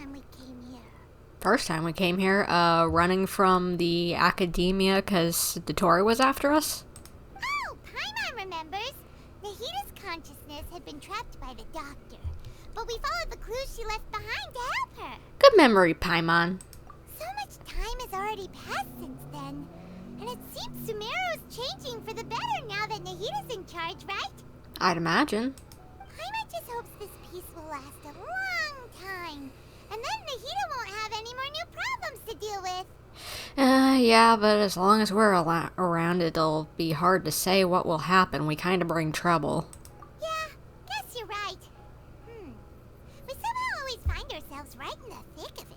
time we came here? First time we came here, running from the academia because Dotori was after us? Oh, Paimon remembers. Nahita's consciousness had been trapped by the doctor, but we followed the clues she left behind to help her. Good memory, Paimon. So much time has already passed since then, and it seems Sumeru's changing for the better now that Nahita's in charge, right? I'd imagine. Paimon just hopes this peace will last a long time, and then Nahita won't have any more new problems to deal with. Yeah, but as long as we're around, it'll be hard to say what will happen. We kind of bring trouble. Yeah, guess you're right. We somehow always find ourselves right in the thick of it.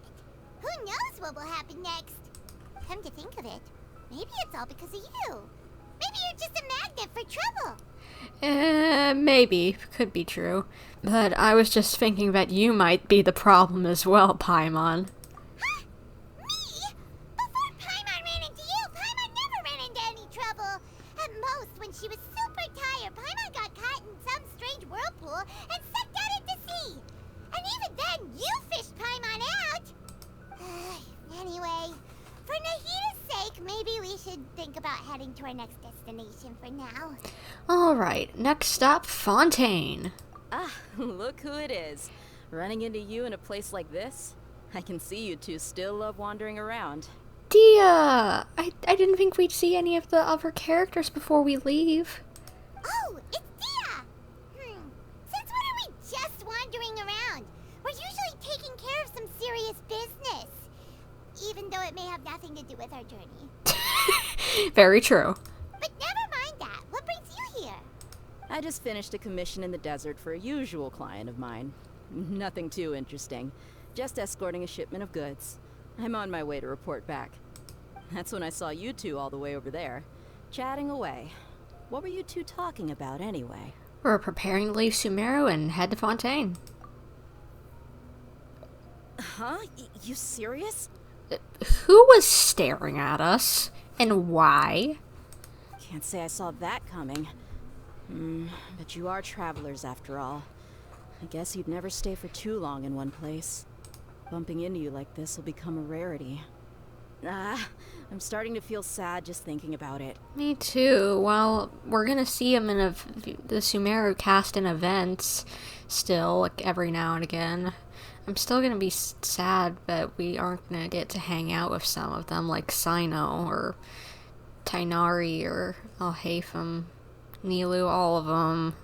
Who knows what will happen next? Come to think of it, maybe it's all because of you. Maybe you're just a magnet for trouble. Maybe. Could be true. But I was just thinking that you might be the problem as well, Paimon. Huh? Me? Before Paimon ran into you, Paimon never ran into any trouble. At most, when she was super tired, Paimon got caught in some strange whirlpool and sucked out into sea. And even then, you fished Paimon out. Anyway, for Nahita's sake, maybe we should think about heading to our next destination for now. Alright, next stop, Fontaine. Ah, look who it is. Running into you in a place like this? I can see you two still love wandering around. Dia! I didn't think we'd see any of the other characters before we leave. Oh, it's Dia! Since when are we just wandering around? We're usually taking care of some serious business. Even though it may have nothing to do with our journey. Very true. But never mind that. What brings you here? I just finished a commission in the desert for a usual client of mine. Nothing too interesting. Just escorting a shipment of goods. I'm on my way to report back. That's when I saw you two all the way over there, chatting away. What were you two talking about anyway? We're preparing to leave Sumeru and head to Fontaine. Huh? You serious? Who was staring at us? And why? Can't say I saw that coming. But you are travelers after all. I guess you'd never stay for too long in one place. Bumping into you like this will become a rarity. I'm starting to feel sad just thinking about it. Me too. Well, we're gonna see him in the Sumeru cast in events still, like every now and again. I'm still gonna be sad that we aren't gonna get to hang out with some of them, like Sino or Tainari or Alhaitham, Nilu, all of them.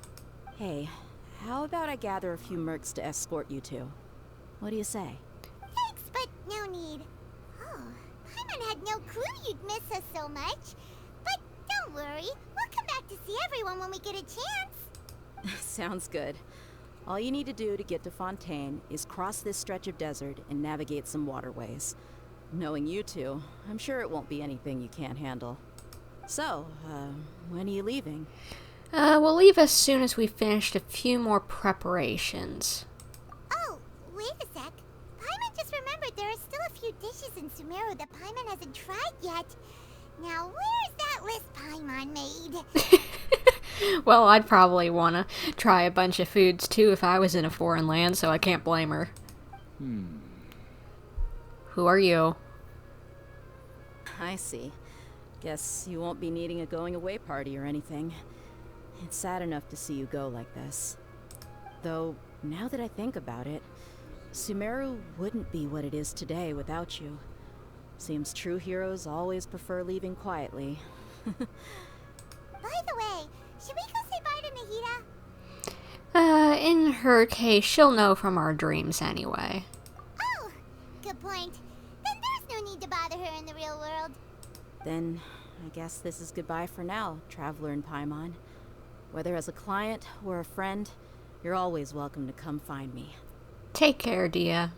Hey, how about I gather a few mercs to escort you two? What do you say? Thanks, but no need. Oh, Paimon had no clue you'd miss us so much. But don't worry, we'll come back to see everyone when we get a chance. Sounds good. All you need to do to get to Fontaine is cross this stretch of desert and navigate some waterways. Knowing you two, I'm sure it won't be anything you can't handle. So, when are you leaving? We'll leave as soon as we've finished a few more preparations. Oh, wait a sec. Paimon just remembered there are still a few dishes in Sumeru that Paimon hasn't tried yet. Now, where's that list Paimon made? Well, I'd probably want to try a bunch of foods too if I was in a foreign land, so I can't blame her. Who are you? I see. Guess you won't be needing a going away party or anything. It's sad enough to see you go like this. Though, now that I think about it, Sumeru wouldn't be what it is today without you. Seems true heroes always prefer leaving quietly. By the way, should we go say bye to Nahita? In her case, she'll know from our dreams anyway. Oh, good point. Then there's no need to bother her in the real world. Then, I guess this is goodbye for now, Traveler and Paimon. Whether as a client or a friend, you're always welcome to come find me. Take care, Dia.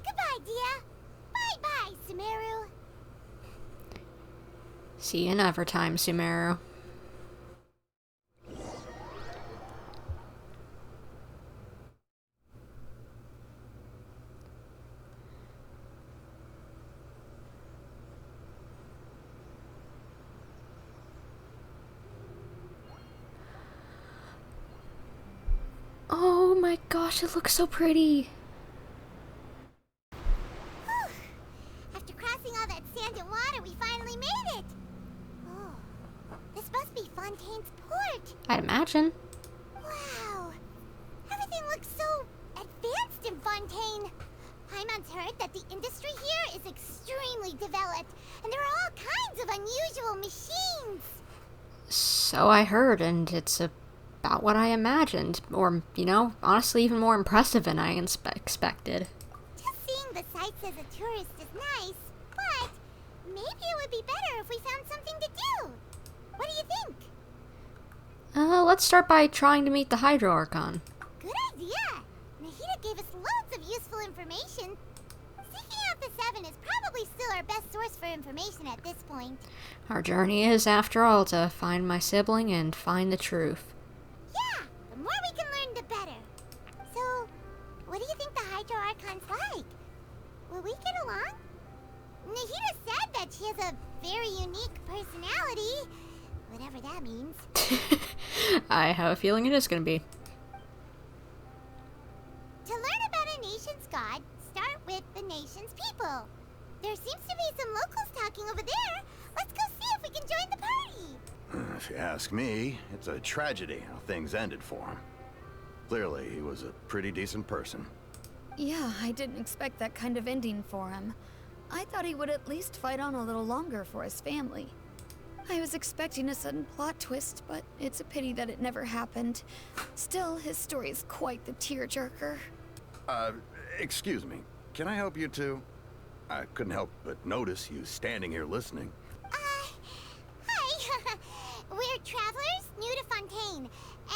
Goodbye, Dia. Bye-bye, Sumeru. See you another time, Sumeru. Oh my gosh, it looks so pretty. Fontaine's port. I'd imagine. Wow. Everything looks so advanced in Fontaine. Paimon's heard that the industry here is extremely developed, and there are all kinds of unusual machines. So I heard, and it's about what I imagined. Or, honestly, even more impressive than I expected. Just seeing the sights as a tourist is nice, but maybe it would be better if we found something to do. What do you think? Let's start by trying to meet the Hydro Archon. Good idea. Nahida gave us loads of useful information. Seeking out the Seven is probably still our best source for information at this point. Our journey is, after all, to find my sibling and find the truth. Yeah, the more we can learn, the better. So, what do you think the Hydro Archon's like? Will we get along? Nahida said that she has a very unique personality, whatever that means. I have a feeling it is going to be. To learn about a nation's god, start with the nation's people. There seems to be some locals talking over there. Let's go see if we can join the party. If you ask me, it's a tragedy how things ended for him. Clearly, he was a pretty decent person. Yeah, I didn't expect that kind of ending for him. I thought he would at least fight on a little longer for his family. I was expecting a sudden plot twist, but it's a pity that it never happened. Still, his story is quite the tearjerker. Excuse me. Can I help you too? I couldn't help but notice you standing here listening. Hi. We're travelers new to Fontaine,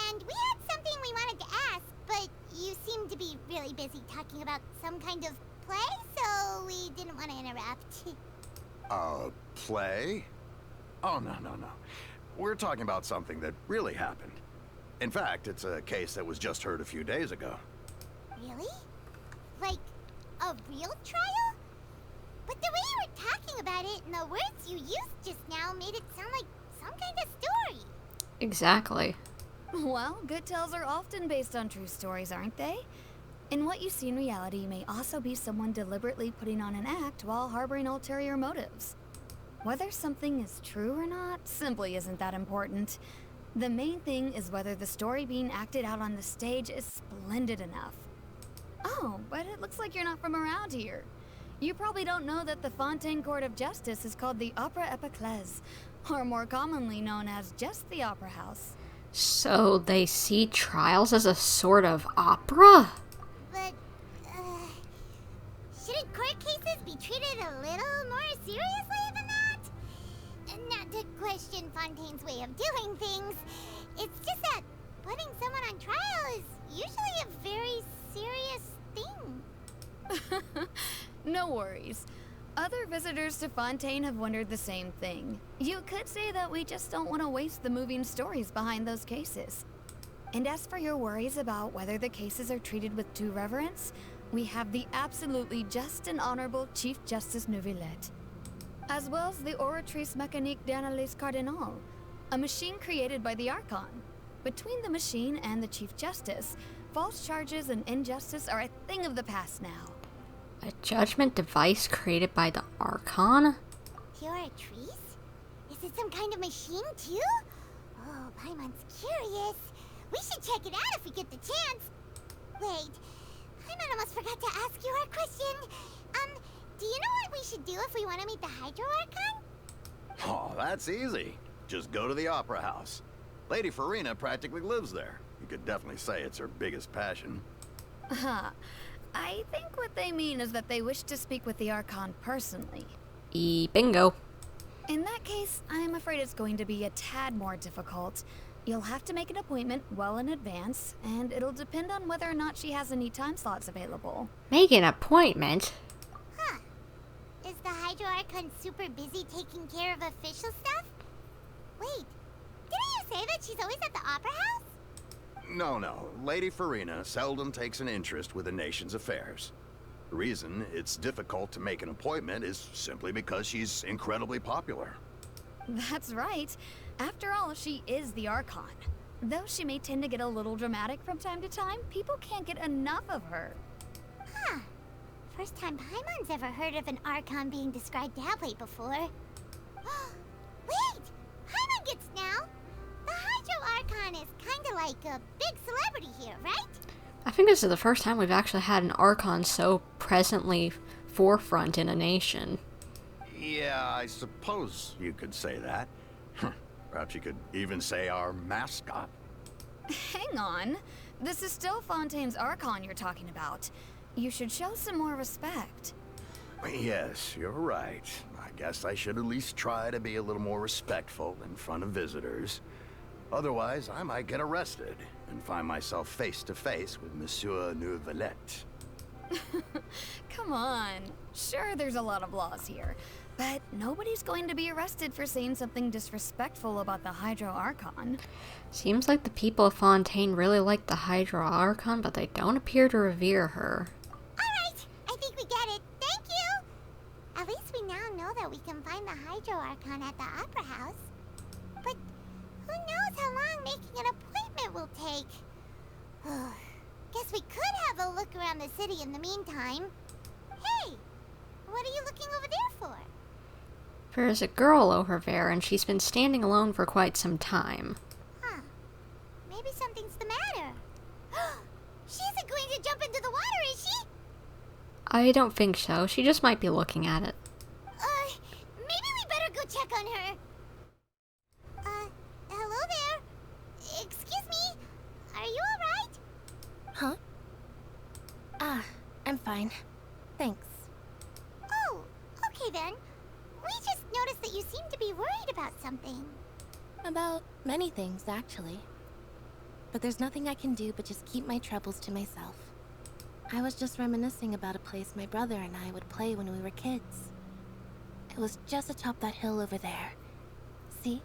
and we had something we wanted to ask, but you seem to be really busy talking about some kind of play, so we didn't want to interrupt. Play? Oh, no. We're talking about something that really happened. In fact, it's a case that was just heard a few days ago. Really? Like, a real trial? But the way you were talking about it and the words you used just now made it sound like some kind of story. Exactly. Well, good tales are often based on true stories, aren't they? And what you see in reality may also be someone deliberately putting on an act while harboring ulterior motives. Whether something is true or not simply isn't that important. The main thing is whether the story being acted out on the stage is splendid enough. Oh, but it looks like you're not from around here. You probably don't know that the Fontaine Court of Justice is called the Opera Epiclese, or more commonly known as just the Opera House. So they see trials as a sort of opera? But, shouldn't court cases be treated a little more seriously than that? Not to question Fontaine's way of doing things. It's just that putting someone on trial is usually a very serious thing. No worries. Other visitors to Fontaine have wondered the same thing. You could say that we just don't want to waste the moving stories behind those cases. And as for your worries about whether the cases are treated with due reverence, we have the absolutely just and honorable Chief Justice Neuvillette, as well as the Oratrice Mécanique d'Analyse Cardinal, a machine created by the Archon. Between the machine and the Chief Justice, false charges and injustice are a thing of the past now. A judgment device created by the Archon? Oratrice? Is it some kind of machine too? Oh, Paimon's curious. We should check it out if we get the chance. Wait, Paimon almost forgot to ask you our question. Do you know what we should do if we want to meet the Hydro Archon? Oh, that's easy. Just go to the Opera House. Lady Furina practically lives there. You could definitely say it's her biggest passion. I think what they mean is that they wish to speak with the Archon personally. Bingo. In that case, I'm afraid it's going to be a tad more difficult. You'll have to make an appointment well in advance, and it'll depend on whether or not she has any time slots available. Make an appointment? Huh. Is the Hydro Archon super busy taking care of official stuff? Wait, didn't you say that she's always at the Opera House? No. Lady Furina seldom takes an interest with the nation's affairs. The reason it's difficult to make an appointment is simply because she's incredibly popular. That's right. After all, she is the Archon. Though she may tend to get a little dramatic from time to time, people can't get enough of her. Huh. First time Paimon's ever heard of an Archon being described that way before. Wait! Paimon gets now! The like a big celebrity here, right? I think this is the first time we've actually had an Archon so presently forefront in a nation. Yeah, I suppose you could say that. Perhaps you could even say our mascot. Hang on. This is still Fontaine's Archon you're talking about. You should show some more respect. Yes, you're right. I guess I should at least try to be a little more respectful in front of visitors. Otherwise, I might get arrested and find myself face to face with Monsieur Neuvillette. Come on. Sure, there's a lot of laws here, but nobody's going to be arrested for saying something disrespectful about the Hydro Archon. Seems like the people of Fontaine really like the Hydro Archon, but they don't appear to revere her. Alright, I think we get it. Thank you! At least we now know that we can find the Hydro Archon at the Opera House. But who knows how long making an appointment will take? Guess we could have a look around the city in the meantime. Hey! What are you looking over there for? There's a girl over there, and she's been standing alone for quite some time. Huh. Maybe something's the matter. She isn't going to jump into the water, is she? I don't think so. She just might be looking at it. Maybe we better go check on her. Hello there. Excuse me. Are you alright? Huh? I'm fine. Thanks. Oh, okay then. We just noticed that you seem to be worried about something. About many things, actually. But there's nothing I can do but just keep my troubles to myself. I was just reminiscing about a place my brother and I would play when we were kids. It was just atop that hill over there. See?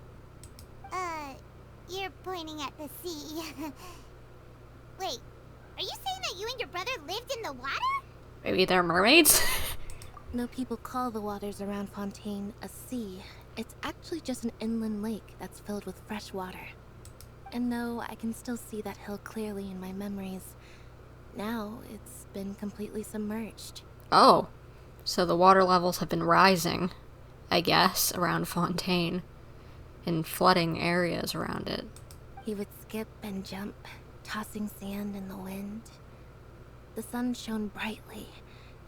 You're pointing at the sea. Wait, are you saying that you and your brother lived in the water? Maybe they're mermaids? No people call the waters around Fontaine a sea. It's actually just an inland lake that's filled with fresh water. And though I can still see that hill clearly in my memories, now it's been completely submerged. Oh, so the water levels have been rising, I guess, around Fontaine, in flooding areas around it. He would skip and jump, tossing sand in the wind. The sun shone brightly,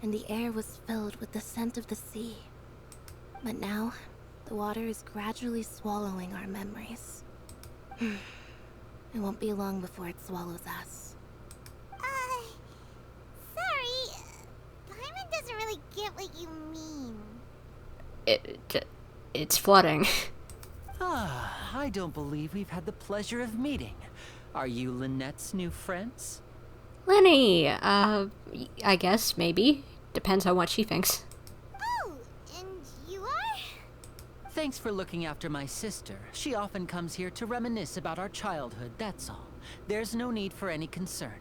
and the air was filled with the scent of the sea. But now, the water is gradually swallowing our memories. It won't be long before it swallows us. Sorry. Paimon doesn't really get what you mean. It's flooding. I don't believe we've had the pleasure of meeting. Are you Lynette's new friends? Lyney, I guess, maybe. Depends on what she thinks. Oh, and you are? Thanks for looking after my sister. She often comes here to reminisce about our childhood, that's all. There's no need for any concern.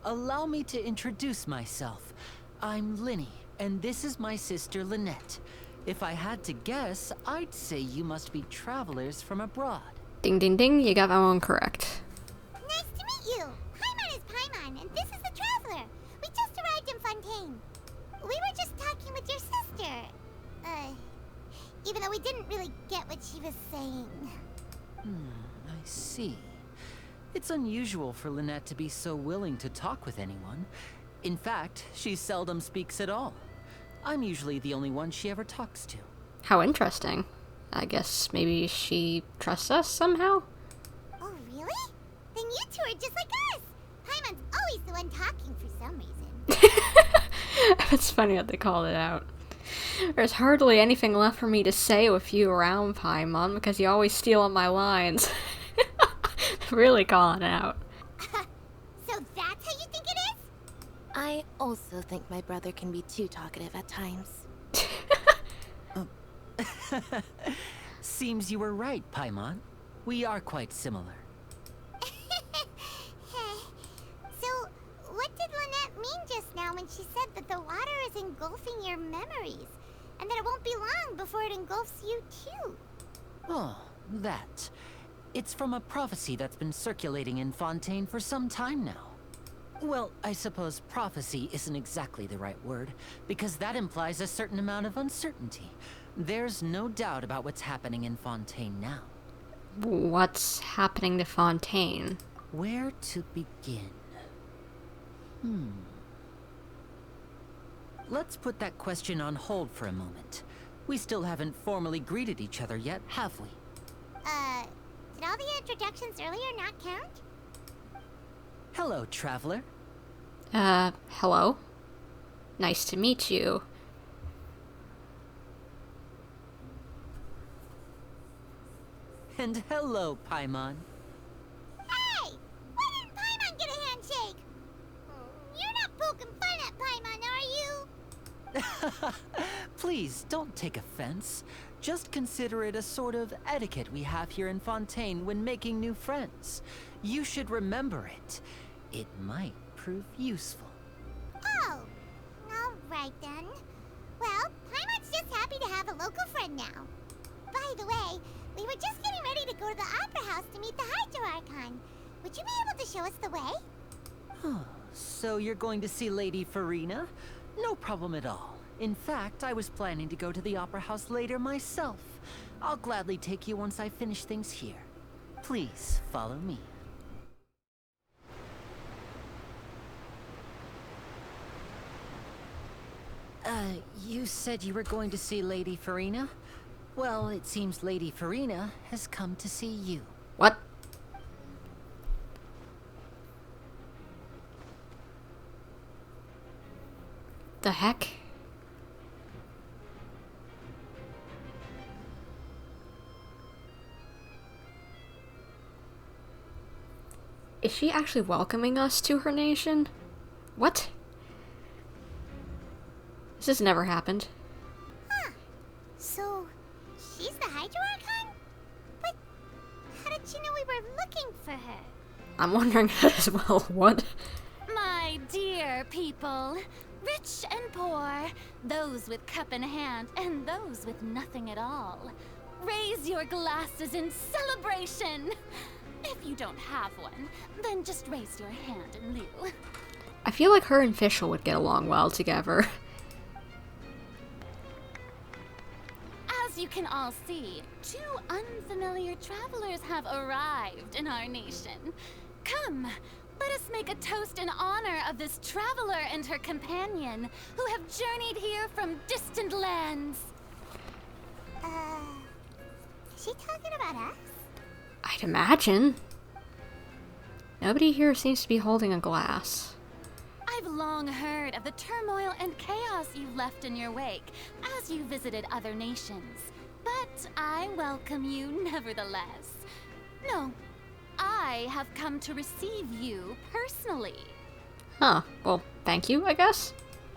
Allow me to introduce myself. I'm Lyney, and this is my sister Lynette. If I had to guess, I'd say you must be travelers from abroad. Ding ding ding, you got that one correct. Nice to meet you. Paimon is Paimon, and this is the Traveler. We just arrived in Fontaine. We were just talking with your sister. Even though we didn't really get what she was saying. I see. It's unusual for Lynette to be so willing to talk with anyone. In fact, she seldom speaks at all. I'm usually the only one she ever talks to. How interesting. I guess maybe she trusts us somehow? Oh, really? Then you two are just like us. Paimon's always the one talking for some reason. It's funny how they called it out. There's hardly anything left for me to say with you around, Paimon, because you always steal on my lines. Really calling it out. So that's how you think it is? I also think my brother can be too talkative at times. Seems you were right, Paimon. We are quite similar. So, what did Lynette mean just now when she said that the water is engulfing your memories? And that it won't be long before it engulfs you too? Oh, that. It's from a prophecy that's been circulating in Fontaine for some time now. Well, I suppose prophecy isn't exactly the right word, because that implies a certain amount of uncertainty. There's no doubt about what's happening in Fontaine now. what's happening to Fontaine? Where to begin? Let's put that question on hold for a moment. We still haven't formally greeted each other yet, have we? Did all the introductions earlier not count? Hello, traveler. Hello? Nice to meet you. And hello, Paimon. Hey! Why didn't Paimon get a handshake? You're not poking fun at Paimon, are you? Please, don't take offense. Just consider it a sort of etiquette we have here in Fontaine when making new friends. You should remember it. It might prove useful. Oh, alright then. Well, Paimon's just happy to have a local friend now. By the way, we were just getting ready to go to the Opera House to meet the Hydro Archon. Would you be able to show us the way? So you're going to see Lady Furina? No problem at all. In fact, I was planning to go to the Opera House later myself. I'll gladly take you once I finish things here. Please, follow me. You said you were going to see Lady Furina? Well, it seems Lady Furina has come to see you. What? The heck? Is she actually welcoming us to her nation? What? This has never happened. Huh. So, she's the Hydro Archon? But how did she know we were looking for her? I'm wondering that as well. What? My dear people, rich and poor, those with cup in hand and those with nothing at all, raise your glasses in celebration. If you don't have one, then just raise your hand in lieu. I feel like her and Fischl would get along well together. As you can all see, two unfamiliar travelers have arrived in our nation. Come, let us make a toast in honor of this traveler and her companion who have journeyed here from distant lands. Is she talking about us? I'd imagine. Nobody here seems to be holding a glass. I've long heard of the turmoil and chaos you left in your wake as you visited other nations. But I welcome you nevertheless. No, I have come to receive you personally. Huh. Well, thank you, I guess.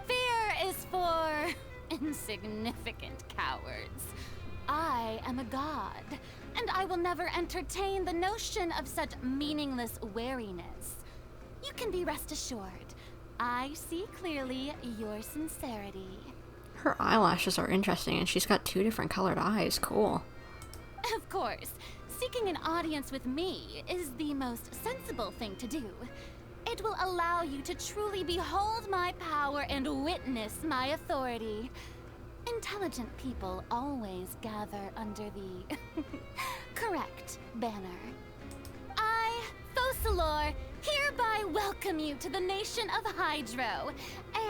Fear is for insignificant cowards. I am a god, and I will never entertain the notion of such meaningless wariness. You can be rest assured, I see clearly your sincerity. Her eyelashes are interesting, and she's got two different colored eyes. Cool. Of course, seeking an audience with me is the most sensible thing to do. It will allow you to truly behold my power and witness my authority. Intelligent people always gather under the correct banner. I, Focalor, hereby welcome you to the nation of Hydro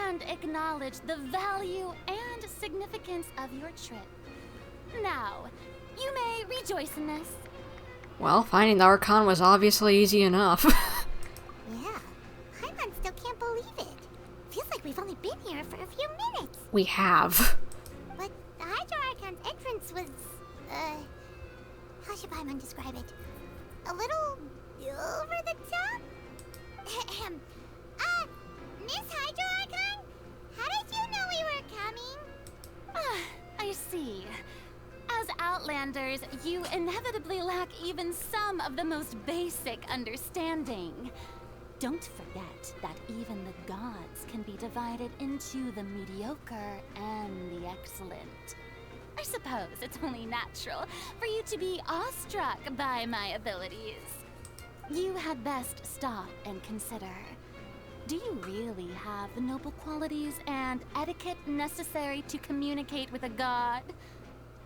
and acknowledge the value and significance of your trip. Now, you may rejoice in this. Well, finding the Archon was obviously easy enough. Yeah, Paimon still can't believe it. Feels like we've only been here for a few minutes. We have. But the Hydro Archon's entrance was, how should Paimon describe it? A little over the top? Miss Hydro Archon? How did you know we were coming? I see. As Outlanders, you inevitably lack even some of the most basic understanding. Don't forget that even the gods can be divided into the mediocre and the excellent. I suppose it's only natural for you to be awestruck by my abilities. You had best stop and consider. Do you really have the noble qualities and etiquette necessary to communicate with a god?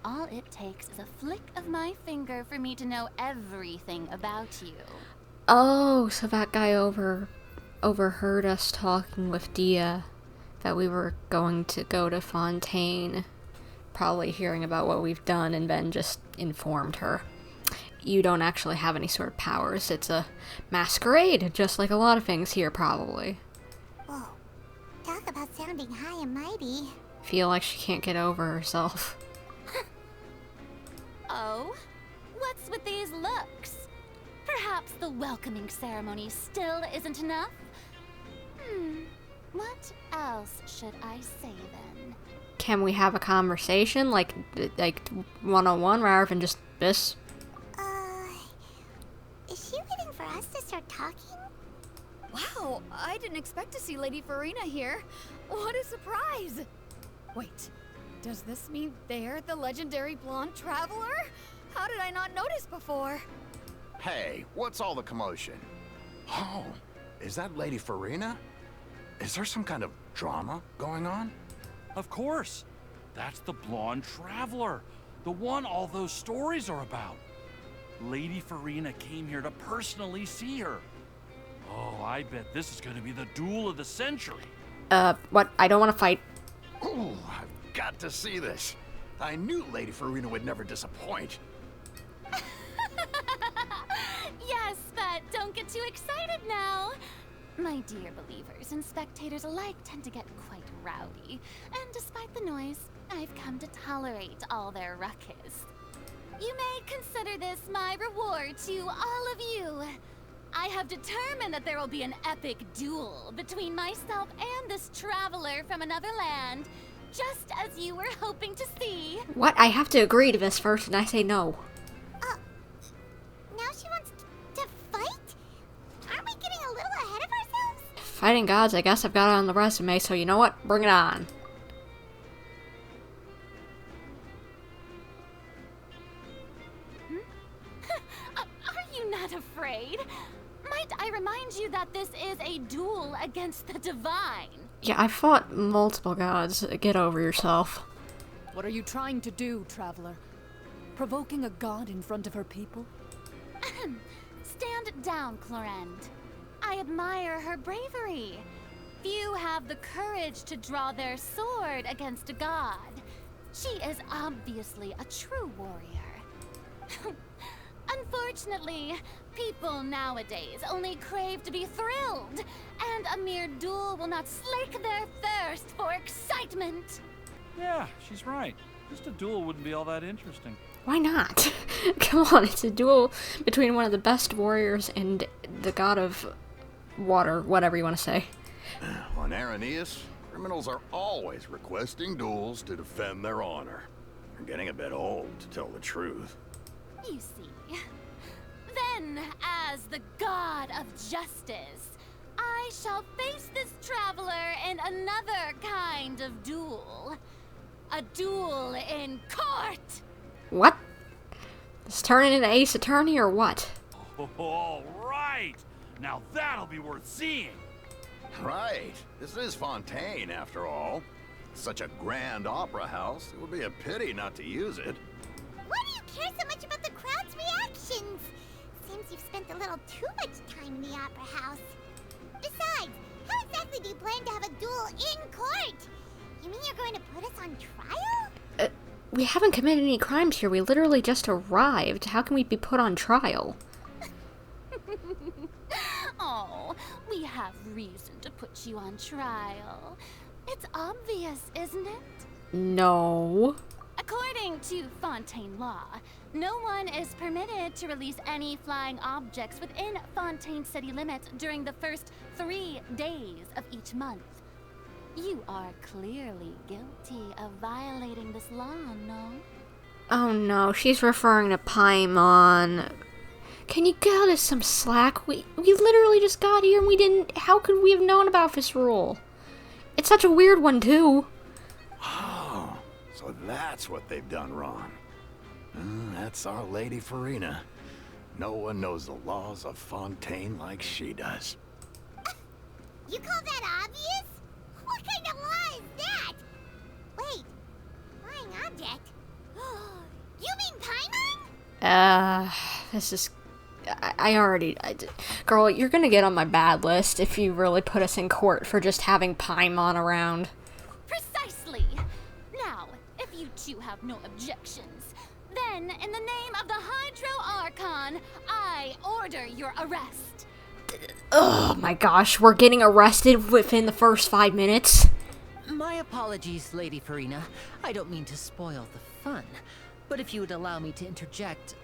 all it takes is a flick of my finger for me to know everything about you. Oh, so that guy overheard us talking with Dia that we were going to go to Fontaine, probably hearing about what we've done, and then just informed her. You don't actually have any sort of powers. It's a masquerade, just like a lot of things here, probably. Whoa. Talk about sounding high and mighty. Feel like she can't get over herself. Oh? What's with these looks? Perhaps the welcoming ceremony still isn't enough? What else should I say then? Can we have a conversation, like one-on-one, rather than just this? Is she waiting for us to start talking? Wow, I didn't expect to see Lady Furina here. What a surprise! Wait, does this mean they're the legendary blonde traveler? How did I not notice before? Hey, what's all the commotion? Oh, is that Lady Furina? Is there some kind of drama going on? Of course. That's the blonde traveler. The one all those stories are about. Lady Furina came here to personally see her. Oh, I bet this is going to be the duel of the century. What? I don't want to fight. Ooh, I've got to see this. I knew Lady Furina would never disappoint. Yes, but don't get too excited now. My dear believers and spectators alike tend to get quite rowdy, and despite the noise, I've come to tolerate all their ruckus. You may consider this my reward to all of you. I have determined that there will be an epic duel between myself and this traveler from another land, just as you were hoping to see. What? I have to agree to this first, and I say no. Now she wants to fight? Aren't we getting a little ahead of ourselves? Fighting gods, I guess I've got it on the resume, so you know what? Bring it on. Are you not afraid? Might I remind you that this is a duel against the divine? Yeah, I fought multiple gods. Get over yourself. What are you trying to do, traveler? Provoking a god in front of her people? Stand down, Clorend. I admire her bravery. Few have the courage to draw their sword against a god. She is obviously a true warrior. Unfortunately, people nowadays only crave to be thrilled, and a mere duel will not slake their thirst for excitement. Yeah, she's right. Just a duel wouldn't be all that interesting. Why not? Come on, it's a duel between one of the best warriors and the god of water, whatever you want to say. On Araneus, criminals are always requesting duels to defend their honor. They're getting a bit old, to tell the truth. You see. Then, as the god of justice, I shall face this traveler in another kind of duel. A duel in court! What? Is turning into Ace Attorney or what? All right. Now that'll be worth seeing. Right. This is Fontaine, after all. Such a grand opera house, it would be a pity not to use it. Why do you care so much about the crowd's reactions? Seems you've spent a little too much time in the opera house. Besides, how exactly do you plan to have a duel in court? You mean you're going to put us on trial? We haven't committed any crimes here. We literally just arrived. How can we be put on trial? Oh, we have reason to put you on trial. It's obvious, isn't it? No. According to Fontaine law, no one is permitted to release any flying objects within Fontaine city limits during the first 3 days of each month. You are clearly guilty of violating this law, no? Oh no, she's referring to Paimon. Can you cut us some slack? We literally just got here and we didn't... How could we have known about this rule? It's such a weird one, too. Oh, so that's what they've done wrong. That's our Lady Furina. No one knows the laws of Fontaine like she does. You call that obvious? What kind of law is that? Wait, flying object? You mean Paimon? This is... Girl, you're gonna get on my bad list if you really put us in court for just having Paimon around. Precisely. Now, if you two have no objections, then in the name of the Hydro Archon, I order your arrest. Oh my gosh, we're getting arrested within the first 5 minutes? My apologies, Lady Furina. I don't mean to spoil the fun, but if you would allow me to interject,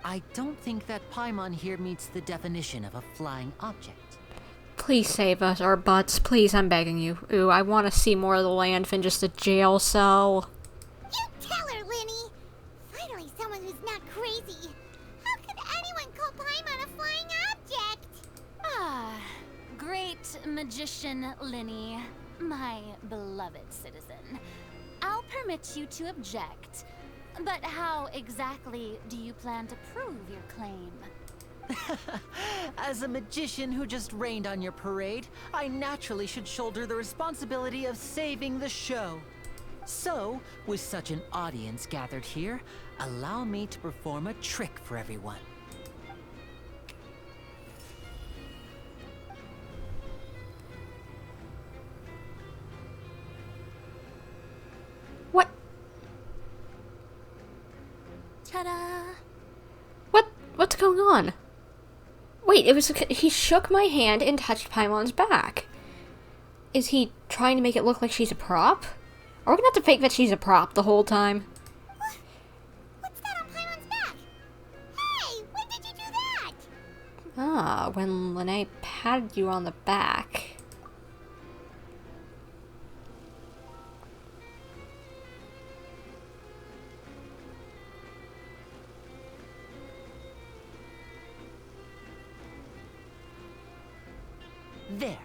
I don't think that Paimon here meets the definition of a flying object. Please save us our butts. Please, I'm begging you. Ooh, I want to see more of the land than just a jail cell. You tell her, Lyney! Finally someone who's not crazy. How could anyone call Paimon a flying object? Ah, great magician Lyney, my beloved citizen. I'll permit you to object, but how exactly do you plan to prove your claim? As a magician who just rained on your parade, I naturally should shoulder the responsibility of saving the show. So, with such an audience gathered here, allow me to perform a trick for everyone. What? Ta-da! What's going on? Wait, he shook my hand and touched Paimon's back. Is he trying to make it look like she's a prop? Are we gonna have to fake that she's a prop the whole time? What's that on Paimon's back? Hey, when did you do that? Ah, when Lynette patted you on the back. There.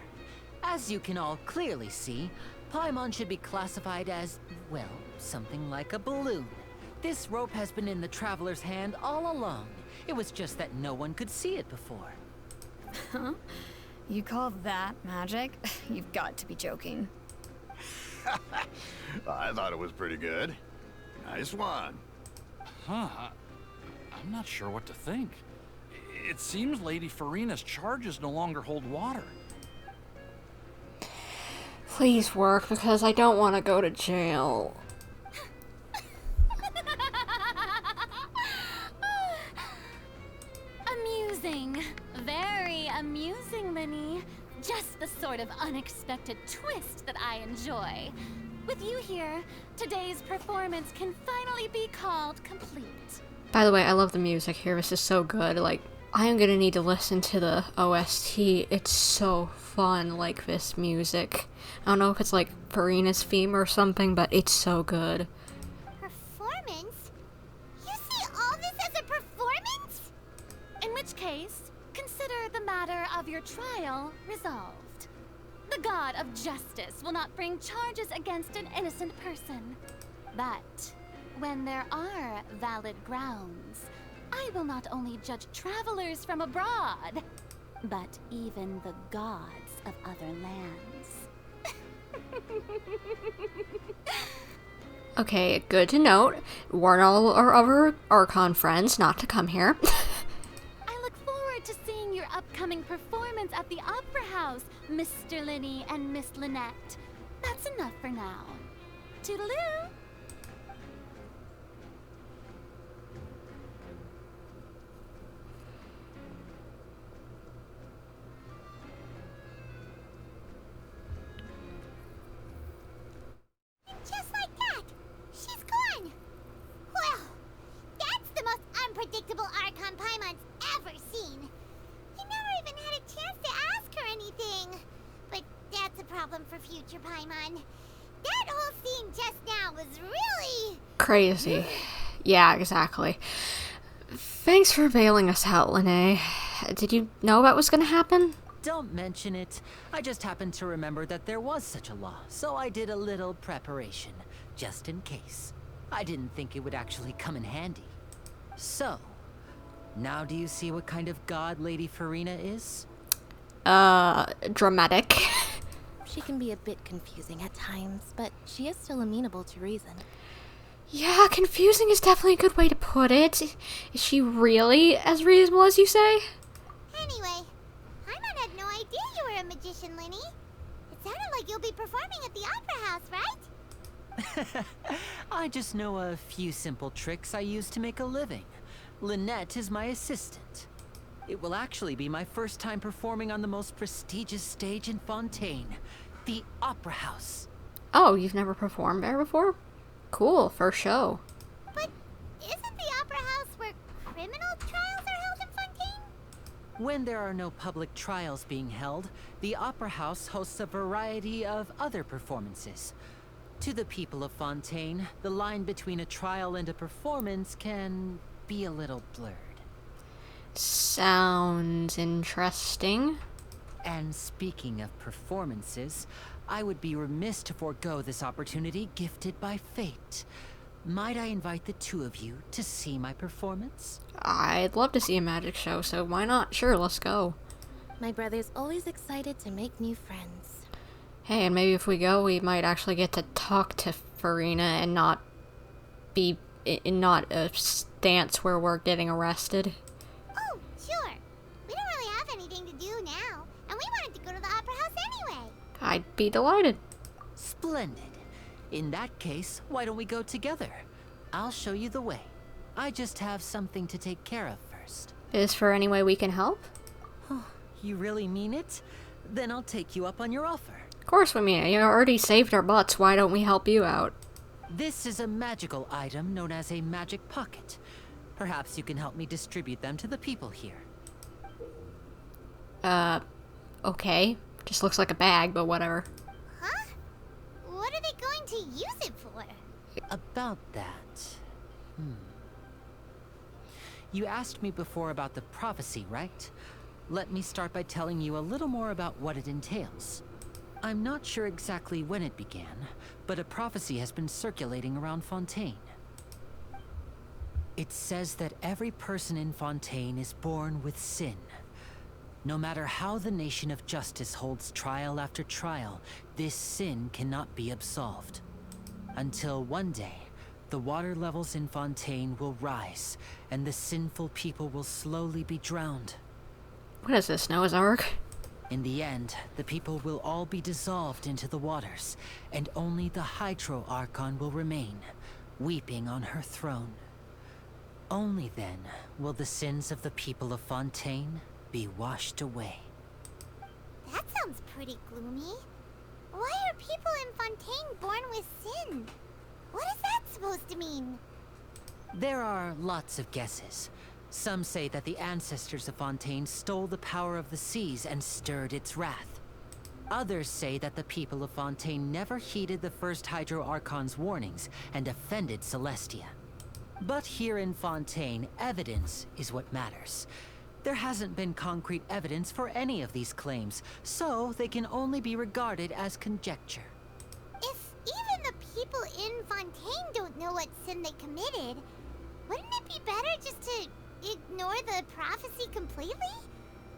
As you can all clearly see, Paimon should be classified as, well, something like a balloon. This rope has been in the Traveler's hand all along. It was just that no one could see it before. Huh? You call that magic? You've got to be joking. I thought it was pretty good. Nice one. Huh. I'm not sure what to think. It seems Lady Furina's charges no longer hold water. Please work, because I don't want to go to jail. Amusing. Very amusing, Lyney. Just the sort of unexpected twist that I enjoy. With you here, today's performance can finally be called complete. By the way, I love the music here. This is so good. Like, I am gonna need to listen to the OST. It's so fun, like, this music. I don't know if it's like Furina's theme or something, but it's so good. Performance? You see all this as a performance? In which case, consider the matter of your trial resolved. The god of justice will not bring charges against an innocent person. But when there are valid grounds, I will not only judge travelers from abroad, but even the gods of other lands. Okay, good to note. Warn all our other Archon friends not to come here. I look forward to seeing your upcoming performance at the Opera House, Mr. Lyney and Miss Lynette. That's enough for now. Toodaloo! Just like that, she's gone. Well, that's the most unpredictable Archon Paimon's ever seen. He never even had a chance to ask her anything. But that's a problem for future Paimon. That whole scene just now was really... Crazy. Yeah, exactly. Thanks for bailing us out, Lyney. Did you know that was gonna happen? Don't mention it. I just happened to remember that there was such a law, so I did a little preparation, just in case. I didn't think it would actually come in handy. So, now do you see what kind of god Lady Furina is? Dramatic. She can be a bit confusing at times, but she is still amenable to reason. Yeah, confusing is definitely a good way to put it. Is she really as reasonable as you say? Anyway, Paimon had no idea you were a magician, Lyney. It sounded like you'll be performing at the Opera House, right? I just know a few simple tricks I use to make a living. Lynette is my assistant. It will actually be my first time performing on the most prestigious stage in Fontaine, the Opera House. Oh, you've never performed there before? Cool, first show. But isn't the Opera House where criminal trials are held in Fontaine? When there are no public trials being held, the Opera House hosts a variety of other performances. To the people of Fontaine, the line between a trial and a performance can be a little blurred. Sounds interesting. And speaking of performances, I would be remiss to forego this opportunity gifted by fate. Might I invite the two of you to see my performance? I'd love to see a magic show, so why not? Sure, let's go. My brother's always excited to make new friends. Hey, and maybe if we go, we might actually get to talk to Furina and not be in not a stance where we're getting arrested. Oh, sure. We don't really have anything to do now, and we wanted to go to the Opera House anyway. I'd be delighted. Splendid. In that case, why don't we go together? I'll show you the way. I just have something to take care of first. Is there any way we can help? You really mean it? Then I'll take you up on your offer. Of course we mean it. You already saved our butts. Why don't we help you out? This is a magical item known as a magic pocket. Perhaps you can help me distribute them to the people here. Okay. Just looks like a bag, but whatever. Huh? What are they going to use it for? About that... You asked me before about the prophecy, right? Let me start by telling you a little more about what it entails. I'm not sure exactly when it began, but a prophecy has been circulating around Fontaine. It says that every person in Fontaine is born with sin. No matter how the nation of justice holds trial after trial, this sin cannot be absolved. Until one day, the water levels in Fontaine will rise, and the sinful people will slowly be drowned. What is this, Noah's Ark? In the end, the people will all be dissolved into the waters, and only the Hydro Archon will remain, weeping on her throne. Only then will the sins of the people of Fontaine be washed away. That sounds pretty gloomy. Why are people in Fontaine born with sin? What is that supposed to mean? There are lots of guesses. Some say that the ancestors of Fontaine stole the power of the seas and stirred its wrath. Others say that the people of Fontaine never heeded the first Hydro Archon's warnings and offended Celestia. But here in Fontaine, evidence is what matters. There hasn't been concrete evidence for any of these claims, so they can only be regarded as conjecture. If even the people in Fontaine don't know what sin they committed, wouldn't it be better just to ignore the prophecy completely?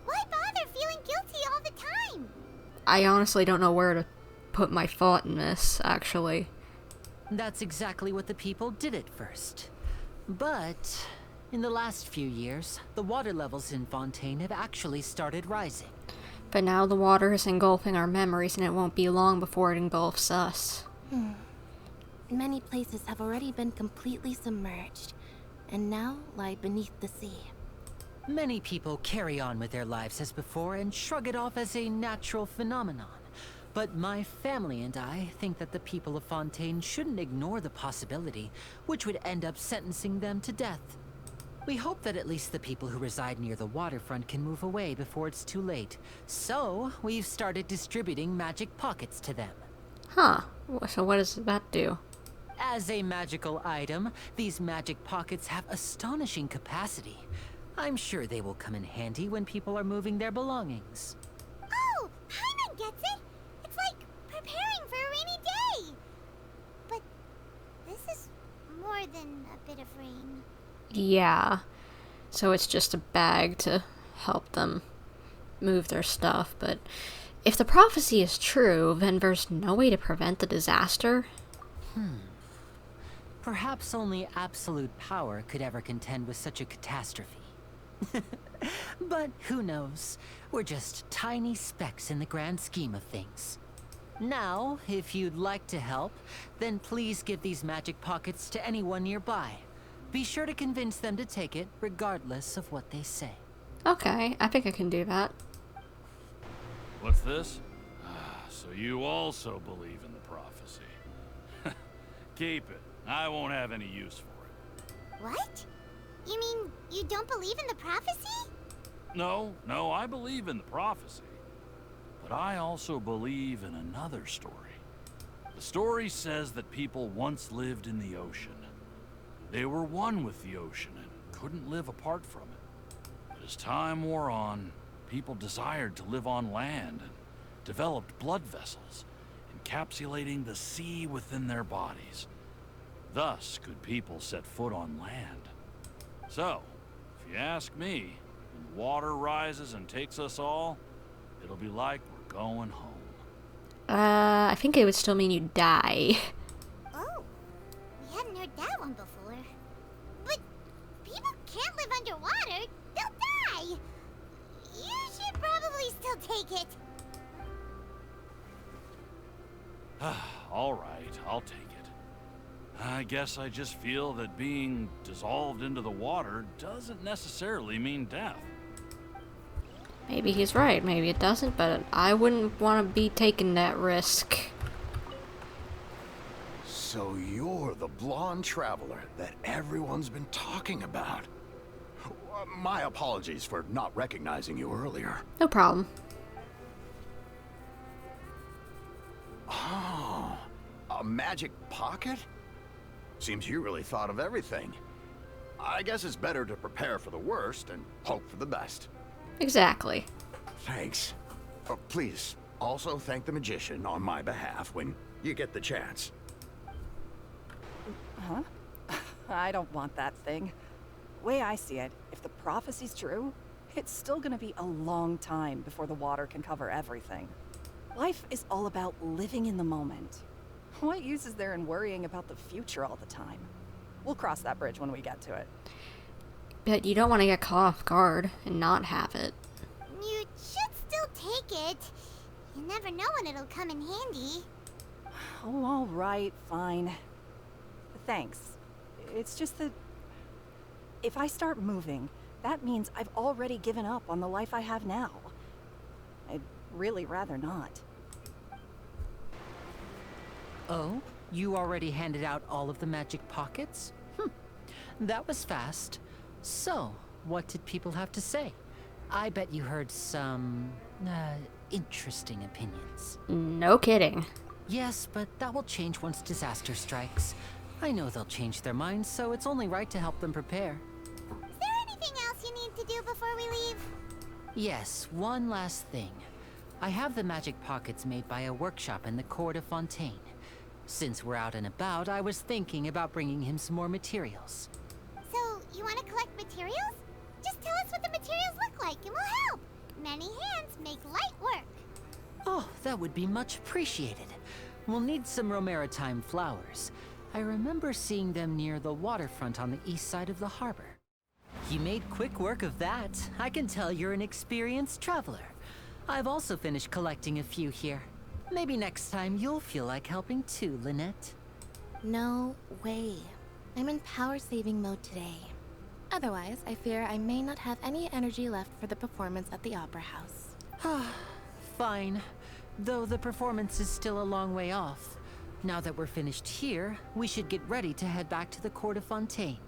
Why bother feeling guilty all the time? I honestly don't know where to put my thought in this, actually. That's exactly what the people did at first. But in the last few years, the water levels in Fontaine have actually started rising. But now the water is engulfing our memories, and it won't be long before it engulfs us. Many places have already been completely submerged, and now lie beneath the sea. Many people carry on with their lives as before and shrug it off as a natural phenomenon. But my family and I think that the people of Fontaine shouldn't ignore the possibility, which would end up sentencing them to death. We hope that at least the people who reside near the waterfront can move away before it's too late. So, we've started distributing magic pockets to them. Huh. So what does that do? As a magical item, these magic pockets have astonishing capacity. I'm sure they will come in handy when people are moving their belongings. Oh, Paimon gets it! It's like preparing for a rainy day! But this is more than a bit of rain. Yeah. So it's just a bag to help them move their stuff, but if the prophecy is true, then there's no way to prevent the disaster? Perhaps only absolute power could ever contend with such a catastrophe. But who knows? We're just tiny specks in the grand scheme of things. Now, if you'd like to help, then please give these magic pockets to anyone nearby. Be sure to convince them to take it, regardless of what they say. Okay, I think I can do that. What's this? So you also believe in the prophecy. Keep it. I won't have any use for it. What? You mean you don't believe in the prophecy? No, I believe in the prophecy. But I also believe in another story. The story says that people once lived in the ocean. They were one with the ocean and couldn't live apart from it. But as time wore on, people desired to live on land and developed blood vessels, encapsulating the sea within their bodies. Thus could people set foot on land. So, if you ask me, when the water rises and takes us all, it'll be like we're going home. I think it would still mean you die. Oh, we hadn't heard that one before. But people can't live underwater. They'll die. You should probably still take it. All right, I'll take it. I guess I just feel that being dissolved into the water doesn't necessarily mean death. Maybe he's right, maybe it doesn't, but I wouldn't want to be taking that risk. So you're the blonde traveler that everyone's been talking about. My apologies for not recognizing you earlier. No problem. Oh, a magic pocket? Seems you really thought of everything. I guess it's better to prepare for the worst and hope for the best. Exactly. Thanks. Please, also thank the magician on my behalf when you get the chance. Huh? I don't want that thing. Way I see it, if the prophecy's true, it's still gonna be a long time before the water can cover everything. Life is all about living in the moment. What use is there in worrying about the future all the time? We'll cross that bridge when we get to it. But you don't want to get caught off guard and not have it. You should still take it. You never know when it'll come in handy. Oh, all right, fine. Thanks. It's just that if I start moving, that means I've already given up on the life I have now. I'd really rather not. Oh? You already handed out all of the magic pockets? That was fast. So, what did people have to say? I bet you heard some, interesting opinions. No kidding. Yes, but that will change once disaster strikes. I know they'll change their minds, so it's only right to help them prepare. Is there anything else you need to do before we leave? Yes, one last thing. I have the magic pockets made by a workshop in the court of Fontaine. Since we're out and about, I was thinking about bringing him some more materials. So, you want to collect materials? Just tell us what the materials look like and we'll help. Many hands make light work. Oh, that would be much appreciated. We'll need some Romaritime flowers. I remember seeing them near the waterfront on the east side of the harbor. You made quick work of that. I can tell you're an experienced traveler. I've also finished collecting a few here. Maybe next time you'll feel like helping too, Lynette. No way. I'm in power-saving mode today. Otherwise, I fear I may not have any energy left for the performance at the Opera House. Fine. Though the performance is still a long way off. Now that we're finished here, we should get ready to head back to the court of Fontaine.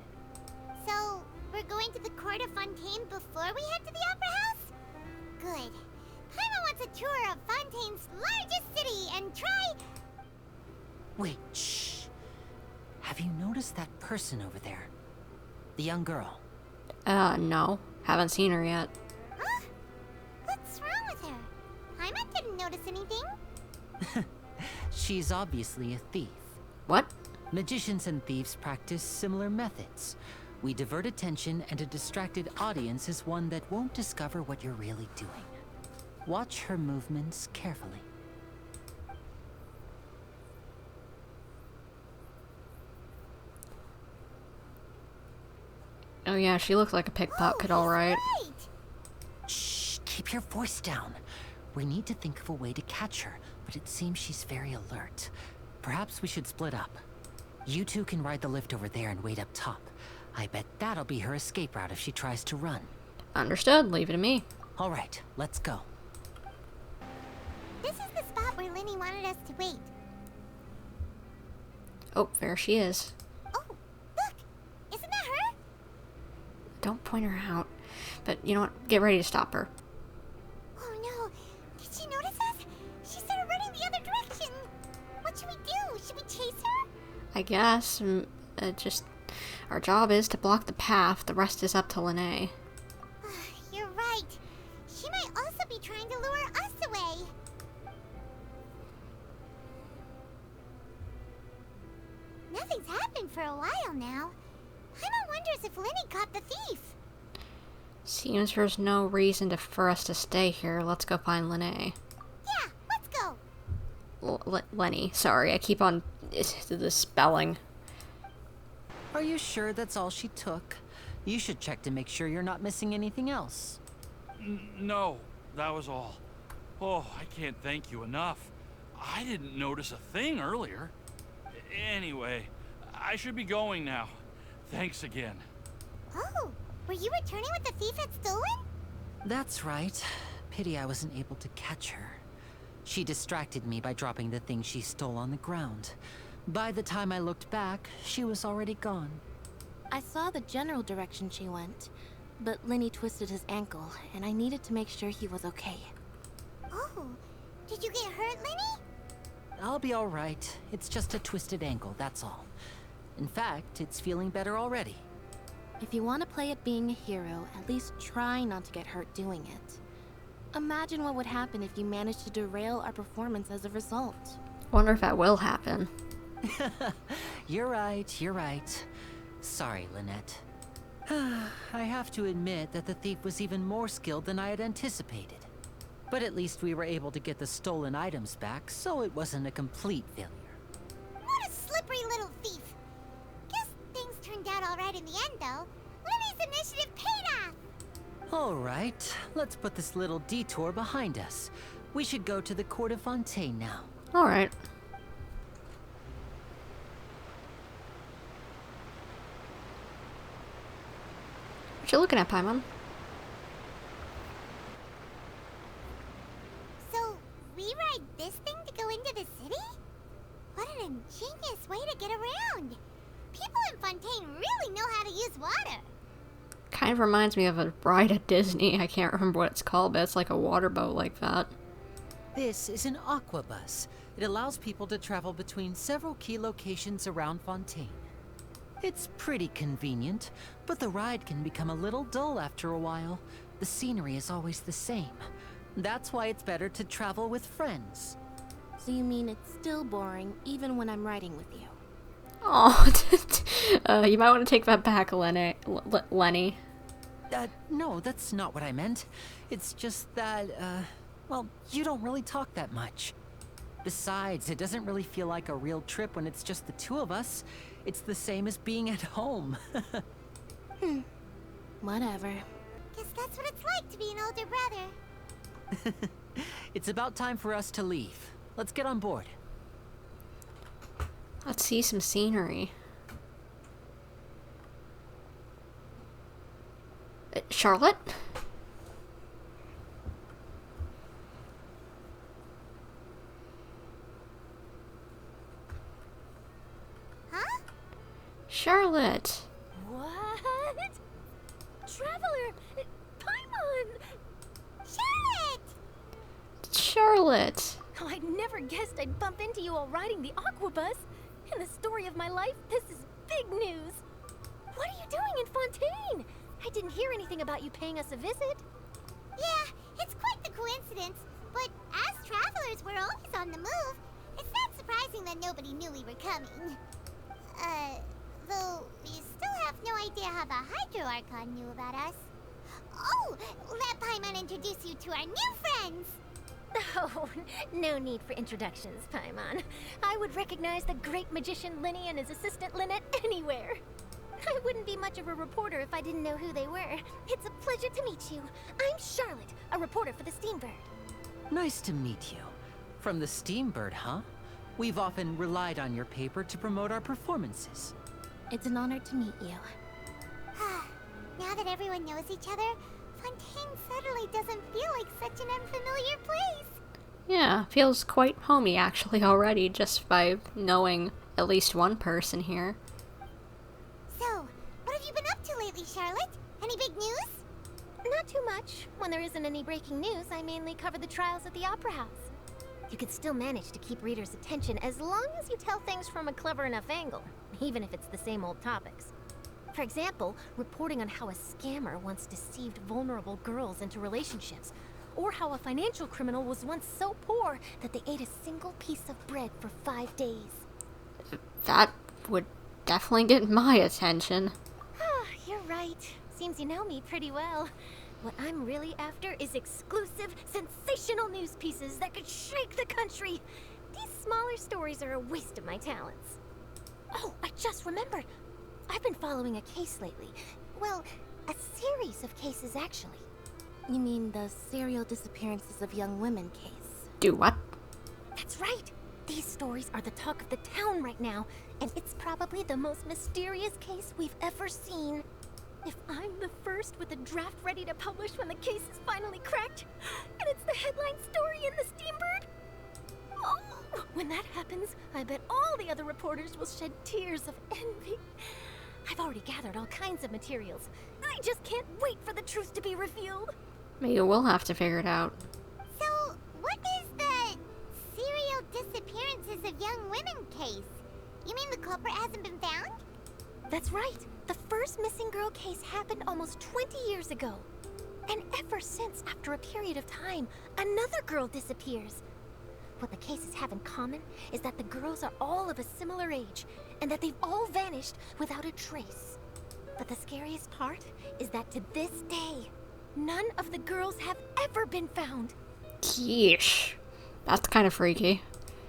So, we're going to the court of Fontaine before we head to the Opera House? Good. Paimon wants a tour of Fontaine's largest city and try... Wait, shh. Have you noticed that person over there? The young girl. No. Haven't seen her yet. Huh? What's wrong with her? Paimon didn't notice anything. She's obviously a thief. What? Magicians and thieves practice similar methods. We divert attention, and a distracted audience is one that won't discover what you're really doing. Watch her movements carefully. Oh yeah, she looked like a pickpocket, alright. Right. Shh, keep your voice down. We need to think of a way to catch her, but it seems she's very alert. Perhaps we should split up. You two can ride the lift over there and wait up top. I bet that'll be her escape route if she tries to run. Understood, leave it to me. All right, let's go. This is the spot where Lyney wanted us to wait. Oh, there she is. Oh, look! Isn't that her? Don't point her out. But you know what? Get ready to stop her. Oh no! Did she notice us? She started running the other direction! What should we do? Should we chase her? I guess. Our job is to block the path. The rest is up to Lyney. You're right. She might also be trying to lure us away. Nothing's happened for a while now. Paimon wonders if Lyney caught the thief. Seems there's no reason for us to stay here. Let's go find Lyney. Yeah, let's go. Lyney. Sorry, I keep on the spelling. Are you sure that's all she took? You should check to make sure you're not missing anything else. No, that was all. Oh, I can't thank you enough. I didn't notice a thing earlier. Anyway, I should be going now. Thanks again. Oh, were you returning what the thief had stolen? That's right. Pity I wasn't able to catch her. She distracted me by dropping the thing she stole on the ground. By the time I looked back, she was already gone. I saw the general direction she went, but Lyney twisted his ankle, and I needed to make sure he was okay. Oh, did you get hurt, Lyney? I'll be all right. It's just a twisted ankle, that's all. In fact, it's feeling better already. If you want to play at being a hero, at least try not to get hurt doing it. Imagine what would happen if you managed to derail our performance as a result. Wonder if that will happen. You're right, you're right. Sorry, Lynette. I have to admit that the thief was even more skilled than I had anticipated. But at least we were able to get the stolen items back, so it wasn't a complete failure. What a slippery little thief. Guess things turned out all right in the end, though. Lyney's initiative paid off. All right, let's put this little detour behind us. We should go to the court of Fontaine now. Alright. What you looking at, Paimon? So, we ride this thing to go into the city? What an ingenious way to get around. People in Fontaine really know how to use water. Kind of reminds me of a ride at Disney. I can't remember what it's called, but it's like a water boat like that. This is an aqua bus. It allows people to travel between several key locations around Fontaine. It's pretty convenient, but the ride can become a little dull after a while. The scenery is always the same. That's why it's better to travel with friends. So you mean it's still boring, even when I'm riding with you? Oh, you might want to take that back, Lyney. No, that's not what I meant. It's just that, well, you don't really talk that much. Besides, it doesn't really feel like a real trip when it's just the two of us. It's the same as being at home. Whatever. Guess that's what it's like to be an older brother. It's about time for us to leave. Let's get on board. Let's see some scenery. Charlotte? Huh? Charlotte! What? Traveler! Paimon! Charlotte! Charlotte! Oh, I never guessed I'd bump into you while riding the aqua bus. In the story of my life, this is big news. What are you doing in Fontaine? I didn't hear anything about you paying us a visit. Yeah, it's quite the coincidence. But as travelers, we're always on the move. It's not surprising that nobody knew we were coming. Though we still have no idea how the Hydro Archon knew about us. Oh, let Paimon introduce you to our new friends. Oh, no need for introductions, Paimon. I would recognize the great magician Lyney and his assistant Lynette anywhere. I wouldn't be much of a reporter if I didn't know who they were. It's a pleasure to meet you. I'm Charlotte, a reporter for the Steambird. Nice to meet you. From the Steambird, huh? We've often relied on your paper to promote our performances. It's an honor to meet you. Now that everyone knows each other, Fontaine suddenly doesn't feel like such an unfamiliar place. Yeah, feels quite homey actually already just by knowing at least one person here. So, what have you been up to lately, Charlotte? Any big news? Not too much. When there isn't any breaking news, I mainly cover the trials at the Opera House. You can still manage to keep readers' attention as long as you tell things from a clever enough angle, even if it's the same old topics. For example, reporting on how a scammer once deceived vulnerable girls into relationships, or how a financial criminal was once so poor that they ate a single piece of bread for 5 days. That would definitely get my attention. You're right. Seems you know me pretty well. What I'm really after is exclusive, sensational news pieces that could shake the country. These smaller stories are a waste of my talents. Oh, I just remembered. I've been following a case lately. Well, a series of cases, actually. You mean the serial disappearances of young women case? Do what? That's right. These stories are the talk of the town right now, and it's probably the most mysterious case we've ever seen. If I'm the first with a draft ready to publish when the case is finally cracked, and it's the headline story in the Steambird, oh, when that happens, I bet all the other reporters will shed tears of envy. I've already gathered all kinds of materials. I just can't wait for the truth to be revealed. Maybe we'll have to figure it out. So, what is the serial disappearances of young women case? You mean the culprit hasn't been found? That's right. The first missing girl case happened almost 20 years ago. And ever since, after a period of time, another girl disappears. What the cases have in common is that the girls are all of a similar age, and that they've all vanished without a trace. But the scariest part is that to this day, none of the girls have ever been found. Yeesh. That's kind of freaky.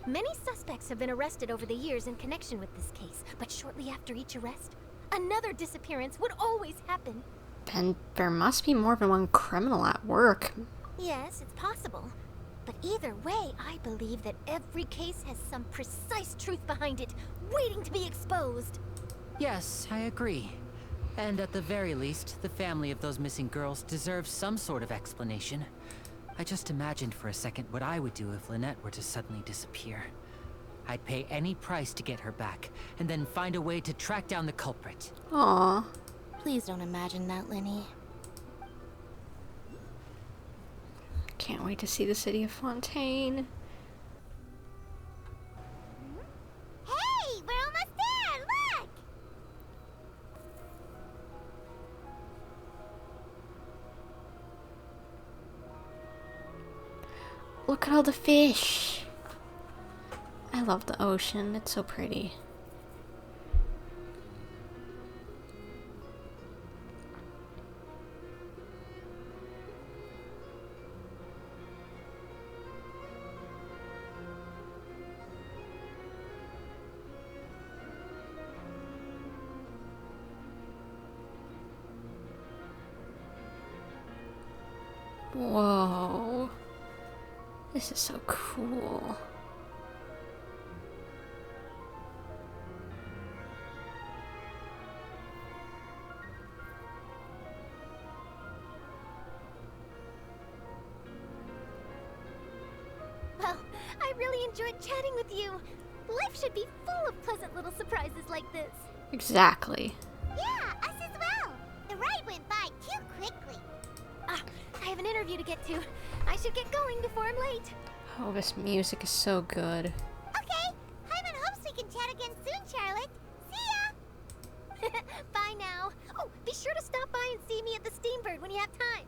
Many suspects have been arrested over the years in connection with this case, but shortly after each arrest, another disappearance would always happen. Then there must be more than one criminal at work. Yes, it's possible. But either way, I believe that every case has some precise truth behind it, waiting to be exposed. Yes, I agree. And at the very least, the family of those missing girls deserves some sort of explanation. I just imagined for a second what I would do if Lynette were to suddenly disappear. I'd pay any price to get her back, and then find a way to track down the culprit. Aww. Please don't imagine that, Lyney. Can't wait to see the city of Fontaine. Hey, we're almost there, look! Look at all the fish. I love the ocean. It's so pretty. Whoa. This is so cool. Well, I really enjoyed chatting with you. Life should be full of pleasant little surprises like this. Exactly. Yeah, us as well. The ride went by too quickly. I have an interview to get to. I should get going before I'm late. Oh, this music is so good. Okay, I'm in hopes we can chat again soon, Charlotte. See ya! Bye now. Oh, be sure to stop by and see me at the Steambird when you have time.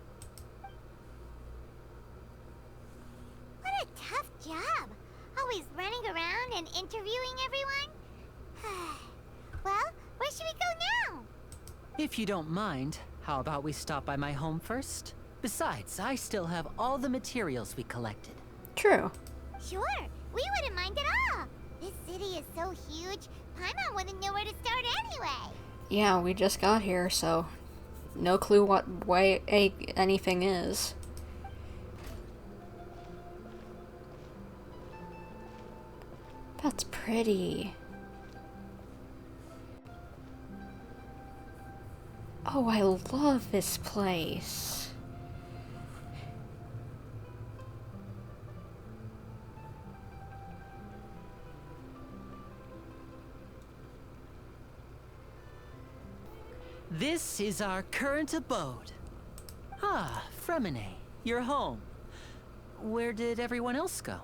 What a tough job. Always running around and interviewing everyone. Well, where should we go now? If you don't mind, how about we stop by my home first? Besides, I still have all the materials we collected. True. Sure, we wouldn't mind at all. This city is so huge, Paimon wouldn't know where to start anyway. Yeah, we just got here, so no clue what way anything is. That's pretty. Oh, I love this place. This is our current abode. Ah, Fremine, you're home. Where did everyone else go?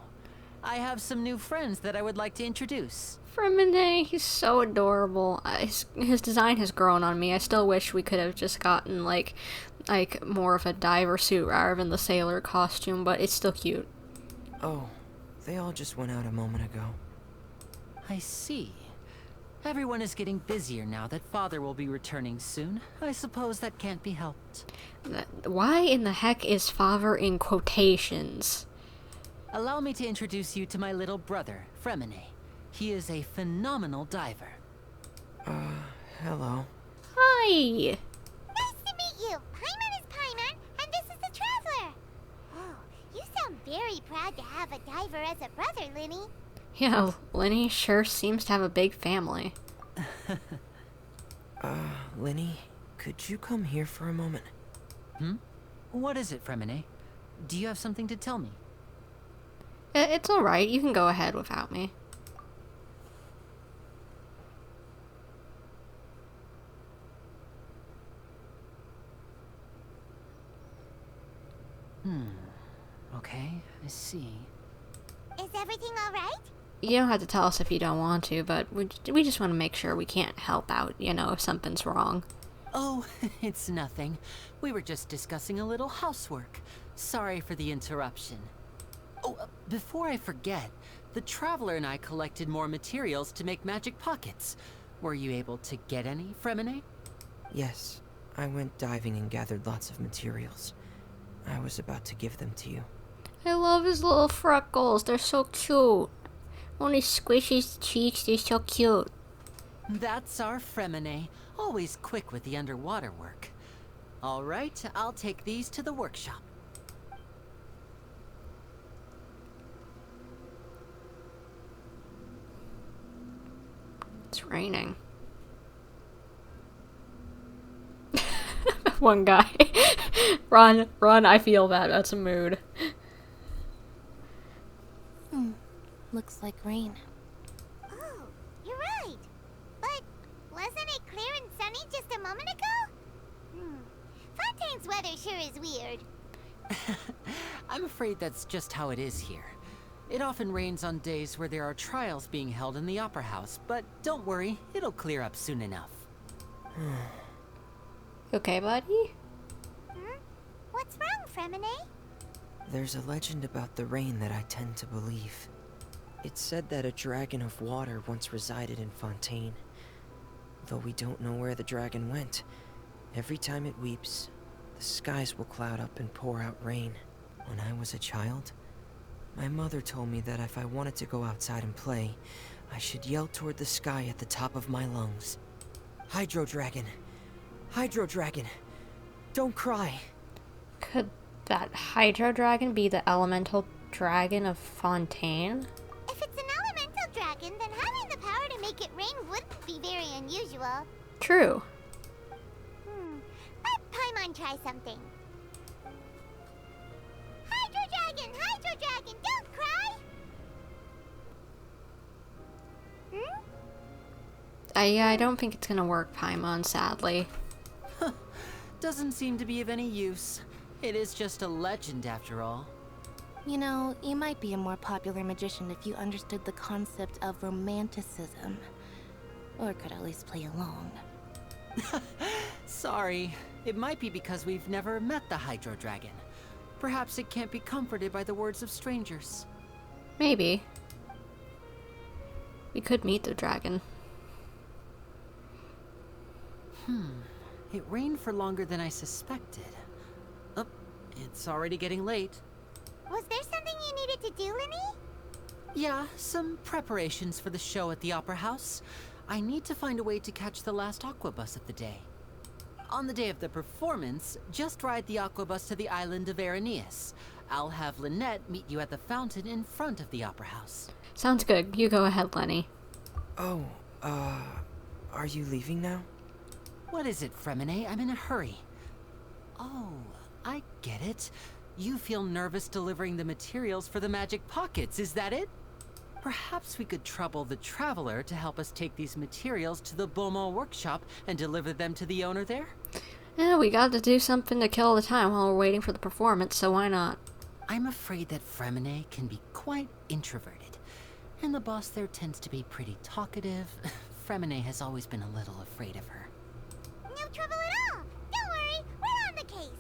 I have some new friends that I would like to introduce. Furina, he's so adorable. His design has grown on me. I still wish we could have just gotten like more of a diver suit rather than the sailor costume, but it's still cute. Oh, they all just went out a moment ago. I see. Everyone is getting busier now that Father will be returning soon. I suppose that can't be helped. Why in the heck is father in quotations? Allow me to introduce you to my little brother, Fremine. He is a phenomenal diver. Hello. Hi! Nice to meet you. Paimon is Paimon, and this is the Traveler. Oh, you sound very proud to have a diver as a brother, Lyney. Yeah, Lyney sure seems to have a big family. Lyney, could you come here for a moment? What is it, Fremine? Do you have something to tell me? It's alright, you can go ahead without me. Okay, I see. Is everything all right? You don't have to tell us if you don't want to, but we just want to make sure we can't help out, you know, if something's wrong. Oh, it's nothing. We were just discussing a little housework. Sorry for the interruption. Oh, before I forget, the Traveler and I collected more materials to make magic pockets. Were you able to get any, Fremine? Yes, I went diving and gathered lots of materials. I was about to give them to you. I love his little freckles, they're so cute. When he squishes cheeks, they're so cute. That's our Fremine, always quick with the underwater work. All right, I'll take these to the workshop. It's raining. One guy. Run, I feel that. That's a mood. Looks like rain. Oh, you're right. But wasn't it clear and sunny just a moment ago? Fontaine's weather sure is weird. I'm afraid that's just how it is here. It often rains on days where there are trials being held in the Opera House, but don't worry, it'll clear up soon enough. Okay, buddy? What's wrong, Fremine? There's a legend about the rain that I tend to believe. It's said that a dragon of water once resided in Fontaine. Though we don't know where the dragon went, every time it weeps, the skies will cloud up and pour out rain. When I was a child, my mother told me that if I wanted to go outside and play, I should yell toward the sky at the top of my lungs. Hydro Dragon! Hydro Dragon! Don't cry! Could that Hydro Dragon be the elemental dragon of Fontaine? If it's an elemental dragon, then having the power to make it rain wouldn't be very unusual. True. Let Paimon try something. Hydro Dragon, don't cry! I don't think it's gonna work, Paimon, sadly. Doesn't seem to be of any use. It is just a legend after all. You know, you might be a more popular magician if you understood the concept of romanticism. Or could at least play along. Sorry. It might be because we've never met the Hydro Dragon. Perhaps it can't be comforted by the words of strangers. Maybe. We could meet the dragon. It rained for longer than I suspected. Oh, it's already getting late. Was there something you needed to do, Lyney? Yeah, some preparations for the show at the Opera House. I need to find a way to catch the last aqua bus of the day. On the day of the performance, just ride the aqua bus to the island of Araneus. I'll have Lynette meet you at the fountain in front of the opera house. Sounds good. You go ahead, Lyney. Oh, are you leaving now? What is it, Fremine? I'm in a hurry. Oh, I get it. You feel nervous delivering the materials for the magic pockets, is that it? Perhaps we could trouble the Traveler to help us take these materials to the Beaumont workshop and deliver them to the owner there? Yeah, we got to do something to kill the time while we're waiting for the performance, so why not? I'm afraid that Fremine can be quite introverted, and the boss there tends to be pretty talkative. Fremine has always been a little afraid of her. No trouble at all. Don't worry, we're on the case.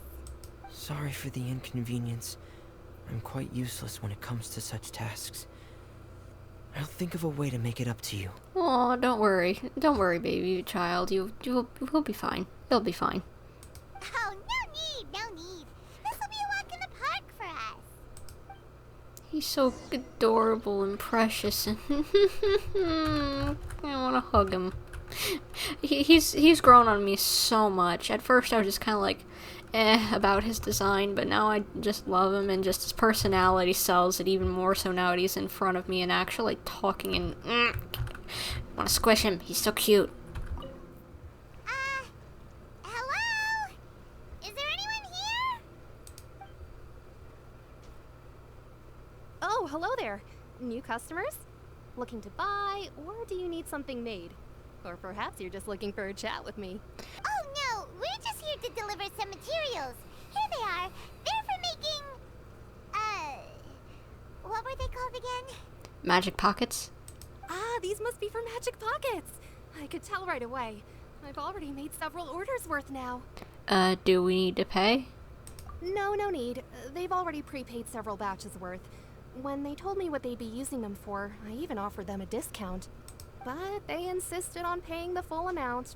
Sorry for the inconvenience. I'm quite useless when it comes to such tasks. I'll think of a way to make it up to you. Oh, don't worry. Don't worry, baby child. You'll be fine. You'll be fine. Oh, no need. This will be a walk in the park for us. He's so adorable and precious, and I want to hug him. He's grown on me so much. At first, I was just kind of like, about his design, but now I just love him, and just his personality sells it even more so now that he's in front of me and actually talking, and I want to squish him. He's so cute. Hello? Is there anyone here? Oh, hello there. New customers? Looking to buy, or do you need something made? Or perhaps you're just looking for a chat with me. Oh no, we're just here to deliver some materials. Here they are. They're for making... what were they called again? Magic pockets? Ah, these must be for magic pockets. I could tell right away. I've already made several orders worth now. Do we need to pay? No need. They've already prepaid several batches worth. When they told me what they'd be using them for, I even offered them a discount. But they insisted on paying the full amount,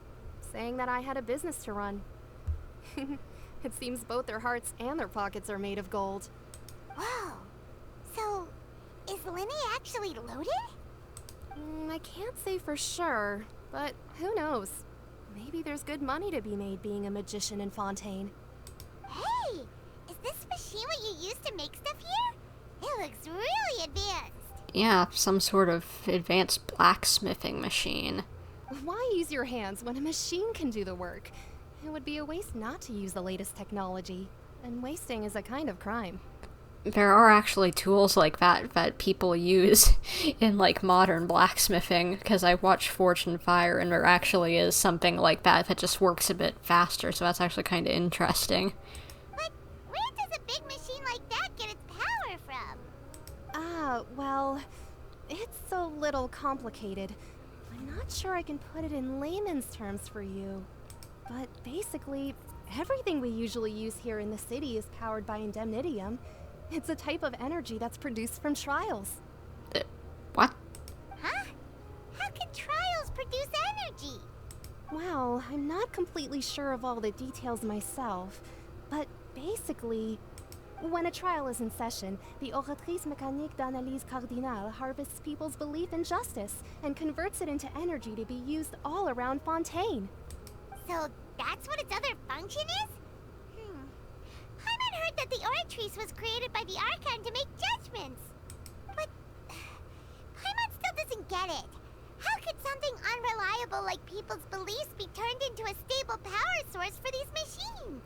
saying that I had a business to run. It seems both their hearts and their pockets are made of gold. Whoa. So, is Lyney actually loaded? I can't say for sure, but who knows? Maybe there's good money to be made being a magician in Fontaine. Hey, is this machine what you use to make stuff here? It looks really advanced. Yeah, some sort of advanced blacksmithing machine. Why use your hands when a machine can do the work? It would be a waste not to use the latest technology, and wasting is a kind of crime. There are actually tools like that people use in like modern blacksmithing, because I watched Forge and Fire, and there actually is something like that just works a bit faster, so that's actually kind of interesting. But where does a big machine like that get its power from? Well, it's a little complicated. I'm not sure I can put it in layman's terms for you. But basically, everything we usually use here in the city is powered by indemnitium. It's a type of energy that's produced from trials. What? Huh? How can trials produce energy? Well, I'm not completely sure of all the details myself, but basically, when a trial is in session, the Oratrice Mécanique d'Analyse Cardinale harvests people's belief in justice and converts it into energy to be used all around Fontaine. So that's what its other function is? Paimon heard that the Oratrice was created by the Archon to make judgments. But Paimon still doesn't get it. How could something unreliable like people's beliefs be turned into a stable power source for these machines?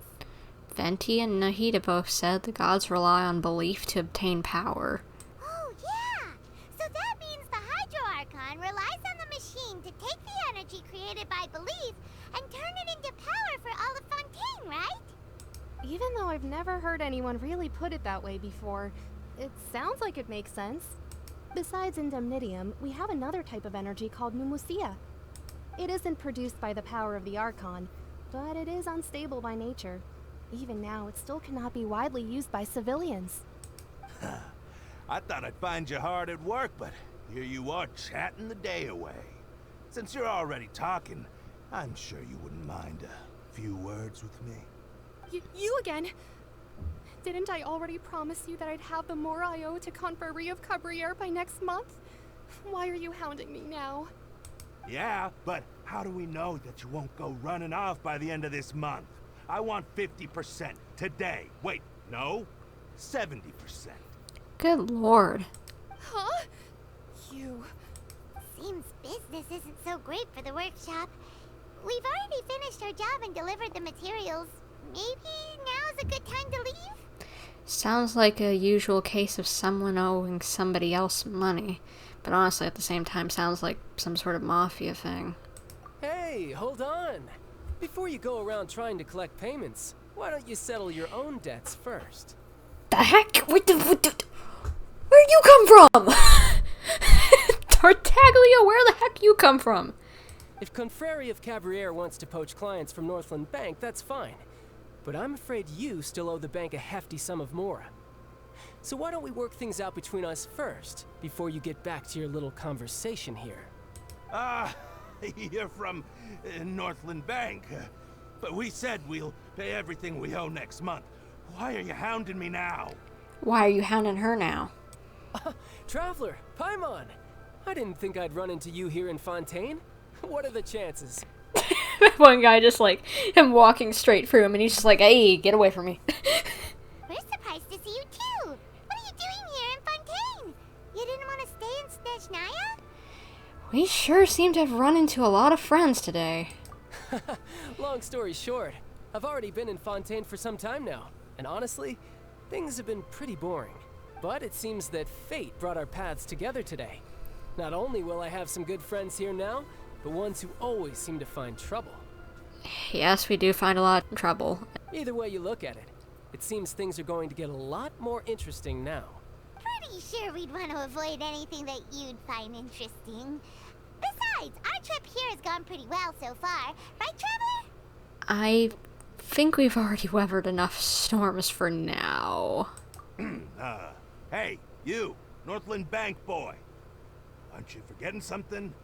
Venti and Nahida both said the gods rely on belief to obtain power. Oh, yeah! So that means the Hydro Archon relies on the machine to take the energy created by belief and turn it into power for all of Fontaine, right? Even though I've never heard anyone really put it that way before, it sounds like it makes sense. Besides indemnitium, we have another type of energy called pneumosia. It isn't produced by the power of the Archon, but it is unstable by nature. Even now, it still cannot be widely used by civilians. I thought I'd find you hard at work, but here you are chatting the day away. Since you're already talking, I'm sure you wouldn't mind a few words with me. You again? Didn't I already promise you that I'd have the more I owe to Confrérie of Cabriere by next month? Why are you hounding me now? Yeah, but how do we know that you won't go running off by the end of this month? I want 50% today. Wait, no, 70%. Good lord. Huh? You... Seems business isn't so great for the workshop. We've already finished our job and delivered the materials. Maybe now's a good time to leave? Sounds like a usual case of someone owing somebody else money. But honestly, at the same time, sounds like some sort of mafia thing. Hey, hold on. Before you go around trying to collect payments, why don't you settle your own debts first? The heck? Where'd you come from? Tartaglia, where the heck you come from? If Confreri of Cabriere wants to poach clients from Northland Bank, that's fine. But I'm afraid you still owe the bank a hefty sum of mora. So why don't we work things out between us first, before you get back to your little conversation here? You're from Northland Bank. But we said we'll pay everything we owe next month. Why are you hounding me now? Why are you hounding her now? Traveler, Paimon! I didn't think I'd run into you here in Fontaine. What are the chances? One guy just like him walking straight through him and he's just like, hey, get away from me. We're surprised to see you too. What are you doing here in Fontaine? You didn't want to stay in Snezhnaya? We sure seem to have run into a lot of friends today. Long story short, I've already been in Fontaine for some time now, and honestly, things have been pretty boring. But it seems that fate brought our paths together today. Not only will I have some good friends here now, but ones who always seem to find trouble. Yes, we do find a lot of trouble. Either way you look at it, it seems things are going to get a lot more interesting now. Pretty sure we'd want to avoid anything that you'd find interesting. Besides, our trip here has gone pretty well so far. Right, Traveler? I think we've already weathered enough storms for now. Hey, you, Northland Bank boy. Aren't you forgetting something?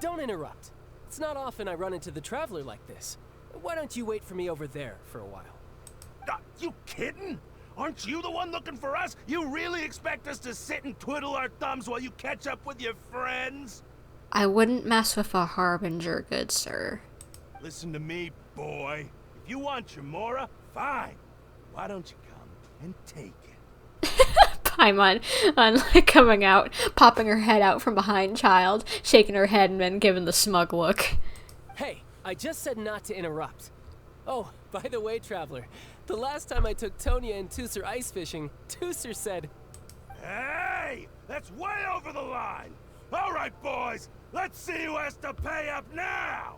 Don't interrupt. It's not often I run into the Traveler like this. Why don't you wait for me over there for a while? You kidding? Aren't you the one looking for us? You really expect us to sit and twiddle our thumbs while you catch up with your friends? I wouldn't mess with a harbinger, good sir. Listen to me, boy. If you want your mora, fine. Why don't you come and take it? Paimon like coming out, popping her head out from behind Child, shaking her head and then giving the smug look. Hey, I just said not to interrupt. Oh, by the way, Traveler, the last time I took Tonya and Tusser ice fishing, Tusser said, Hey! That's way over the line! All right, boys, let's see who has to pay up now!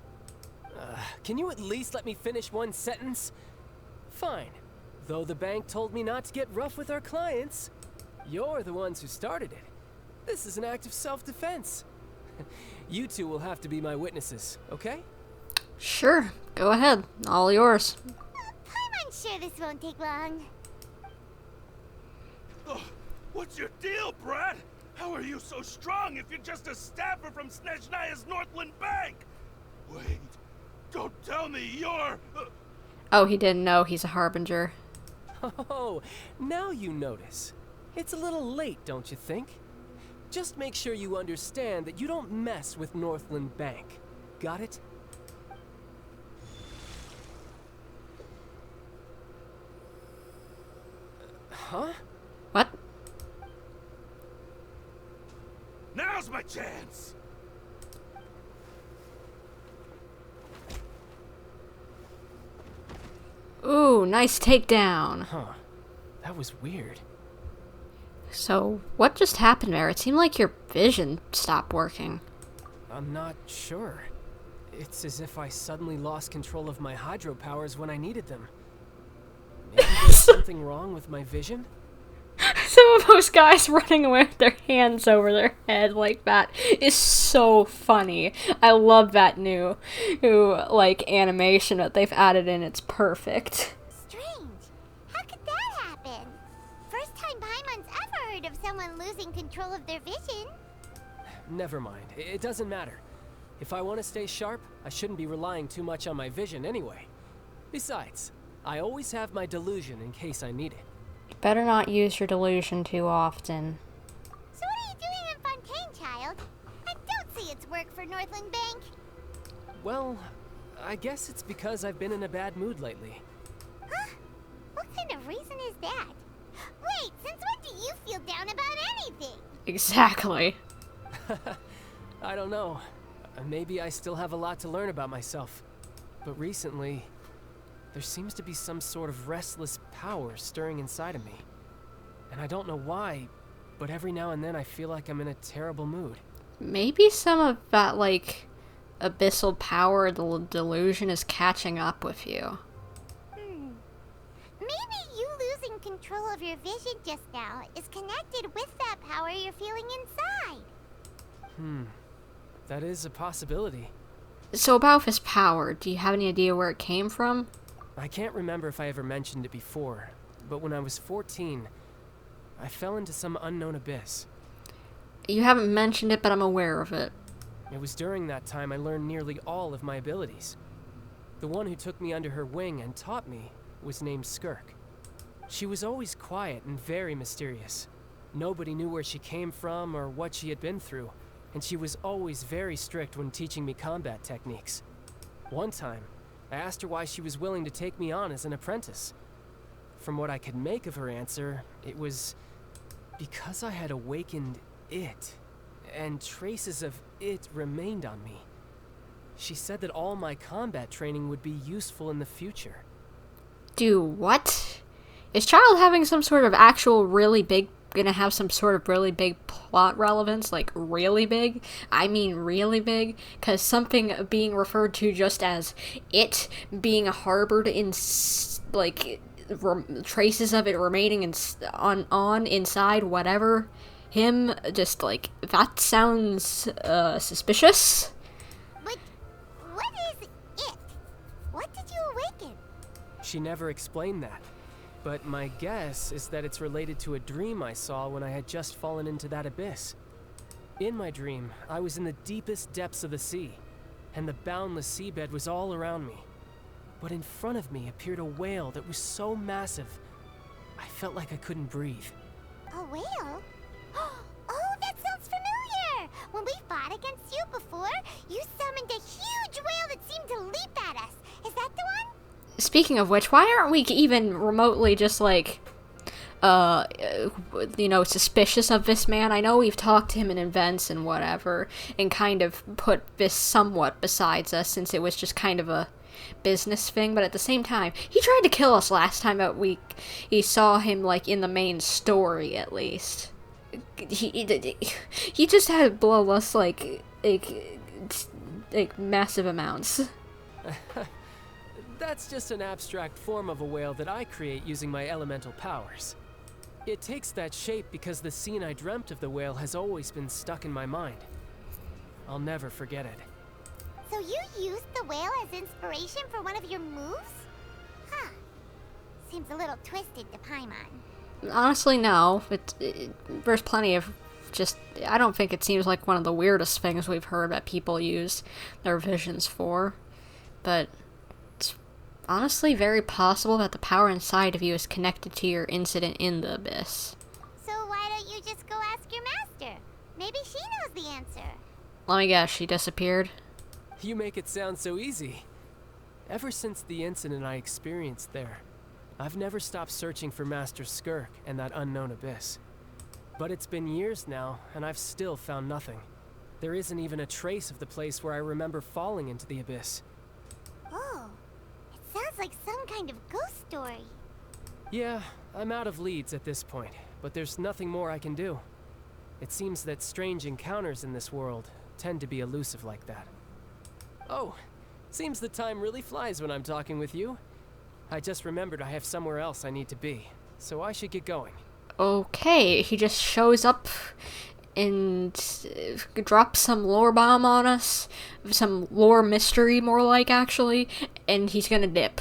Can you at least let me finish one sentence? Fine. Though the bank told me not to get rough with our clients, you're the ones who started it. This is an act of self-defense. You two will have to be my witnesses, okay? Sure, go ahead. All yours. I'm sure this won't take long. What's your deal, Brad? How are you so strong if you're just a staffer from Snezhnaya's Northland Bank? Wait, don't tell me you're... Oh, he didn't know he's a harbinger. Oh, now you notice. It's a little late, don't you think? Just make sure you understand that you don't mess with Northland Bank. Got it? Huh? What? Now's my chance! Ooh, nice takedown. Huh. That was weird. So, what just happened there? It seemed like your vision stopped working. I'm not sure. It's as if I suddenly lost control of my hydropowers when I needed them. Maybe there's something wrong with my vision? Some of those guys running away with their hands over their head like that is so funny. I love that new animation that they've added in. It's perfect. Strange. How could that happen? First time Paimon's ever heard of someone losing control of their vision. Never mind. It doesn't matter. If I want to stay sharp, I shouldn't be relying too much on my vision anyway. Besides, I always have my delusion in case I need it. Better not use your delusion too often. So what are you doing in Fontaine, Child? I don't see its work for Northland Bank. Well, I guess it's because I've been in a bad mood lately. Huh? What kind of reason is that? Wait, since when do you feel down about anything? Exactly. I don't know. Maybe I still have a lot to learn about myself. But recently, there seems to be some sort of restless power stirring inside of me. And I don't know why, but every now and then I feel like I'm in a terrible mood. Maybe some of that, like, abyssal power delusion is catching up with you. Maybe you losing control of your vision just now is connected with that power you're feeling inside. That is a possibility. So about this power, do you have any idea where it came from? I can't remember if I ever mentioned it before, but when I was 14, I fell into some unknown abyss. You haven't mentioned it, but I'm aware of it. It was during that time I learned nearly all of my abilities. The one who took me under her wing and taught me was named Skirk. She was always quiet and very mysterious. Nobody knew where she came from or what she had been through, and she was always very strict when teaching me combat techniques. One time, I asked her why she was willing to take me on as an apprentice. From what I could make of her answer, it was because I had awakened it, and traces of it remained on me. She said that all my combat training would be useful in the future. Do what? Is Child having some sort of actual gonna have some sort of really big plot relevance? Like, really big? I mean really big? Because something being referred to just as it being harbored in, like, traces of it remaining inside whatever him, just, like, that sounds suspicious. But what is it? What did you awaken? She never explained that, but my guess is that it's related to a dream I saw when I had just fallen into that abyss. In my dream, I was in the deepest depths of the sea, and the boundless seabed was all around me. But in front of me appeared a whale that was so massive, I felt like I couldn't breathe. A whale? Oh, that sounds familiar! When we fought against you before, you summoned a huge whale that seemed to leap at us. Is that the one? Speaking of which, why aren't we even remotely just, like, suspicious of this man? I know we've talked to him in events and whatever, and kind of put this somewhat besides us, since it was just kind of a business thing, but at the same time, he tried to kill us last time that we saw him, like, in the main story, at least. He just had to blow us, like massive amounts. That's just an abstract form of a whale that I create using my elemental powers. It takes that shape because the scene I dreamt of the whale has always been stuck in my mind. I'll never forget it. So you used the whale as inspiration for one of your moves? Huh. Seems a little twisted to Paimon. Honestly, no. There's plenty of I don't think it seems like one of the weirdest things we've heard that people use their visions for. But it's honestly very possible that the power inside of you is connected to your incident in the abyss. So why don't you just go ask your master? Maybe she knows the answer. Let me guess, she disappeared? You make it sound so easy. Ever since the incident I experienced there, I've never stopped searching for Master Skirk and that unknown abyss. But it's been years now, and I've still found nothing. There isn't even a trace of the place where I remember falling into the abyss. Oh, it sounds like some kind of ghost story. Yeah, I'm out of leads at this point, but there's nothing more I can do. It seems that strange encounters in this world tend to be elusive like that. Oh, seems the time really flies when I'm talking with you. I just remembered I have somewhere else I need to be, so I should get going. Okay, he just shows up and drops some lore bomb on us. Some lore mystery, more like, actually. And he's gonna dip.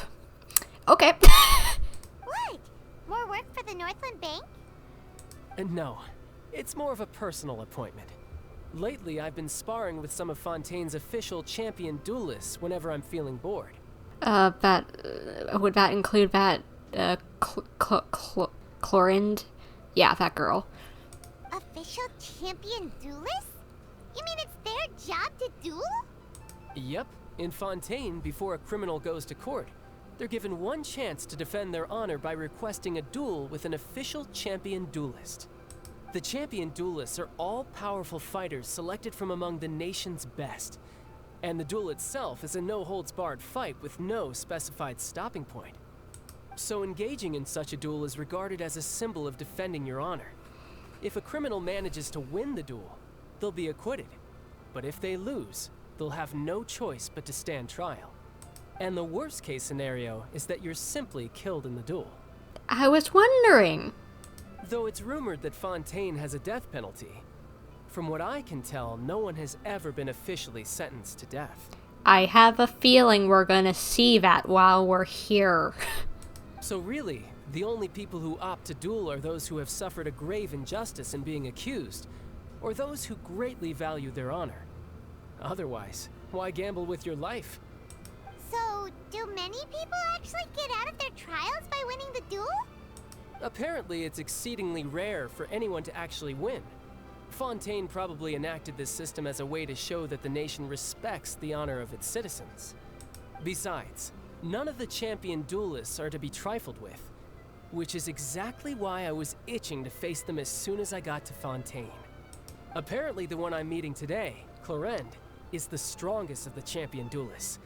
Okay. What? More work for the Northland Bank? No, it's more of a personal appointment. Lately, I've been sparring with some of Fontaine's official champion duelists whenever I'm feeling bored. Would that include that, Chlorind? Yeah, that girl. Official champion duelists? You mean it's their job to duel? Yep, In Fontaine, before a criminal goes to court, they're given one chance to defend their honor by requesting a duel with an official champion duelist. The champion duelists are all-powerful fighters selected from among the nation's best, and the duel itself is a no-holds-barred fight with no specified stopping point. So engaging in such a duel is regarded as a symbol of defending your honor. If a criminal manages to win the duel, they'll be acquitted. But if they lose, they'll have no choice but to stand trial. And the worst-case scenario is that you're simply killed in the duel. I was wondering. Though it's rumored that Fontaine has a death penalty, from what I can tell, no one has ever been officially sentenced to death. I have a feeling we're gonna see that while we're here. So really, the only people who opt to duel are those who have suffered a grave injustice in being accused, or those who greatly value their honor. Otherwise, why gamble with your life? So, do many people actually get out of their trials by winning the duel? Apparently, it's exceedingly rare for anyone to actually win. Fontaine probably enacted this system as a way to show that the nation respects the honor of its citizens. Besides, none of the champion duelists are to be trifled with, which is exactly why I was itching to face them as soon as I got to Fontaine. Apparently, the one I'm meeting today, Clorinde, is the strongest of the champion duelists.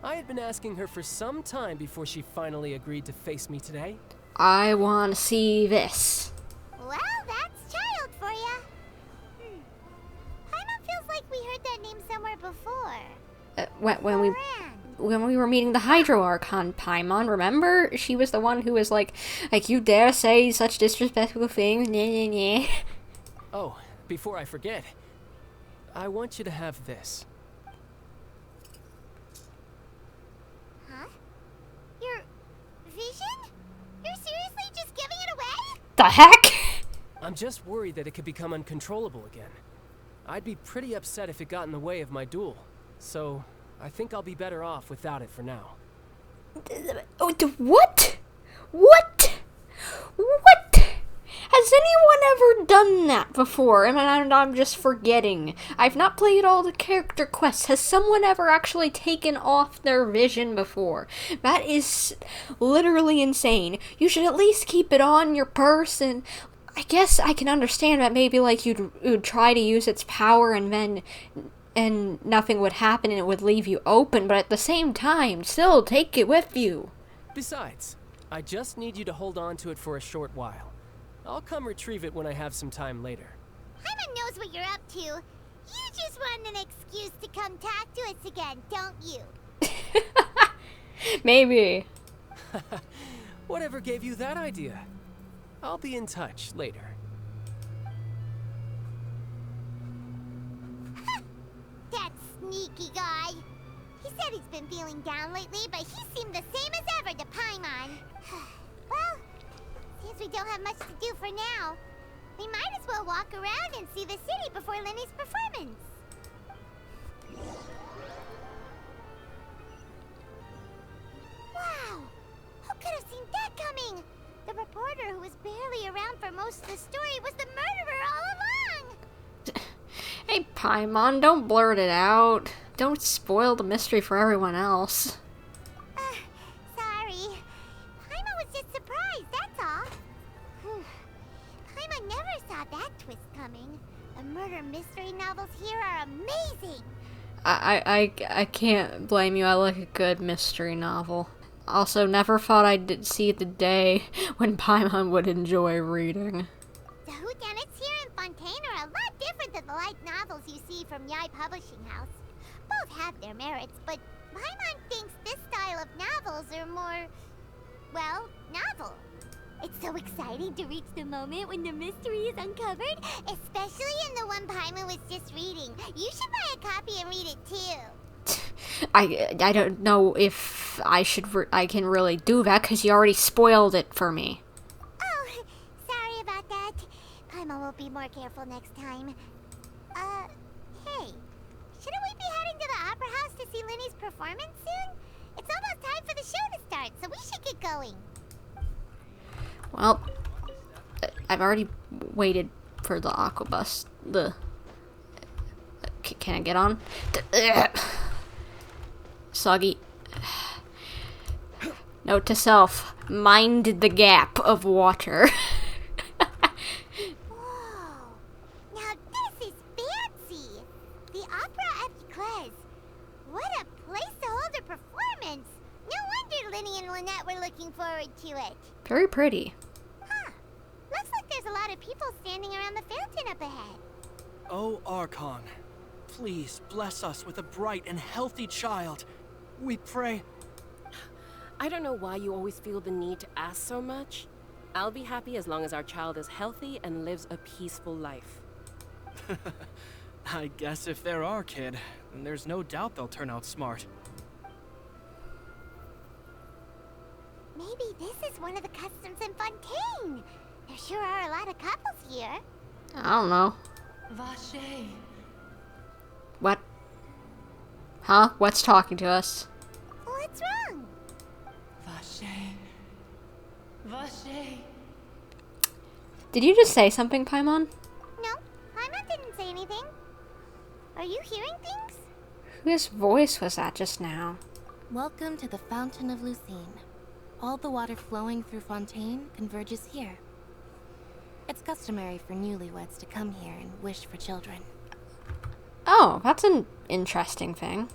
I had been asking her for some time before she finally agreed to face me today. I want to see this. Well, that's child for ya. Paimon feels like we heard that name somewhere before. When we were meeting the Hydro Archon Paimon, remember? She was the one who was like, you dare say such disrespectful things, nah. Oh, before I forget, I want you to have this. Huh? Your vision? You're seriously just giving it away? The heck? I'm just worried that it could become uncontrollable again. I'd be pretty upset if it got in the way of my duel, so I think I'll be better off without it for now. What? What? Has anyone ever done that before? And I'm just forgetting. I've not played all the character quests. Has someone ever actually taken off their vision before? That is literally insane. You should at least keep it on your person. I guess I can understand that maybe like you'd try to use its power and nothing would happen and it would leave you open, but at the same time, still take it with you. Besides, I just need you to hold on to it for a short while. I'll come retrieve it when I have some time later. Paimon knows what you're up to. You just want an excuse to come talk to us again, don't you? Maybe. Whatever gave you that idea? I'll be in touch later. That sneaky guy. He said he's been feeling down lately, but he seemed the same as ever to Paimon. Well, since we don't have much to do for now, we might as well walk around and see the city before Lyney's performance. Wow! Who could have seen that coming? The reporter who was barely around for most of the story was the murderer all along! Hey, Paimon, don't blurt it out. Don't spoil the mystery for everyone else. Sorry. Paimon was just surprised, that's all. Paimon never saw that twist coming. The murder mystery novels here are amazing. I can't blame you. I like a good mystery novel. Also, never thought I'd see the day when Paimon would enjoy reading. The whodunits here in Fontaine are a lot different than the light novels you see from Yai Publishing House. Both have their merits, but Paimon thinks this style of novels are more, well, novel. It's so exciting to reach the moment when the mystery is uncovered, especially in the one Paimon was just reading. You should buy a copy and read it too. I don't know if I can really do that because you already spoiled it for me. Oh, sorry about that. Paimon will be more careful next time. Hey, shouldn't we be heading to the Opera House to see Lyney's performance soon? It's almost time for the show to start, so we should get going. Well, I've already waited for the aquabus. Can I get on? Soggy. Note to self, mind the gap of water. Whoa! Now this is fancy! The Opera Epiclese. What a place to hold a performance! No wonder Lyney and Lynette were looking forward to it. Very pretty. Huh. Looks like there's a lot of people standing around the fountain up ahead. Oh, Archon, please bless us with a bright and healthy child. We pray. I don't know why you always feel the need to ask so much. I'll be happy as long as our child is healthy and lives a peaceful life. I guess if they're our kid, then there's no doubt they'll turn out smart. Maybe this is one of the customs in Fontaine. There sure are a lot of couples here. I don't know. Vache. What? Huh? What's talking to us? What's wrong? Vache. Vache. Did you just say something, Paimon? No, Paimon didn't say anything. Are you hearing things? Whose voice was that just now? Welcome to the Fountain of Lucine. All the water flowing through Fontaine converges here. It's customary for newlyweds to come here and wish for children. Oh, that's an interesting thing.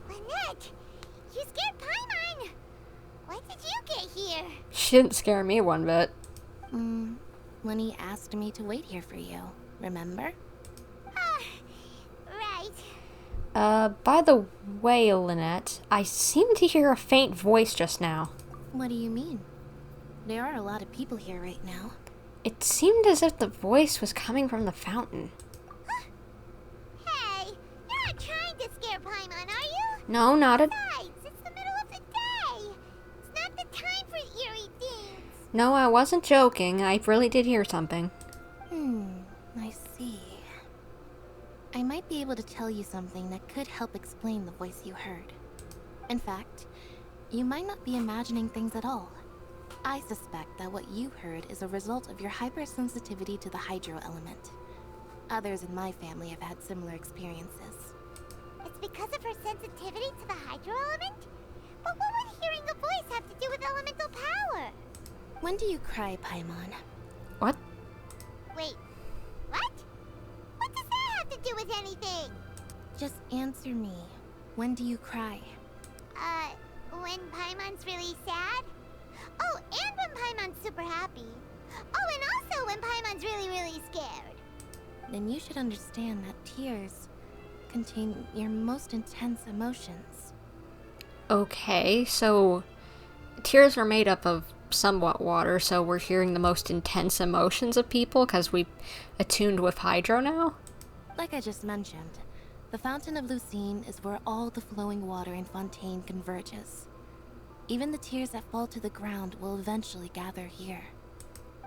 Lynette, you scared Paimon. When did you get here? She didn't scare me one bit. Lyney asked me to wait here for you, remember? Right. By the way, Lynette, I seem to hear a faint voice just now. What do you mean? There are a lot of people here right now. It seemed as if the voice was coming from the fountain. Hey, you're not trying to scare Paimon, are you? No, not at... Besides, it's the middle of the day. It's not the time for eerie things. No, I wasn't joking. I really did hear something. I see. I might be able to tell you something that could help explain the voice you heard. In fact, you might not be imagining things at all. I suspect that what you heard is a result of your hypersensitivity to the hydro element. Others in my family have had similar experiences. It's because of her sensitivity to the hydro element? But what would hearing a voice have to do with elemental power? When do you cry, Paimon? What? Wait, what? What does that have to do with anything? Just answer me. When do you cry? When Paimon's really sad? Oh, and when Paimon's super happy. Oh, and also when Paimon's really, really scared. Then you should understand that tears contain your most intense emotions. Okay, so tears are made up of somewhat water, so we're hearing the most intense emotions of people because we attuned with hydro now? Like I just mentioned, the Fountain of Lucine is where all the flowing water in Fontaine converges. Even the tears that fall to the ground will eventually gather here.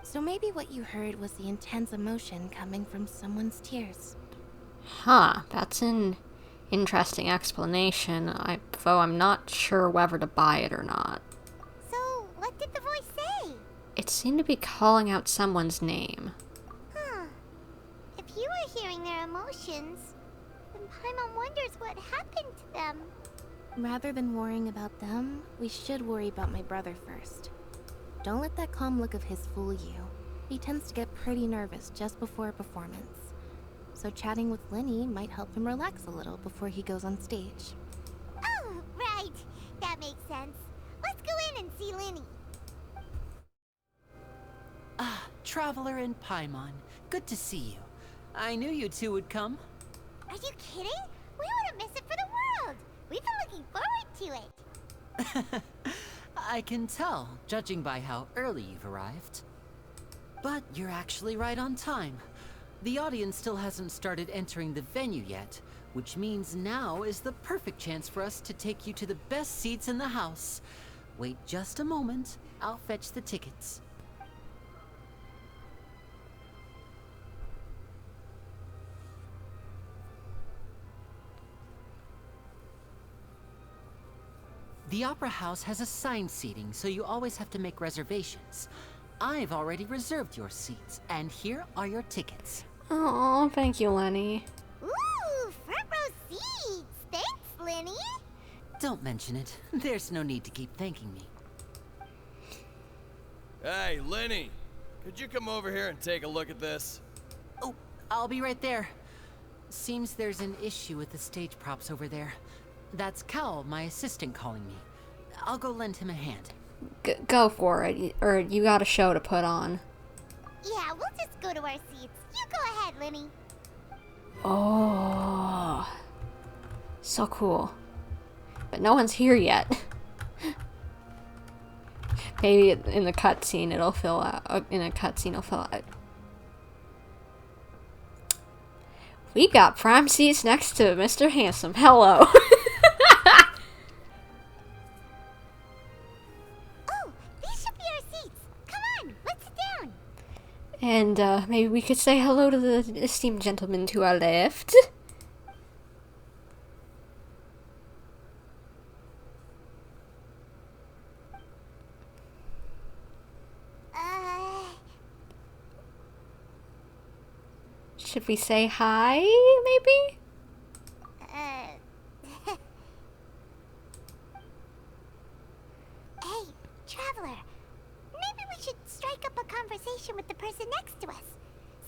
So maybe what you heard was the intense emotion coming from someone's tears. Huh, that's an interesting explanation, though I'm not sure whether to buy it or not. So, what did the voice say? It seemed to be calling out someone's name. Huh. If you were hearing their emotions, then Paimon wonders what happened to them. Rather than worrying about them, we should worry about my brother first. Don't let that calm look of his fool you. He tends to get pretty nervous just before a performance. So chatting with Lyney might help him relax a little before he goes on stage. Oh, right. That makes sense. Let's go in and see Lyney. Traveler and Paimon, good to see you. I knew you two would come. Are you kidding? We wouldn't miss it for the world. We've been looking forward to it. I can tell, judging by how early you've arrived. But you're actually right on time. The audience still hasn't started entering the venue yet, which means now is the perfect chance for us to take you to the best seats in the house. Wait just a moment, I'll fetch the tickets. The Opera House has assigned seating, so you always have to make reservations. I've already reserved your seats, and here are your tickets. Oh, thank you, Lyney. Ooh, front row seats. Thanks. Lyney? Don't mention it. There's no need to keep thanking me. Hey, Lyney! Could you come over here and take a look at this? Oh, I'll be right there. Seems there's an issue with the stage props over there. That's Cal, my assistant, calling me. I'll go lend him a hand. Go for it, or you got a show to put on. Yeah, we'll just go to our seats. You go ahead, Lyney. Oh, so cool. But no one's here yet. Maybe in the cutscene it'll fill out. In a cutscene it'll fill out. We got prime seats next to Mr. Handsome. Hello. Oh, these should be our seats. Come on, let's sit down. And maybe we could say hello to the esteemed gentleman to our left. Should we say hi, maybe? Hey, Traveler. Maybe we should strike up a conversation with the person next to us.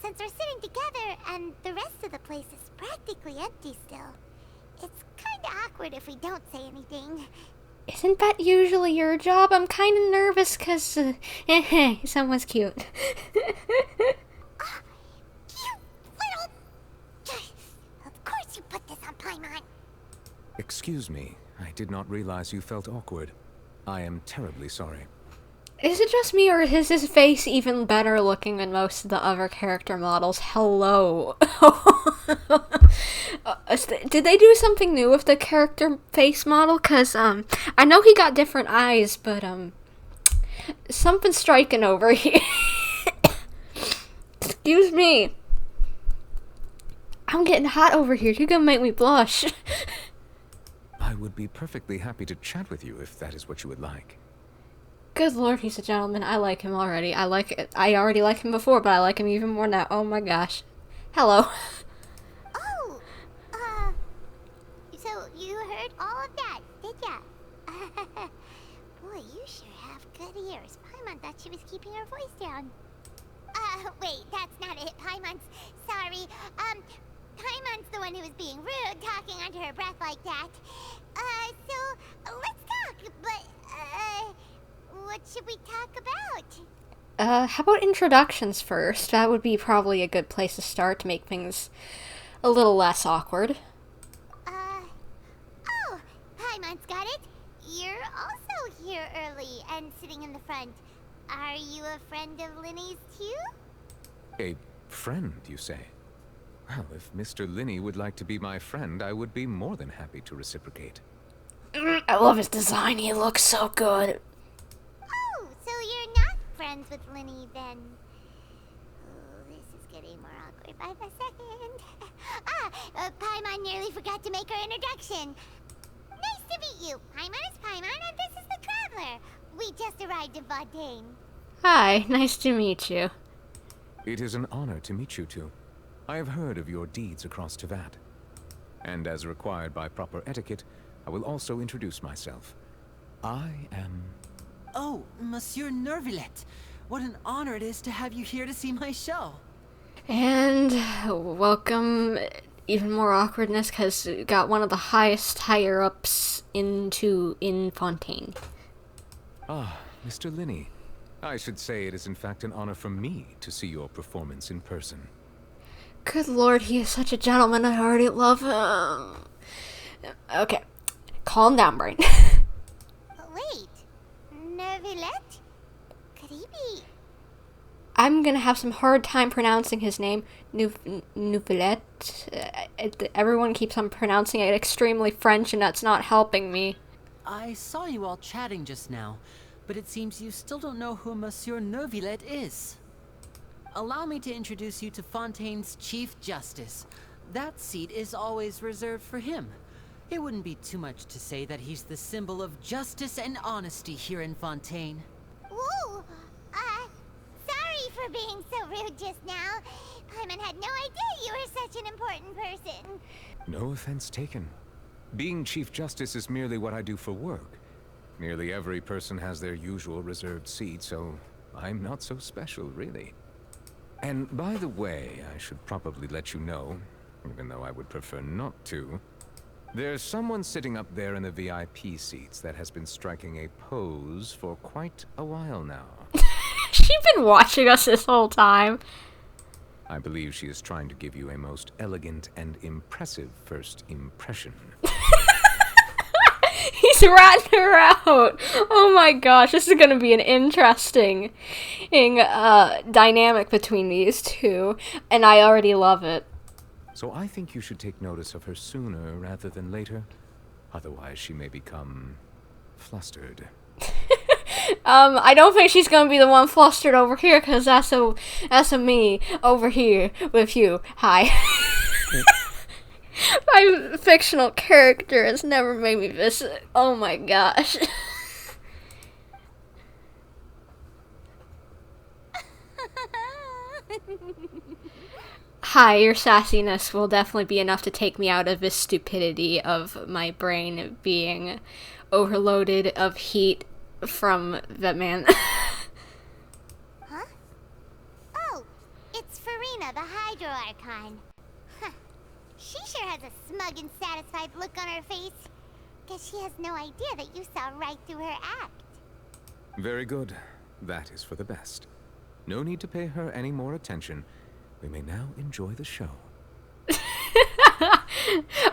Since we're sitting together and the rest of the place is practically empty still. It's kinda awkward if we don't say anything. Isn't that usually your job? I'm kinda nervous cause, someone's cute. Of course you put this on Paimon. Excuse me, I did not realize you felt awkward. I am terribly sorry. Is it just me, or is his face even better looking than most of the other character models? Hello. Did they do something new with the character face model? Cause, I know he got different eyes, but, something's striking over here. Excuse me. I'm getting hot over here. You're gonna make me blush. I would be perfectly happy to chat with you if that is what you would like. Good lord, he's a gentleman. I like him already. I already like him before, but I like him even more now. Oh my gosh. Hello. Oh, so you heard all of that, did ya? Boy, you sure have good ears. Paimon thought she was keeping her voice down. Wait, that's not it. Paimon's sorry. Paimon's the one who was being rude, talking under her breath like that. So, let's talk, but, what should we talk about? How about introductions first? That would be probably a good place to start to make things a little less awkward. Oh, Paimon's got it. You're also here early and sitting in the front. Are you a friend of Lyney's too? A friend, you say? Well, if Mr. Lyney would like to be my friend, I would be more than happy to reciprocate. I love his design. He looks so good. Oh, so you're not friends with Lyney then? Oh, this is getting more awkward by the second. Paimon nearly forgot to make her introduction. Nice to meet you. Paimon is Paimon and this is the Traveler. We just arrived in Fontaine. Hi, nice to meet you. It is an honor to meet you two. I have heard of your deeds across Tevat. And as required by proper etiquette, I will also introduce myself. I am... Oh, Monsieur Neuvillette. What an honor it is to have you here to see my show. And welcome, even more awkwardness, because we got one of the highest higher-ups in Fontaine. Ah, Mr. Lyney. I should say it is in fact an honor for me to see your performance in person. Good lord, he is such a gentleman. I already love him. Okay, calm down, brain. Wait, Neuvillette? Could he be... I'm gonna have some hard time pronouncing his name. Neuvillette. Everyone keeps on pronouncing it extremely French, and that's not helping me. I saw you all chatting just now, but it seems you still don't know who Monsieur Neuvillette is. Allow me to introduce you to Fontaine's Chief Justice. That seat is always reserved for him. It wouldn't be too much to say that he's the symbol of justice and honesty here in Fontaine. Whoa! Sorry for being so rude just now. Paimon had no idea you were such an important person. No offense taken. Being Chief Justice is merely what I do for work. Nearly every person has their usual reserved seat, so I'm not so special, really. And by the way, I should probably let you know, even though I would prefer not to, there's someone sitting up there in the VIP seats that has been striking a pose for quite a while now. She's been watching us this whole time. I believe she is trying to give you a most elegant and impressive first impression. He's ratting her out. Oh my gosh, this is gonna be an interesting dynamic between these two, and I already love it. So I think you should take notice of her sooner rather than later. Otherwise, she may become flustered. I don't think she's gonna be the one flustered over here, cause that's a me over here with you. Hi. My fictional character has never made me visit. Oh my gosh. Hi, your sassiness will definitely be enough to take me out of this stupidity of my brain being overloaded of heat from that man. Huh? Oh, it's Furina, the Hydro Archon. Huh. She sure has a smug and satisfied look on her face. Guess she has no idea that you saw right through her act. Very good. That is for the best. No need to pay her any more attention. We may now enjoy the show.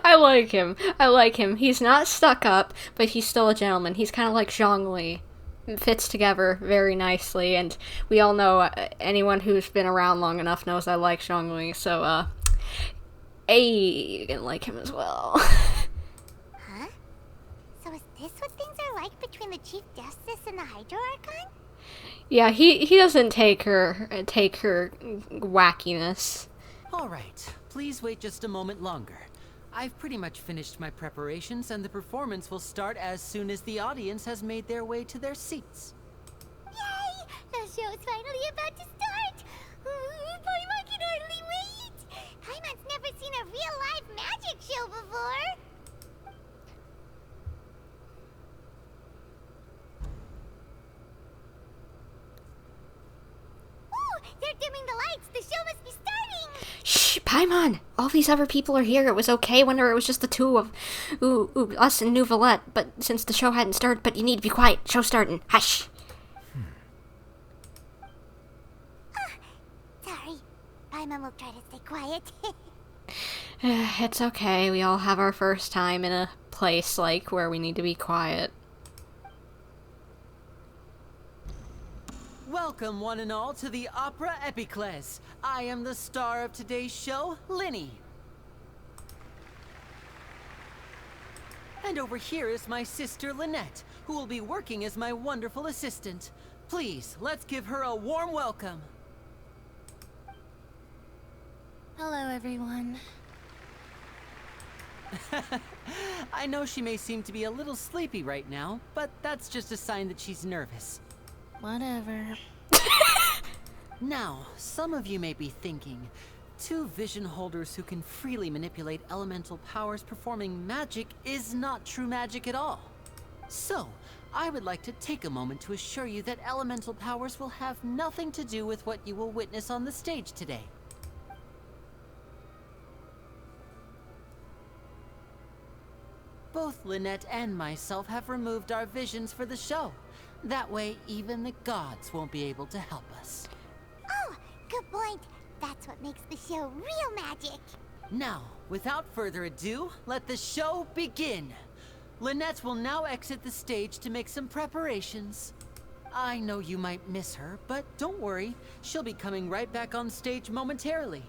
I like him. I like him. He's not stuck up, but he's still a gentleman. He's kind of like Zhongli. It fits together very nicely, and we all know, anyone who's been around long enough knows I like Zhongli, so, you can like him as well. Huh? So is this what things are like between the Chief Justice and the Hydro Archon? Yeah, he doesn't take her wackiness. All right, please wait just a moment longer. I've pretty much finished my preparations, and the performance will start as soon as the audience has made their way to their seats. Yay! The show's finally about to start! Paimon can hardly wait! Paimon's never seen a real live magic show before! Ooh! They're dimming the lights! The show must be starting! Shh, Paimon! All these other people are here. It was okay when it was just the two of us and Neuvillette, but since the show hadn't started, but you need to be quiet. Show's starting. Hush! Sorry. Paimon will try to stay quiet. It's okay. We all have our first time in a place like where we need to be quiet. Welcome, one and all, to the Opera Epiclese. I am the star of today's show, Lyney. And over here is my sister, Lynette, who will be working as my wonderful assistant. Please, let's give her a warm welcome. Hello, everyone. I know she may seem to be a little sleepy right now, but that's just a sign that she's nervous. Whatever. Now, some of you may be thinking, two vision holders who can freely manipulate elemental powers performing magic is not true magic at all. So, I would like to take a moment to assure you that elemental powers will have nothing to do with what you will witness on the stage today. Both Lynette and myself have removed our visions for the show. That way, even the gods won't be able to help us. Oh, good point. That's what makes the show real magic. Now, without further ado, let the show begin. Lynette will now exit the stage to make some preparations. I know you might miss her, but don't worry. She'll be coming right back on stage momentarily.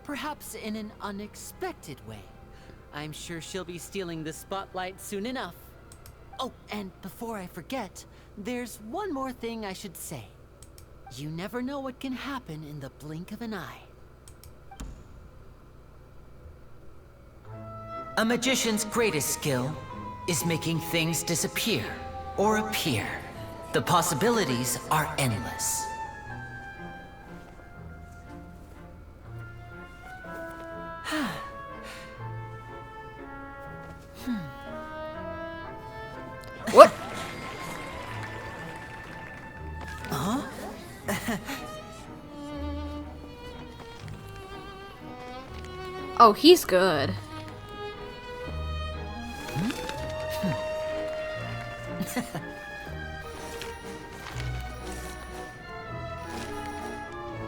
Perhaps in an unexpected way. I'm sure she'll be stealing the spotlight soon enough. Oh, and before I forget, there's one more thing I should say. You never know what can happen in the blink of an eye. A magician's greatest skill is making things disappear or appear. The possibilities are endless. Oh, he's good.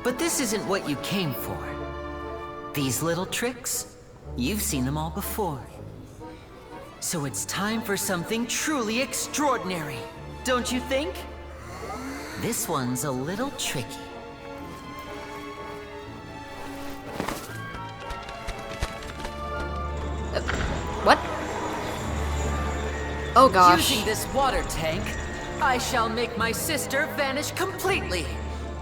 But this isn't what you came for. These little tricks, you've seen them all before. So it's time for something truly extraordinary, don't you think? This one's a little tricky. What? Oh gosh. Using this water tank, I shall make my sister vanish completely,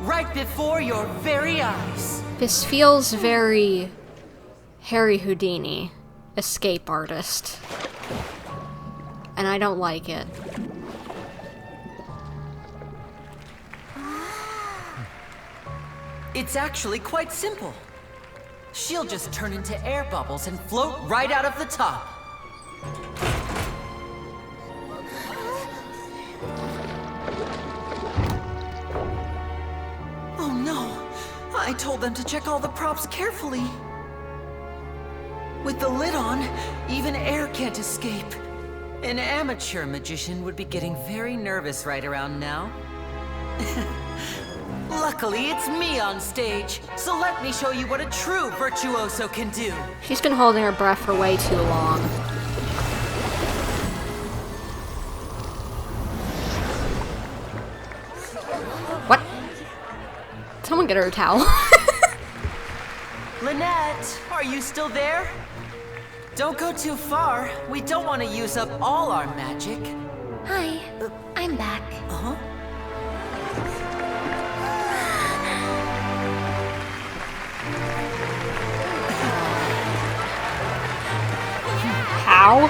right before your very eyes. This feels very Harry Houdini, escape artist. And I don't like it. It's actually quite simple. She'll just turn into air bubbles and float right out of the top. Oh no! I told them to check all the props carefully. With the lid on, even air can't escape. An amateur magician would be getting very nervous right around now. Luckily, it's me on stage, so let me show you what a true virtuoso can do. She's been holding her breath for way too long. What? Someone get her a towel. Lynette, are you still there? Don't go too far. We don't want to use up all our magic. Hi, I'm back. Uh-huh. How?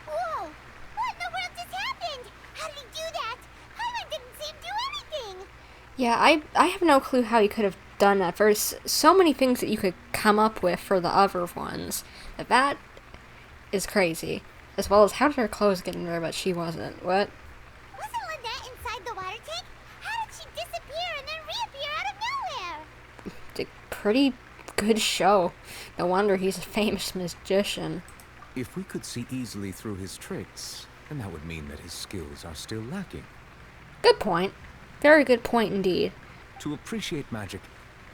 Whoa! What in the world just happened? How did he do that? Hyman didn't see him do anything. Yeah, I have no clue how you could have done that. There's so many things that you could come up with for the other ones. That is crazy. As well as how did her clothes get in there but she wasn't? What? Wasn't Lynette inside the water tank? How did she disappear and then reappear out of nowhere? Pretty good show. No wonder he's a famous magician. If we could see easily through his tricks, then that would mean that his skills are still lacking. Good point. Very good point indeed. To appreciate magic,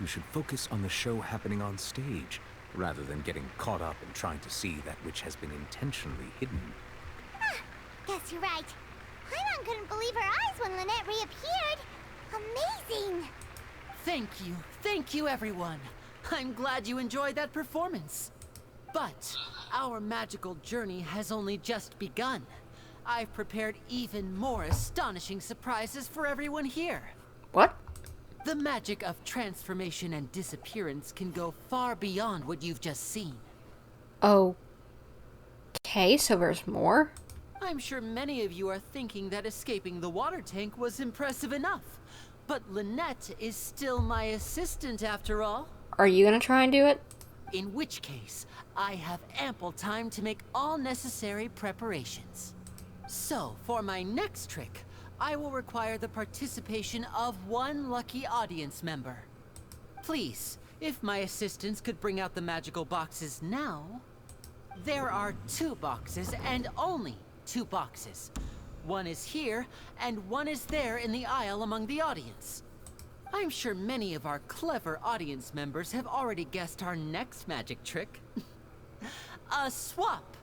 you should focus on the show happening on stage, rather than getting caught up in trying to see that which has been intentionally hidden. Guess you're right. Hyman couldn't believe her eyes when Lynette reappeared. Amazing! Thank you everyone. I'm glad you enjoyed that performance. But our magical journey has only just begun. I've prepared even more astonishing surprises for everyone here. What? The magic of transformation and disappearance can go far beyond what you've just seen. Okay, so there's more? I'm sure many of you are thinking that escaping the water tank was impressive enough. But Lynette is still my assistant after all. Are you gonna try and do it? In which case, I have ample time to make all necessary preparations. So, for my next trick, I will require the participation of one lucky audience member. Please, if my assistants could bring out the magical boxes now. There are 2 boxes and only 2 boxes. One is here and one is there in the aisle among the audience. I'm sure many of our clever audience members have already guessed our next magic trick. A swap.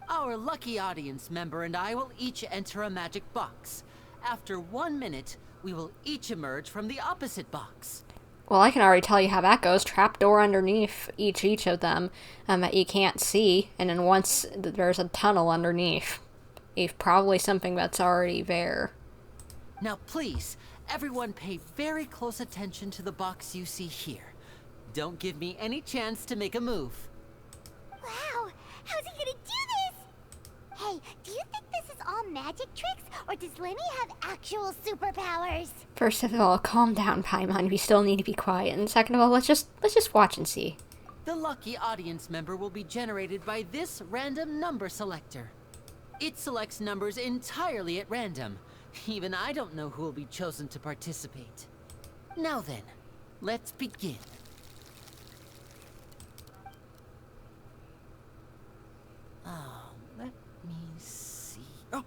Our lucky audience member and I will each enter a magic box. After 1 minute, we will each emerge from the opposite box. Well, I can already tell you how that goes. Trapdoor underneath each of them that you can't see, and then once there's a tunnel underneath. If probably something that's already there. Now please, everyone pay very close attention to the box you see here. Don't give me any chance to make a move. Wow! How's he gonna do this? Hey, do you think this is all magic tricks, or does Lyney have actual superpowers? First of all, calm down, Paimon. We still need to be quiet. And second of all, let's just watch and see. The lucky audience member will be generated by this random number selector. It selects numbers entirely at random. Even I don't know who will be chosen to participate. Now then, let's begin. Let me see. Oh,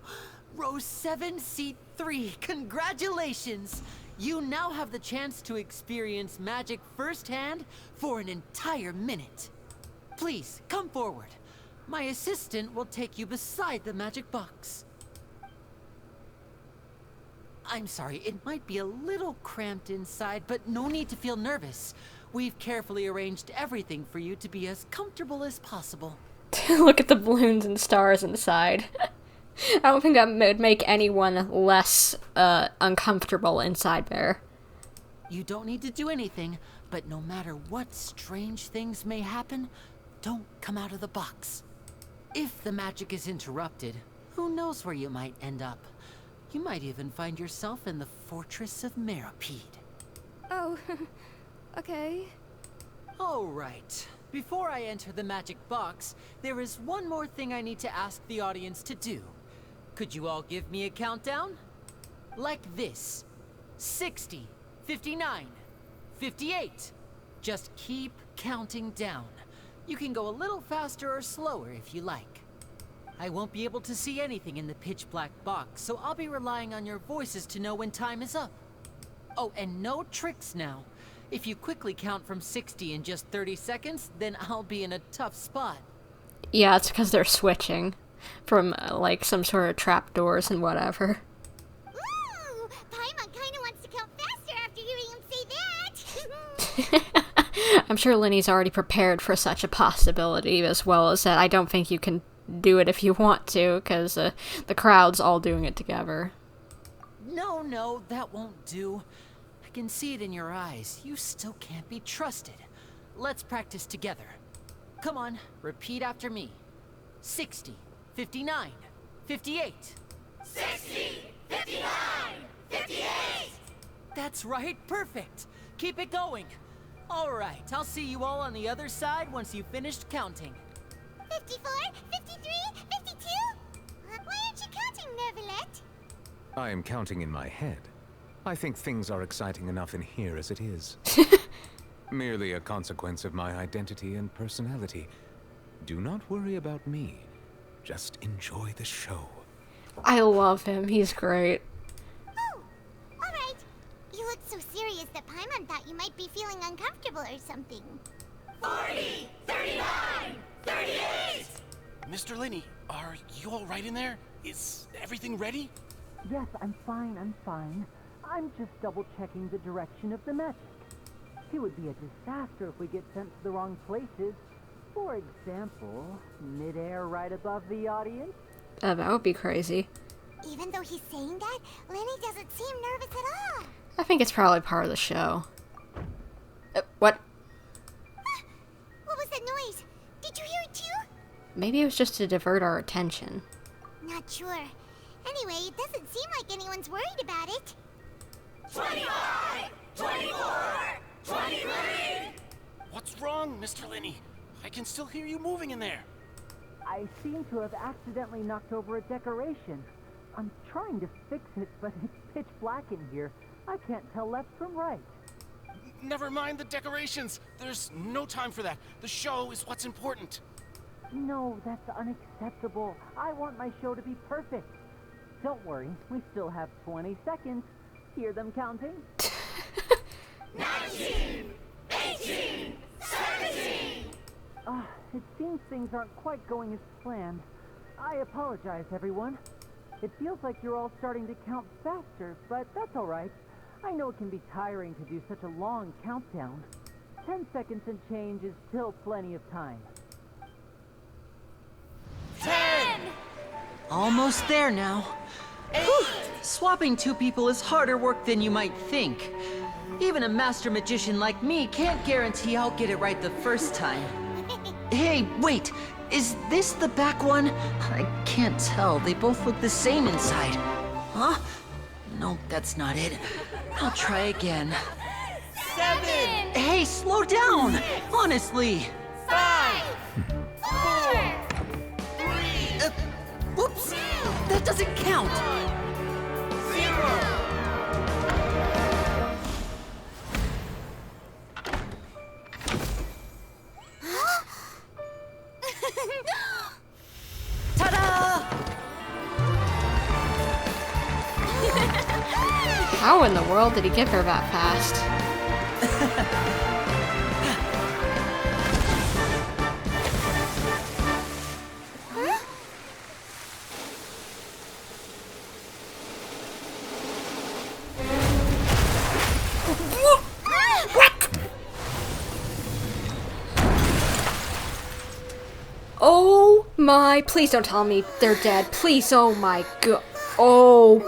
row 7, seat 3. Congratulations! You now have the chance to experience magic firsthand for an entire minute. Please, come forward. My assistant will take you beside the magic box. I'm sorry, it might be a little cramped inside, but no need to feel nervous. We've carefully arranged everything for you to be as comfortable as possible. Look at the balloons and stars inside. I don't think that would make anyone less uncomfortable inside there. You don't need to do anything, but no matter what strange things may happen, don't come out of the box. If the magic is interrupted, who knows where you might end up? You might even find yourself in the Fortress of Meripede. Oh, okay. All right. Before I enter the magic box, there is one more thing I need to ask the audience to do. Could you all give me a countdown? Like this. 60, 59, 58. Just keep counting down. You can go a little faster or slower if you like. I won't be able to see anything in the pitch black box, so I'll be relying on your voices to know when time is up. Oh, and no tricks now. If you quickly count from 60 in just 30 seconds, then I'll be in a tough spot. Yeah, it's because they're switching from, like, some sort of trapdoors and whatever. Ooh! Paimon kinda wants to count faster after hearing him say that! I'm sure Lyney's already prepared for such a possibility, as well as that I don't think you can do it if you want to, because the crowd's all doing it together. No, that won't do. I can see it in your eyes. You still can't be trusted. Let's practice together. Come on, repeat after me. 60, 59, 58. 60, 59, 58! That's right, perfect. Keep it going. All right, I'll see you all on the other side once you've finished counting. 54, 53, 52? Why aren't you counting, Neuvillette? I am counting in my head. I think things are exciting enough in here as it is. Merely a consequence of my identity and personality. Do not worry about me. Just enjoy the show. I love him. He's great. Oh, alright. You look so serious that Paimon thought you might be feeling uncomfortable or something. 40, 39, 38! Mr. Lyney, are you all right in there? Is everything ready? Yes, I'm fine. I'm just double-checking the direction of the magic. It would be a disaster if we get sent to the wrong places. For example, mid-air right above the audience. That would be crazy. Even though he's saying that, Lyney doesn't seem nervous at all. I think it's probably part of the show. What? What was that noise? Did you hear it too? Maybe it was just to divert our attention. Not sure. Anyway, it doesn't seem like anyone's worried about it. 25, 24, 23! What's wrong, Mr. Lyney? I can still hear you moving in there. I seem to have accidentally knocked over a decoration. I'm trying to fix it, but it's pitch black in here. I can't tell left from right. Never mind the decorations. There's no time for that. The show is what's important. No, that's unacceptable. I want my show to be perfect. Don't worry, we still have 20 seconds. Hear them counting? 19, 18, 17! It seems things aren't quite going as planned. I apologize, everyone. It feels like you're all starting to count faster, but that's all right. I know it can be tiring to do such a long countdown. 10 seconds and change is still plenty of time. 10! Almost there now. Whew. Swapping two people is harder work than you might think. Even a master magician like me can't guarantee I'll get it right the first time. Hey, wait! Is this the back one? I can't tell. They both look the same inside. Huh? Nope, that's not it. I'll try again. 7. Hey, slow down! Honestly. 5. 4. 3. Whoops! That doesn't count! 0. Ta-da! How in the world did he get her that fast? Oh my, please don't tell me they're dead. Please, oh my god. Oh,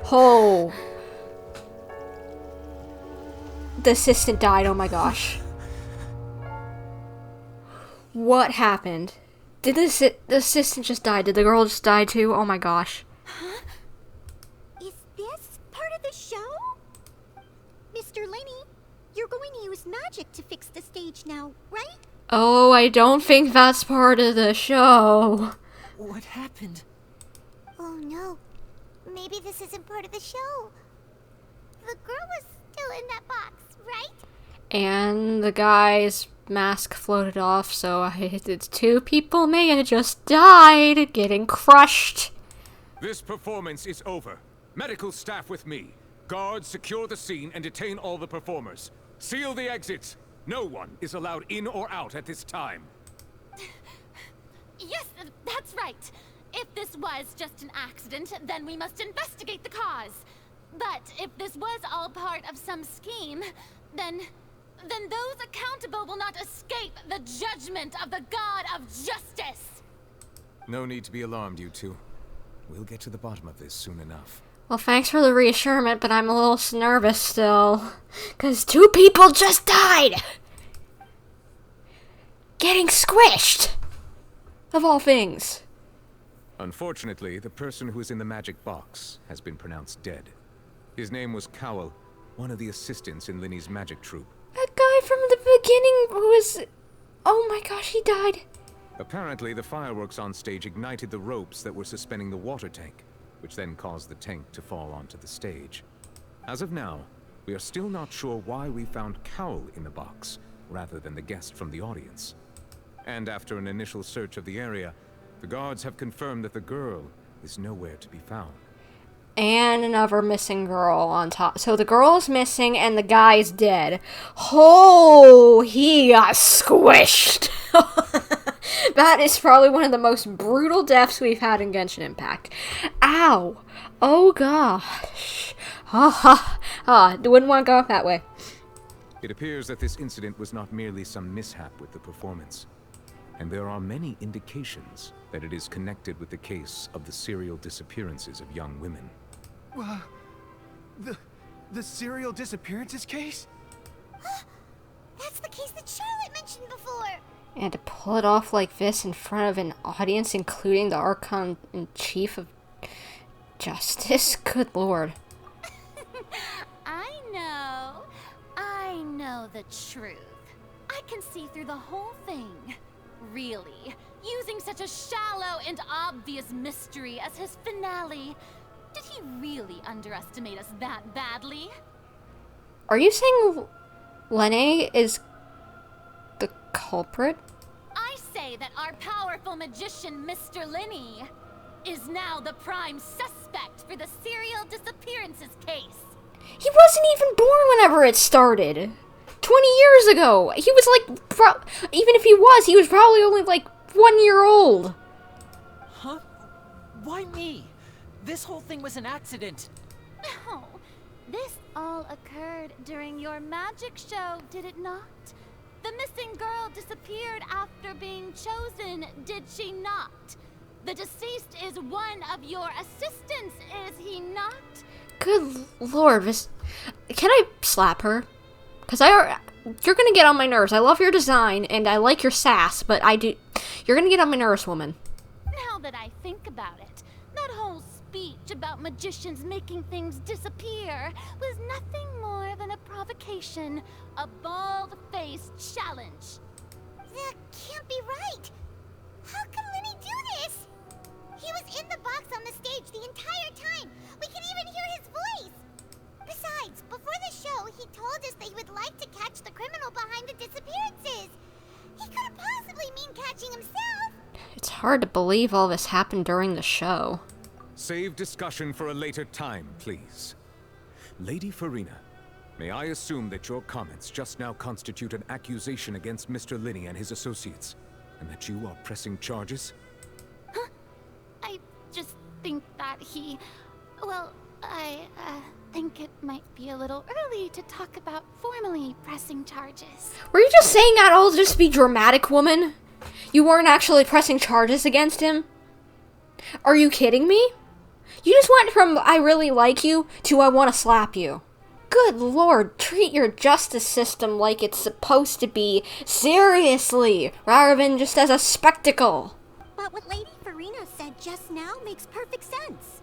ho. The assistant died, oh my gosh. What happened? Did the assistant just die? Did the girl just die too? Oh my gosh. Is this part of the show? Mr. Lyney, you're going to use magic to fix the stage now, right? Oh, I don't think that's part of the show. What happened? Oh no. Maybe this isn't part of the show. The girl was still in that box, right? And the guy's mask floated off, so it's 2 people may have just died getting crushed. This performance is over. Medical staff with me. Guards, secure the scene and detain all the performers. Seal the exits. No one is allowed in or out at this time. Yes, that's right. If this was just an accident, then we must investigate the cause. But if this was all part of some scheme, then those accountable will not escape the judgment of the God of Justice. No need to be alarmed, you two. We'll get to the bottom of this soon enough. Well, thanks for the reassurance, but I'm a little nervous still. 'Cause 2 people just died! Getting squished! Of all things. Unfortunately, the person who is in the magic box has been pronounced dead. His name was Cowell, one of the assistants in Lyney's magic troupe. That guy from the beginning who was... Oh my gosh, he died. Apparently, the fireworks on stage ignited the ropes that were suspending the water tank, which then caused the tank to fall onto the stage. As of now, we are still not sure why we found Cowell in the box, rather than the guest from the audience. And after an initial search of the area, the guards have confirmed that the girl is nowhere to be found. And another missing girl on top. So the girl's missing and the guy's dead. Oh, he got squished. That is probably one of the most brutal deaths we've had in Genshin Impact. Ow. Oh gosh. Wouldn't want to go up that way. It appears that this incident was not merely some mishap with the performance. And there are many indications that it is connected with the case of the serial disappearances of young women. The serial disappearances case? That's the case that Charlotte mentioned before. And to pull it off like this in front of an audience, including the Archon-in-Chief of Justice? Good lord. I know the truth. I can see through the whole thing. Really, using such a shallow and obvious mystery as his finale. Did he really underestimate us that badly? Are you saying Lyney is the culprit? I say that our powerful magician, Mr. Lyney, is now the prime suspect for the serial disappearances case. He wasn't even born whenever it started. 20 years ago. He was like, even if he was probably only like 1 year old. Huh? Why me? This whole thing was an accident. No, this all occurred during your magic show, did it not? The missing girl disappeared after being chosen, did she not? The deceased is one of your assistants, is he not? Good lord, can I slap her? Because you're gonna get on my nerves. I love your design, and I like your sass, but you're gonna get on my nerves, woman. Now that I think about it, that whole speech about magicians making things disappear was nothing more than a provocation, a bald-faced challenge. That can't be right. How can Lyney do this? He was in the box on the stage the entire time. We can even hear his voice. Besides, before the show, he told us that he would like to catch the criminal behind the disappearances. He couldn't possibly mean catching himself. It's hard to believe all this happened during the show. Save discussion for a later time, please. Lady Furina, may I assume that your comments just now constitute an accusation against Mr. Lyney and his associates, and that you are pressing charges? Huh? I just think that well, I think it might be a little early to talk about formally pressing charges. Were you just saying that all just to be dramatic, woman? You weren't actually pressing charges against him? Are you kidding me? You just went from I really like you to I want to slap you. Good lord, treat your justice system like it's supposed to be seriously, rather than just as a spectacle. But what Lady Furina said just now makes perfect sense.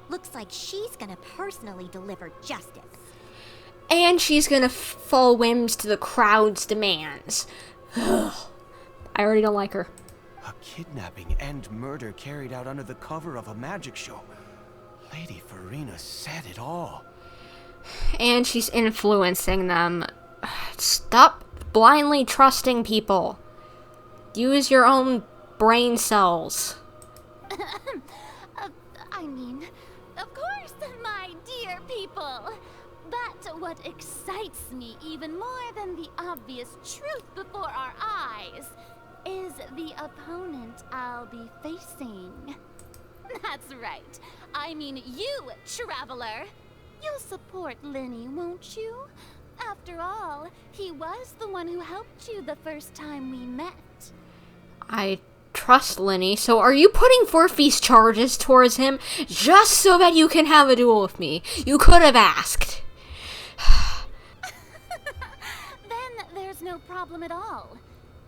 Looks like she's gonna personally deliver justice. And she's gonna fall whims to the crowd's demands. I already don't like her. A kidnapping and murder carried out under the cover of a magic show. Lady Furina said it all. And she's influencing them. Stop blindly trusting people. Use your own brain cells. I mean, of course, my dear people. But what excites me even more than the obvious truth before our eyes is the opponent I'll be facing. That's right. I mean you, Traveler. You'll support Lyney, won't you? After all, he was the one who helped you the first time we met. I trust Lyney, so are you putting forth these charges towards him just so that you can have a duel with me? You could have asked. Then there's no problem at all.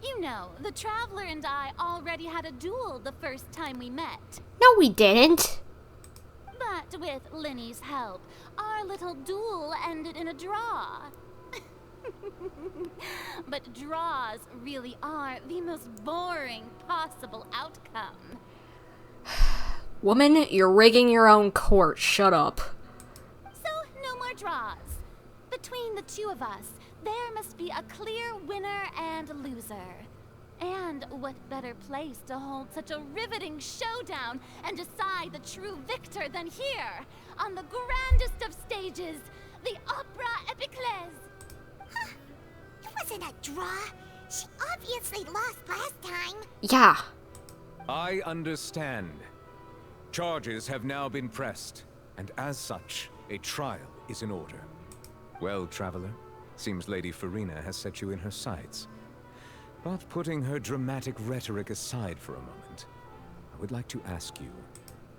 You know, the Traveler and I already had a duel the first time we met. No, we didn't. But with Lyney's help, our little duel ended in a draw. But draws really are the most boring possible outcome. Woman, you're rigging your own court. Shut up. So, no more draws. Between the two of us, there must be a clear winner and loser. And what better place to hold such a riveting showdown and decide the true victor than here, on the grandest of stages, the Opera Epiclese. Huh. It wasn't a draw. She obviously lost last time. Yeah. I understand. Charges have now been pressed, and as such, a trial is in order. Well, Traveler, seems Lady Furina has set you in her sights. But putting her dramatic rhetoric aside for a moment, I would like to ask you,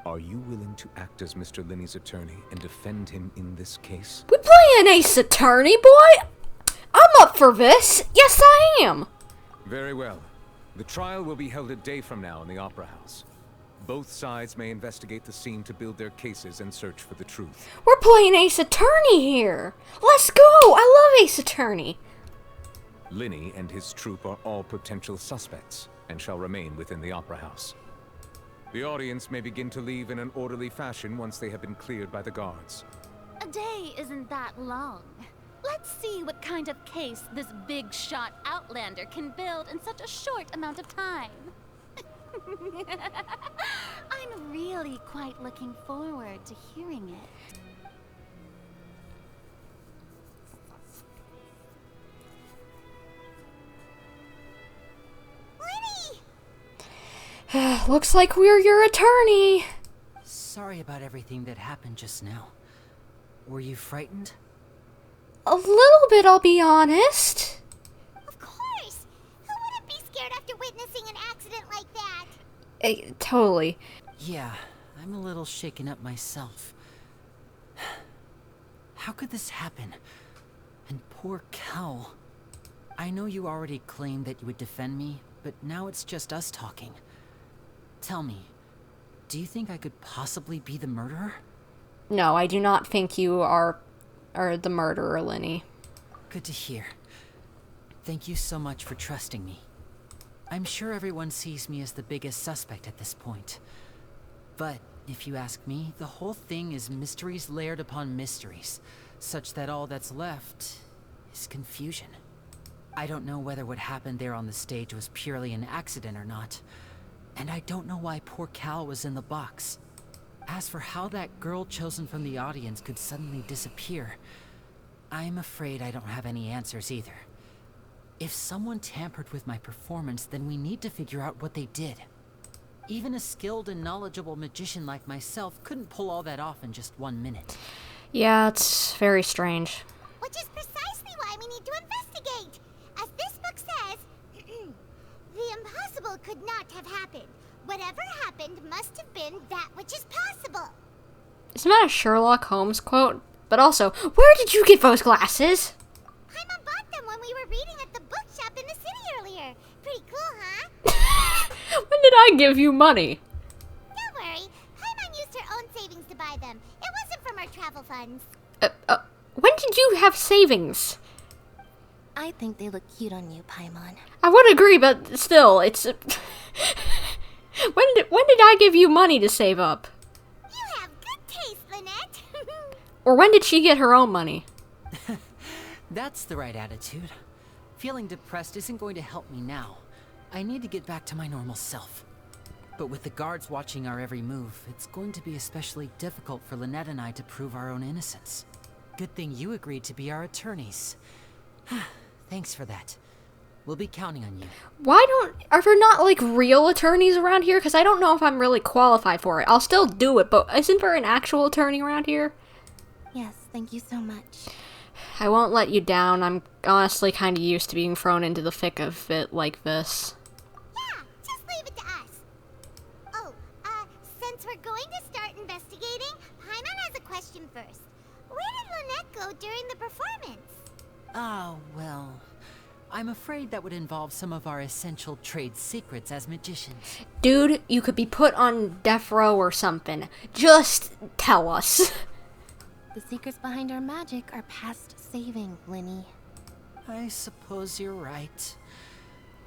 are you willing to act as Mr. Lyney's attorney and defend him in this case? We playing Ace Attorney, boy! I'm up for this! Yes, I am! Very well. The trial will be held a day from now in the Opera House. Both sides may investigate the scene to build their cases and search for the truth. We're playing Ace Attorney here! Let's go! I love Ace Attorney! Lyney and his troop are all potential suspects and shall remain within the Opera House. The audience may begin to leave in an orderly fashion once they have been cleared by the guards. A day isn't that long. Let's see what kind of case this big-shot Outlander can build in such a short amount of time. I'm really quite looking forward to hearing it. Looks like we're your attorney. Sorry about everything that happened just now. Were you frightened? A little bit, I'll be honest. Of course! Who wouldn't be scared after witnessing an accident like that? Totally. Yeah, I'm a little shaken up myself. How could this happen? And Poor Cal. I know you already claimed that you would defend me, but now it's just us talking. Tell me, do you think I could possibly be the murderer? No, I do not think you are the murderer, Lyney. Good to hear. Thank you so much for trusting me. I'm sure everyone sees me as the biggest suspect at this point. But if you ask me, the whole thing is mysteries layered upon mysteries, such that all that's left is confusion. I don't know whether what happened there on the stage was purely an accident or not, and I don't know why poor Cal was in the box. As for how that girl chosen from the audience could suddenly disappear, I'm afraid I don't have any answers either. If someone tampered with my performance, then we need to figure out what they did. Even a skilled and knowledgeable magician like myself couldn't pull all that off in just 1 minute. Yeah, it's very strange. Which is precisely why we need to investigate. As this book says, the impossible could not have happened. Whatever happened must have been that which is possible. Isn't that a Sherlock Holmes quote? But also, where did you get those glasses? Paimon bought them when we were reading at the bookshop in the city earlier. Pretty cool, huh? When did I give you money? Don't worry. Paimon used her own savings to buy them. It wasn't from our travel funds. When did you have savings? I think they look cute on you, Paimon. I would agree, but still, it's... When did I give you money to save up? You have good taste, Lynette. Or when did she get her own money? That's the right attitude. Feeling depressed isn't going to help me now. I need to get back to my normal self. But with the guards watching our every move, it's going to be especially difficult for Lynette and I to prove our own innocence. Good thing you agreed to be our attorneys. Thanks for that. We'll be counting on you. Are there not, like, real attorneys around here? Because I don't know if I'm really qualified for it. I'll still do it, but isn't there an actual attorney around here? Yes, thank you so much. I won't let you down. I'm honestly kind of used to being thrown into the thick of it like this. Yeah, just leave it to us. Oh, since we're going to start investigating, Paimon has a question first. Where did Lynette go during the performance? Oh, well... I'm afraid that would involve some of our essential trade secrets as magicians. Dude, you could be put on death row or something. Just tell us. The secrets behind our magic are past saving, Lyney. I suppose you're right.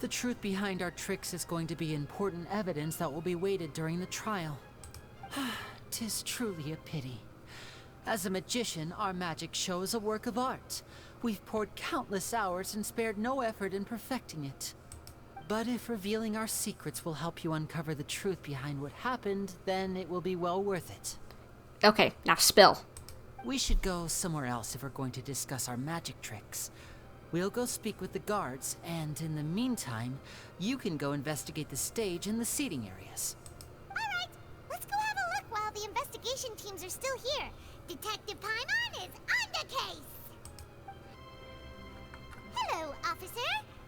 The truth behind our tricks is going to be important evidence that will be weighted during the trial. 'Tis truly a pity. As a magician, our magic show is a work of art. We've poured countless hours and spared no effort in perfecting it. But if revealing our secrets will help you uncover the truth behind what happened, then it will be well worth it. Okay, now spill. We should go somewhere else if we're going to discuss our magic tricks. We'll go speak with the guards, and in the meantime, you can go investigate the stage and the seating areas. Alright, let's go have a look while the investigation teams are still here. Detective Paimon is on the case! Hello, officer.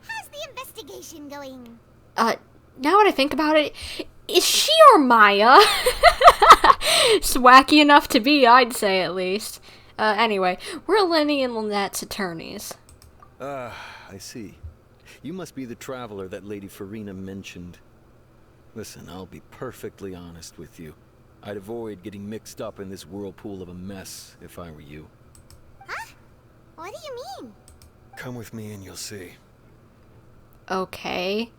How's the investigation going? Now that I think about it, is she or Maya? It's wacky enough to be, I'd say at least. Anyway, we're Lyney and Lynette's attorneys. I see. You must be the traveler that Lady Furina mentioned. Listen, I'll be perfectly honest with you. I'd avoid getting mixed up in this whirlpool of a mess if I were you. Huh? What do you mean? Come with me and you'll see. Okay.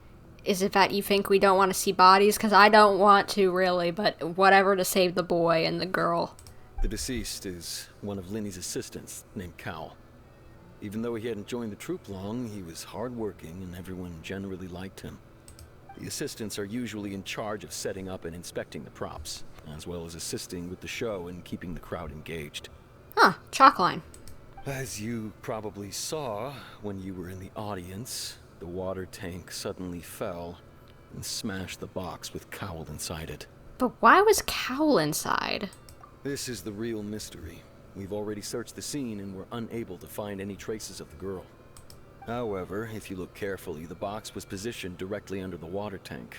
Is it that you think we don't want to see bodies? Because I don't want to, really, but whatever to save the boy and the girl. The deceased is one of Lyney's assistants, named Cal. Even though he hadn't joined the troupe long, he was hardworking and everyone generally liked him. The assistants are usually in charge of setting up and inspecting the props, as well as assisting with the show and keeping the crowd engaged. Huh, chalkline. As you probably saw when you were in the audience, the water tank suddenly fell and smashed the box with Cowl inside it. But why was Cowl inside? This is the real mystery. We've already searched the scene and were unable to find any traces of the girl. However, if you look carefully, the box was positioned directly under the water tank.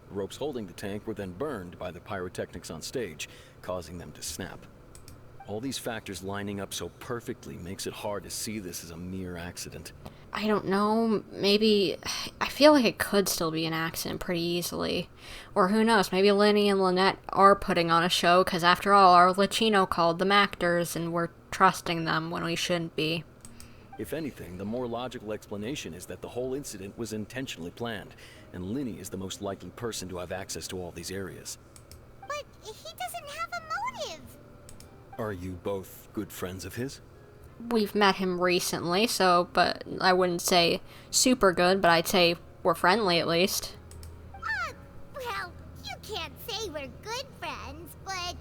The ropes holding the tank were then burned by the pyrotechnics on stage, causing them to snap. All these factors lining up so perfectly makes it hard to see this as a mere accident. I don't know, maybe... I feel like it could still be an accident pretty easily. Or who knows, maybe Lyney and Lynette are putting on a show, because after all, our Licino called them actors, and we're trusting them when we shouldn't be. If anything, the more logical explanation is that the whole incident was intentionally planned, and Lyney is the most likely person to have access to all these areas. But he doesn't have a motive. Are you both good friends of his? We've met him recently, but I wouldn't say super good, but I'd say we're friendly at least. Well, you can't say we're good friends, but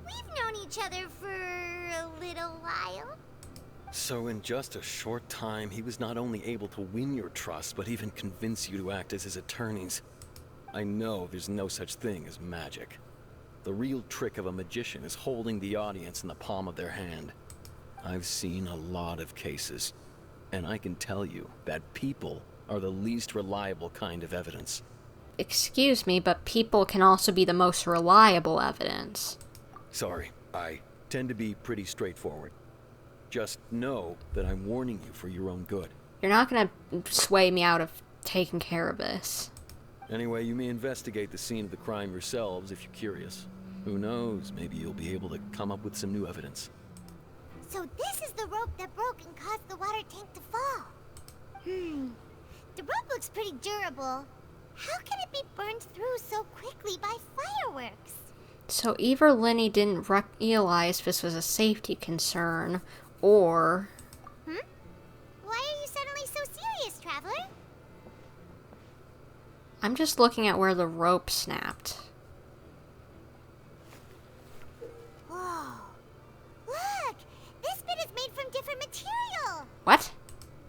we've known each other for a little while. So in just a short time, he was not only able to win your trust, but even convince you to act as his attorneys. I know there's no such thing as magic. The real trick of a magician is holding the audience in the palm of their hand. I've seen a lot of cases, and I can tell you that people are the least reliable kind of evidence. Excuse me, but people can also be the most reliable evidence. Sorry, I tend to be pretty straightforward. Just know that I'm warning you for your own good. You're not gonna sway me out of taking care of this. Anyway, you may investigate the scene of the crime yourselves if you're curious. Who knows, maybe you'll be able to come up with some new evidence. So this is the rope that broke and caused the water tank to fall. The rope looks pretty durable. How can it be burned through so quickly by fireworks? So either Lyney didn't realize this was a safety concern, or... Why are you suddenly so serious, Traveler? I'm just looking at where the rope snapped. Whoa. Look! This bit is made from different material! What?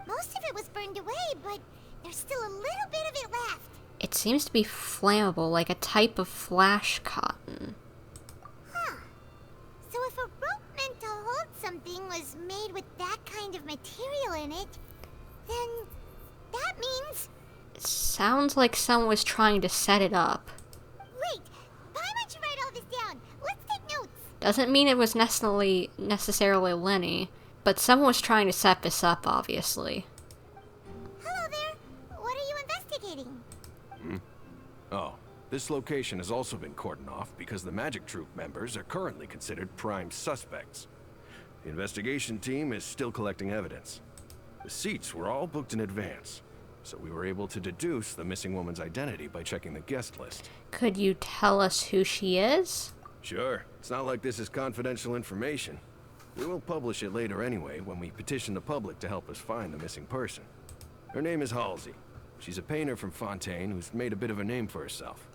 Most of it was burned away, but there's still a little bit of it left. It seems to be flammable, like a type of flash cotton. So if a rope meant to hold something was made with that kind of material in it, then that means... It sounds like someone was trying to set it up. Wait, why don't you write all this down? Let's take notes. Doesn't mean it was necessarily Lyney, but someone was trying to set this up, obviously. Hello there. What are you investigating? Oh, this location has also been cordoned off because the Magic Troop members are currently considered prime suspects. The investigation team is still collecting evidence. The seats were all booked in advance, so we were able to deduce the missing woman's identity by checking the guest list. Could you tell us who she is? Sure. It's not like this is confidential information. We will publish it later anyway when we petition the public to help us find the missing person. Her name is Halsey. She's a painter from Fontaine who's made a bit of a name for herself.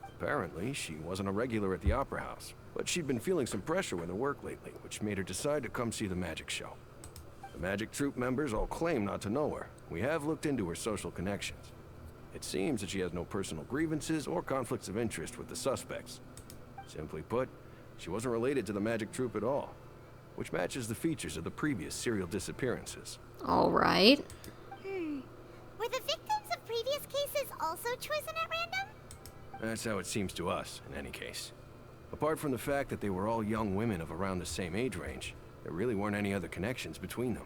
Apparently, she wasn't a regular at the Opera House, but she'd been feeling some pressure with her work lately, which made her decide to come see the magic show. The Magic Troop members all claim not to know her. We have looked into her social connections. It seems that she has no personal grievances or conflicts of interest with the suspects. Simply put, she wasn't related to the Magic Troop at all, which matches the features of the previous serial disappearances. All right. Were the victims of previous cases also chosen at random? That's how it seems to us, in any case. Apart from the fact that they were all young women of around the same age range, there really weren't any other connections between them.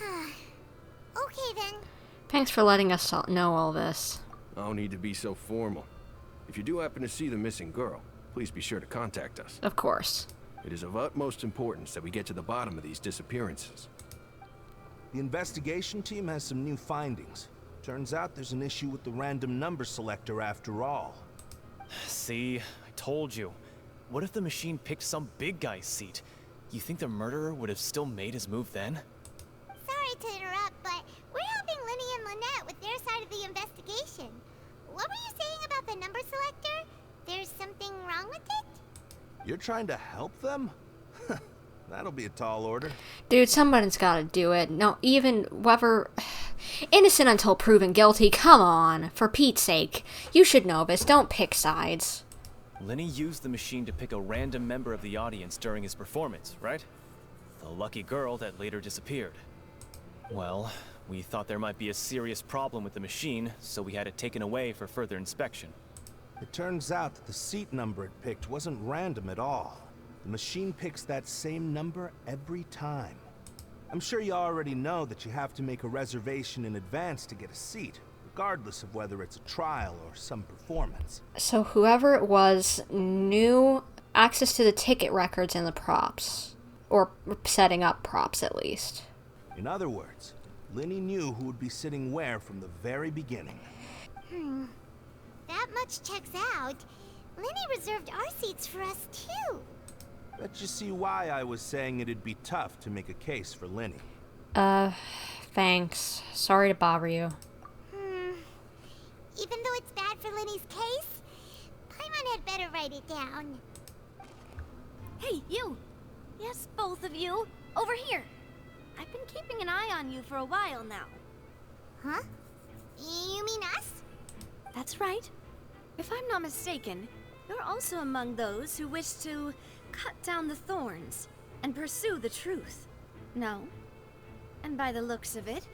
Okay then. Thanks for letting us know all this. No need to be so formal. If you do happen to see the missing girl, please be sure to contact us. Of course. It is of utmost importance that we get to the bottom of these disappearances. The investigation team has some new findings. Turns out there's an issue with the random number selector after all. See, I told you. What if the machine picked some big guy's seat? You think the murderer would have still made his move then? Sorry to interrupt, but we're helping Lyney and Lynette with their side of the investigation. What were you saying about the number selector? There's something wrong with it? You're trying to help them? That'll be a tall order. Dude, somebody's gotta do it. No, even whoever... Innocent until proven guilty, come on. For Pete's sake. You should know this, don't pick sides. Lyney used the machine to pick a random member of the audience during his performance, right? The lucky girl that later disappeared. Well, we thought there might be a serious problem with the machine, so we had it taken away for further inspection. It turns out that the seat number it picked wasn't random at all. The machine picks that same number every time. I'm sure you already know that you have to make a reservation in advance to get a seat, regardless of whether it's a trial or some performance. So whoever it was knew access to the ticket records and the props. Or setting up props, at least. In other words, Lyney knew who would be sitting where from the very beginning. That much checks out. Lyney reserved our seats for us, too. Bet you see why I was saying it'd be tough to make a case for Lyney. Thanks. Sorry to bother you. Even though it's bad for Lyney's case, Paimon had better write it down. Hey, you! Yes, both of you. Over here. I've been keeping an eye on you for a while now. Huh? You mean us? That's right. If I'm not mistaken, you're also among those who wish to cut down the thorns and pursue the truth. No? And by the looks of it,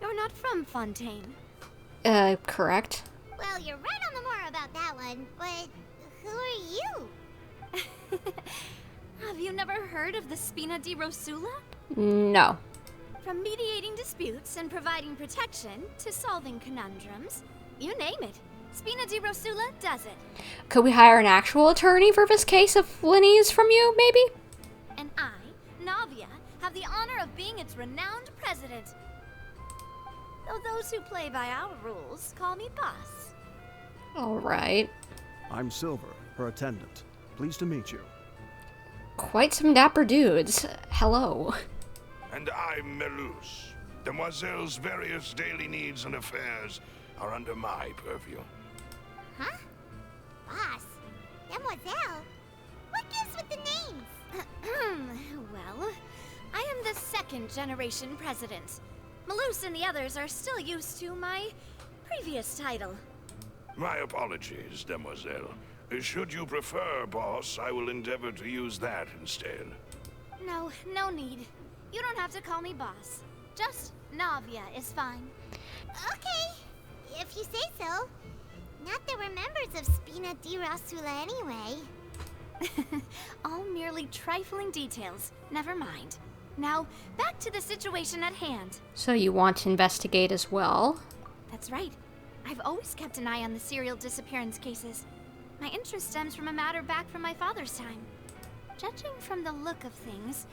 you're not from Fontaine. Correct. Well, you're right on the more about that one, but who are you? Have you never heard of the Spina di Rosula? No. From mediating disputes and providing protection to solving conundrums, you name it. Spina di Rosula does it. Could we hire an actual attorney for this case if Lyney is from you, maybe? And I, Navia, have the honor of being its renowned president. Though those who play by our rules call me boss. Alright. I'm Silver, her attendant. Pleased to meet you. Quite some dapper dudes. Hello. And I'm Melus. Demoiselle's various daily needs and affairs are under my purview. Huh? Boss? Demoiselle? What gives with the names? Well, I am the second generation president. Melus and the others are still used to my previous title. My apologies, Demoiselle. Should you prefer, boss, I will endeavor to use that instead. No need. You don't have to call me boss. Just Navia is fine. Okay, if you say so. Not that we're members of Spina di Rosula anyway. All merely trifling details. Never mind. Now, back to the situation at hand. So you want to investigate as well? That's right. I've always kept an eye on the serial disappearance cases. My interest stems from a matter back from my father's time. Judging from the look of things,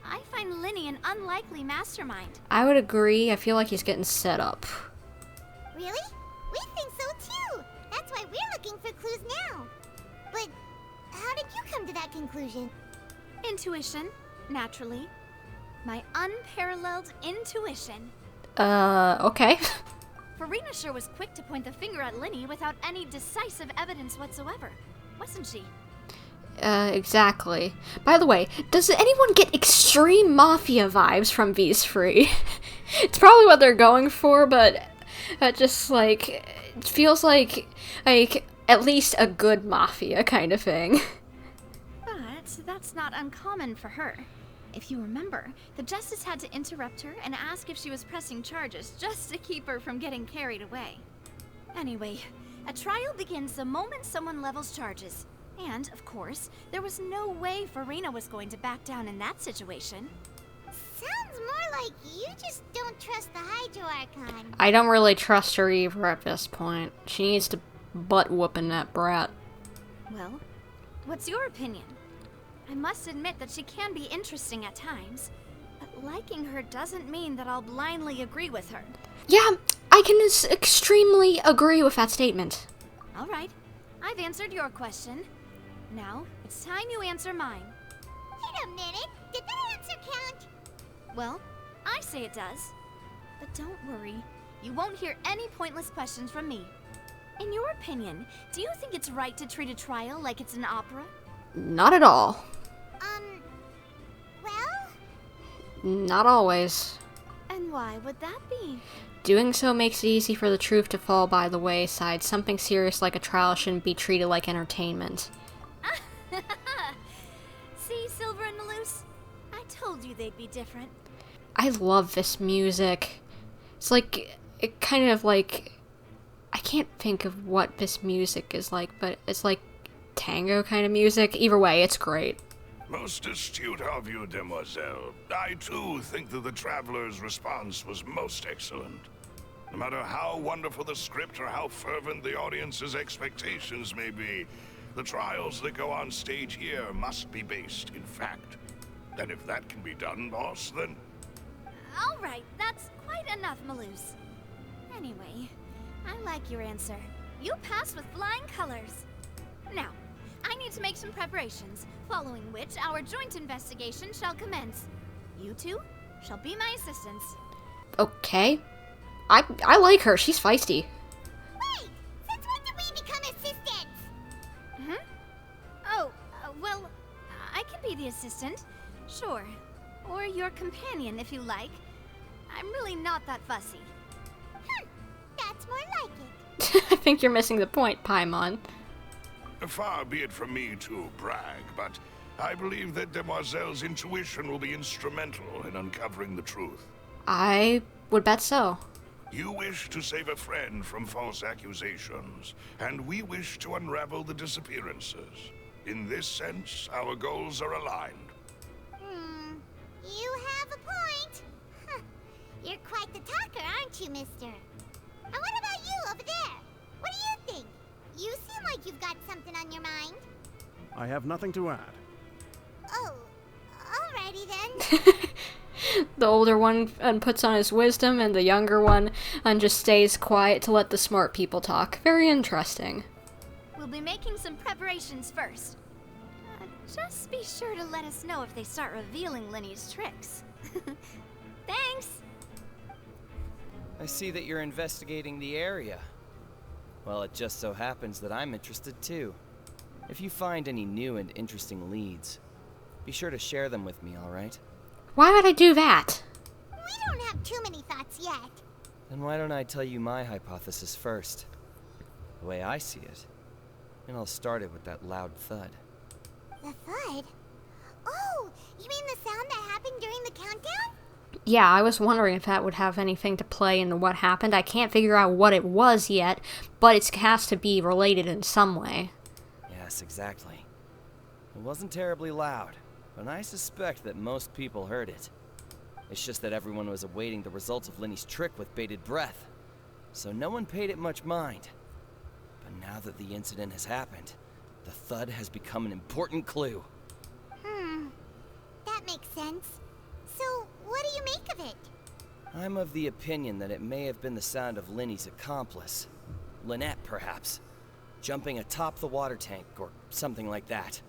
I find Lyney an unlikely mastermind. I would agree. I feel like he's getting set up. Really? We think so too. That's why we're looking for clues now. But how did you come to that conclusion? Intuition, naturally. My unparalleled intuition. Okay. Furina sure was quick to point the finger at Lyney without any decisive evidence whatsoever, wasn't she? Exactly. By the way, does anyone get extreme mafia vibes from these three? It's probably what they're going for, but just like, it feels like at least a good mafia kind of thing. But that's not uncommon for her. If you remember, the justice had to interrupt her and ask if she was pressing charges just to keep her from getting carried away. Anyway, a trial begins the moment someone levels charges. And, of course, there was no way Furina was going to back down in that situation. Sounds more like you just don't trust the Hydro Archon. I don't really trust her either at this point. She needs to butt whooping that brat. Well, what's your opinion? I must admit that she can be interesting at times, but liking her doesn't mean that I'll blindly agree with her. Yeah, I can extremely agree with that statement. All right, I've answered your question. Now, it's time you answer mine. Wait a minute, did that answer count? Well, I say it does. But don't worry, you won't hear any pointless questions from me. In your opinion, do you think it's right to treat a trial like it's an opera? Not at all. Well? Not always. And why would that be? Doing so makes it easy for the truth to fall by the wayside. Something serious like a trial shouldn't be treated like entertainment. See, Silver and Melus? I told you they'd be different. I love this music. It's like, it kind of like, I can't think of what this music is like, but it's like tango kind of music. Either way, it's great. Most astute of you, demoiselle. I too think that the traveler's response was most excellent. No matter how wonderful the script or how fervent the audience's expectations may be, the trials that go on stage here must be based in fact. And if that can be done, boss, then... All right, that's quite enough, Maloose. Anyway, I like your answer. You passed with flying colors. Now, I need to make some preparations, following which our joint investigation shall commence. You two shall be my assistants. Okay. I like her. She's feisty. Wait! Since when did we become assistants? Oh, well, I can be the assistant. Sure. Or your companion, if you like. I'm really not that fussy. That's more like it. I think you're missing the point, Paimon. Far be it from me to brag, but I believe that Demoiselle's intuition will be instrumental in uncovering the truth. I would bet so. You wish to save a friend from false accusations, and we wish to unravel the disappearances. In this sense, our goals are aligned. You have a point. Huh. You're quite the talker, aren't you, mister? And what about you over there? What do you think? You seem like you've got something on your mind. I have nothing to add. Oh, alrighty then. The older one puts on his wisdom, and the younger one just stays quiet to let the smart people talk. Very interesting. We'll be making some preparations first. Just be sure to let us know if they start revealing Lyney's tricks. Thanks! I see that you're investigating the area. Well, it just so happens that I'm interested too. If you find any new and interesting leads, be sure to share them with me, alright? Why would I do that? We don't have too many thoughts yet. Then why don't I tell you my hypothesis first? The way I see it. And I'll start it with that loud thud. The thud? Oh, you mean the sound that happened during the countdown? Yeah, I was wondering if that would have anything to play into what happened. I can't figure out what it was yet, but it has to be related in some way. Yes, exactly. It wasn't terribly loud, but I suspect that most people heard it. It's just that everyone was awaiting the results of Lyney's trick with bated breath, so no one paid it much mind. But now that the incident has happened, the thud has become an important clue. That makes sense. So, what do you make of it? I'm of the opinion that it may have been the sound of Lyney's accomplice. Lynette, perhaps. Jumping atop the water tank, or something like that.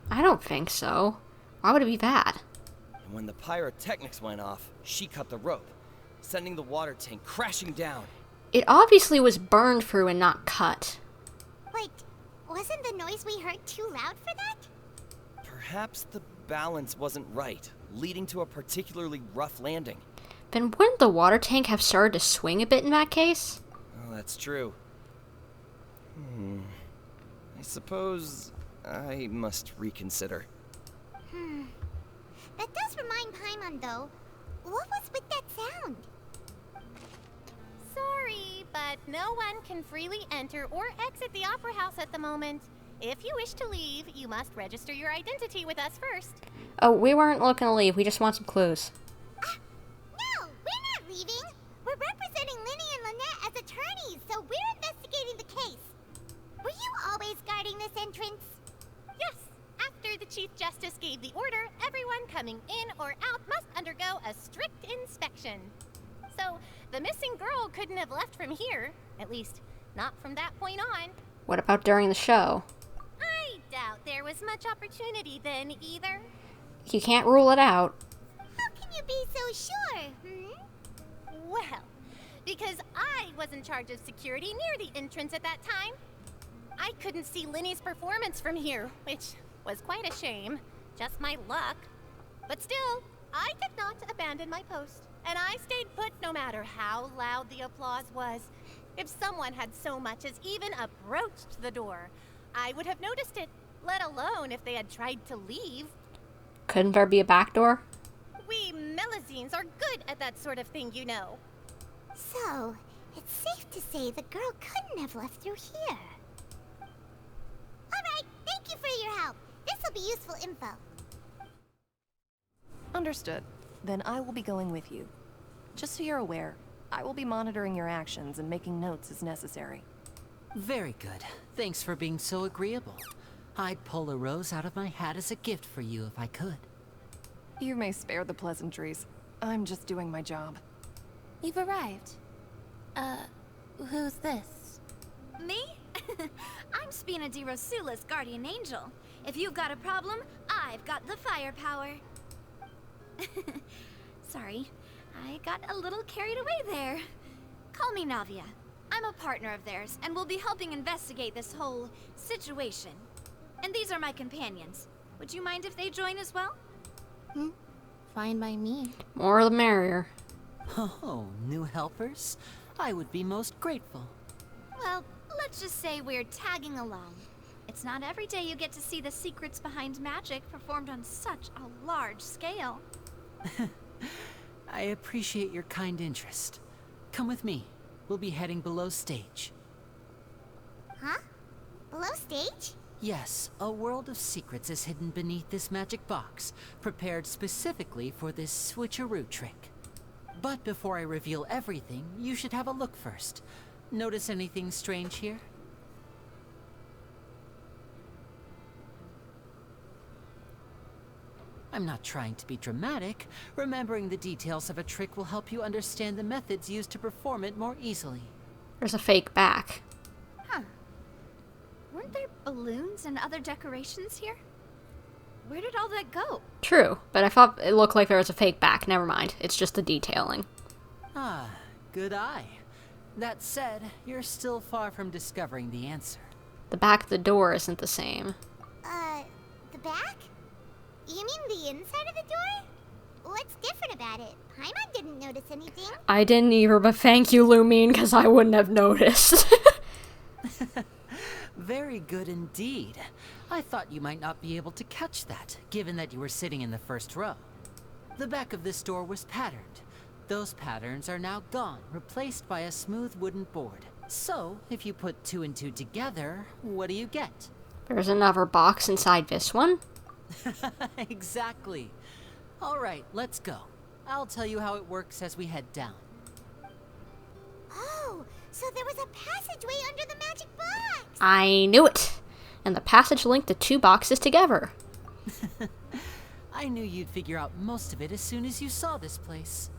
I don't think so. Why would it be that? And when the pyrotechnics went off, she cut the rope, sending the water tank crashing down. It obviously was burned through and not cut. Wait, wasn't the noise we heard too loud for that? Perhaps the balance wasn't right, leading to a particularly rough landing. Then wouldn't the water tank have started to swing a bit in that case? Oh, that's true. I suppose I must reconsider. That does remind Paimon, though. What was with that sound? Sorry, but no one can freely enter or exit the Opera House at the moment. If you wish to leave, you must register your identity with us first. Oh, we weren't looking to leave. We just want some clues. No, we're not leaving. We're representing Lyney and Lynette as attorneys, so we're investigating the case. Were you always guarding this entrance? Yes. After the Chief Justice gave the order, everyone coming in or out must undergo a strict inspection. So, the missing girl couldn't have left from here. At least, not from that point on. What about during the show? I doubt there was much opportunity then, either. You can't rule it out. How can you be so sure, Well, because I was in charge of security near the entrance at that time. I couldn't see Lyney's performance from here, which was quite a shame. Just my luck. But still, I did not abandon my post, and I stayed put no matter how loud the applause was. If someone had so much as even approached the door, I would have noticed it, let alone if they had tried to leave. Couldn't there be a back door? We Melazines are good at that sort of thing, you know. So, it's safe to say the girl couldn't have left through here. Alright, thank you for your help. This'll be useful info. Understood. Then I will be going with you. Just so you're aware, I will be monitoring your actions and making notes as necessary. Very good. Thanks for being so agreeable. I'd pull a rose out of my hat as a gift for you if I could. You may spare the pleasantries. I'm just doing my job. You've arrived. Who's this? Me? I'm Spina di Rosula's guardian angel. If you've got a problem, I've got the firepower. Sorry, I got a little carried away there. Call me Navia. I'm a partner of theirs, and will be helping investigate this whole situation. And these are my companions. Would you mind if they join as well? Fine by me. More the merrier. Oh, new helpers? I would be most grateful. Well, let's just say we're tagging along. It's not every day you get to see the secrets behind magic performed on such a large scale. I appreciate your kind interest. Come with me. We'll be heading below stage. Huh? Below stage? Yes, a world of secrets is hidden beneath this magic box, prepared specifically for this switcheroo trick. But before I reveal everything, you should have a look first. Notice anything strange here? I'm not trying to be dramatic. Remembering the details of a trick will help you understand the methods used to perform it more easily. There's a fake back. Huh. Weren't there balloons and other decorations here? Where did all that go? True, but I thought it looked like there was a fake back. Never mind. It's just the detailing. Ah, good eye. That said, you're still far from discovering the answer. The back of the door isn't the same. The back? You mean the inside of the door? What's different about it? Paimon didn't notice anything. I didn't either, but thank you, Lumine, because I wouldn't have noticed. Very good indeed. I thought you might not be able to catch that, given that you were sitting in the first row. The back of this door was patterned. Those patterns are now gone, replaced by a smooth wooden board. So, if you put 2 and 2 together, what do you get? There's another box inside this one. Exactly. All right, let's go. I'll tell you how it works as we head down. Oh, so there was a passageway under the magic box! I knew it! And the passage linked the 2 boxes together. I knew you'd figure out most of it as soon as you saw this place.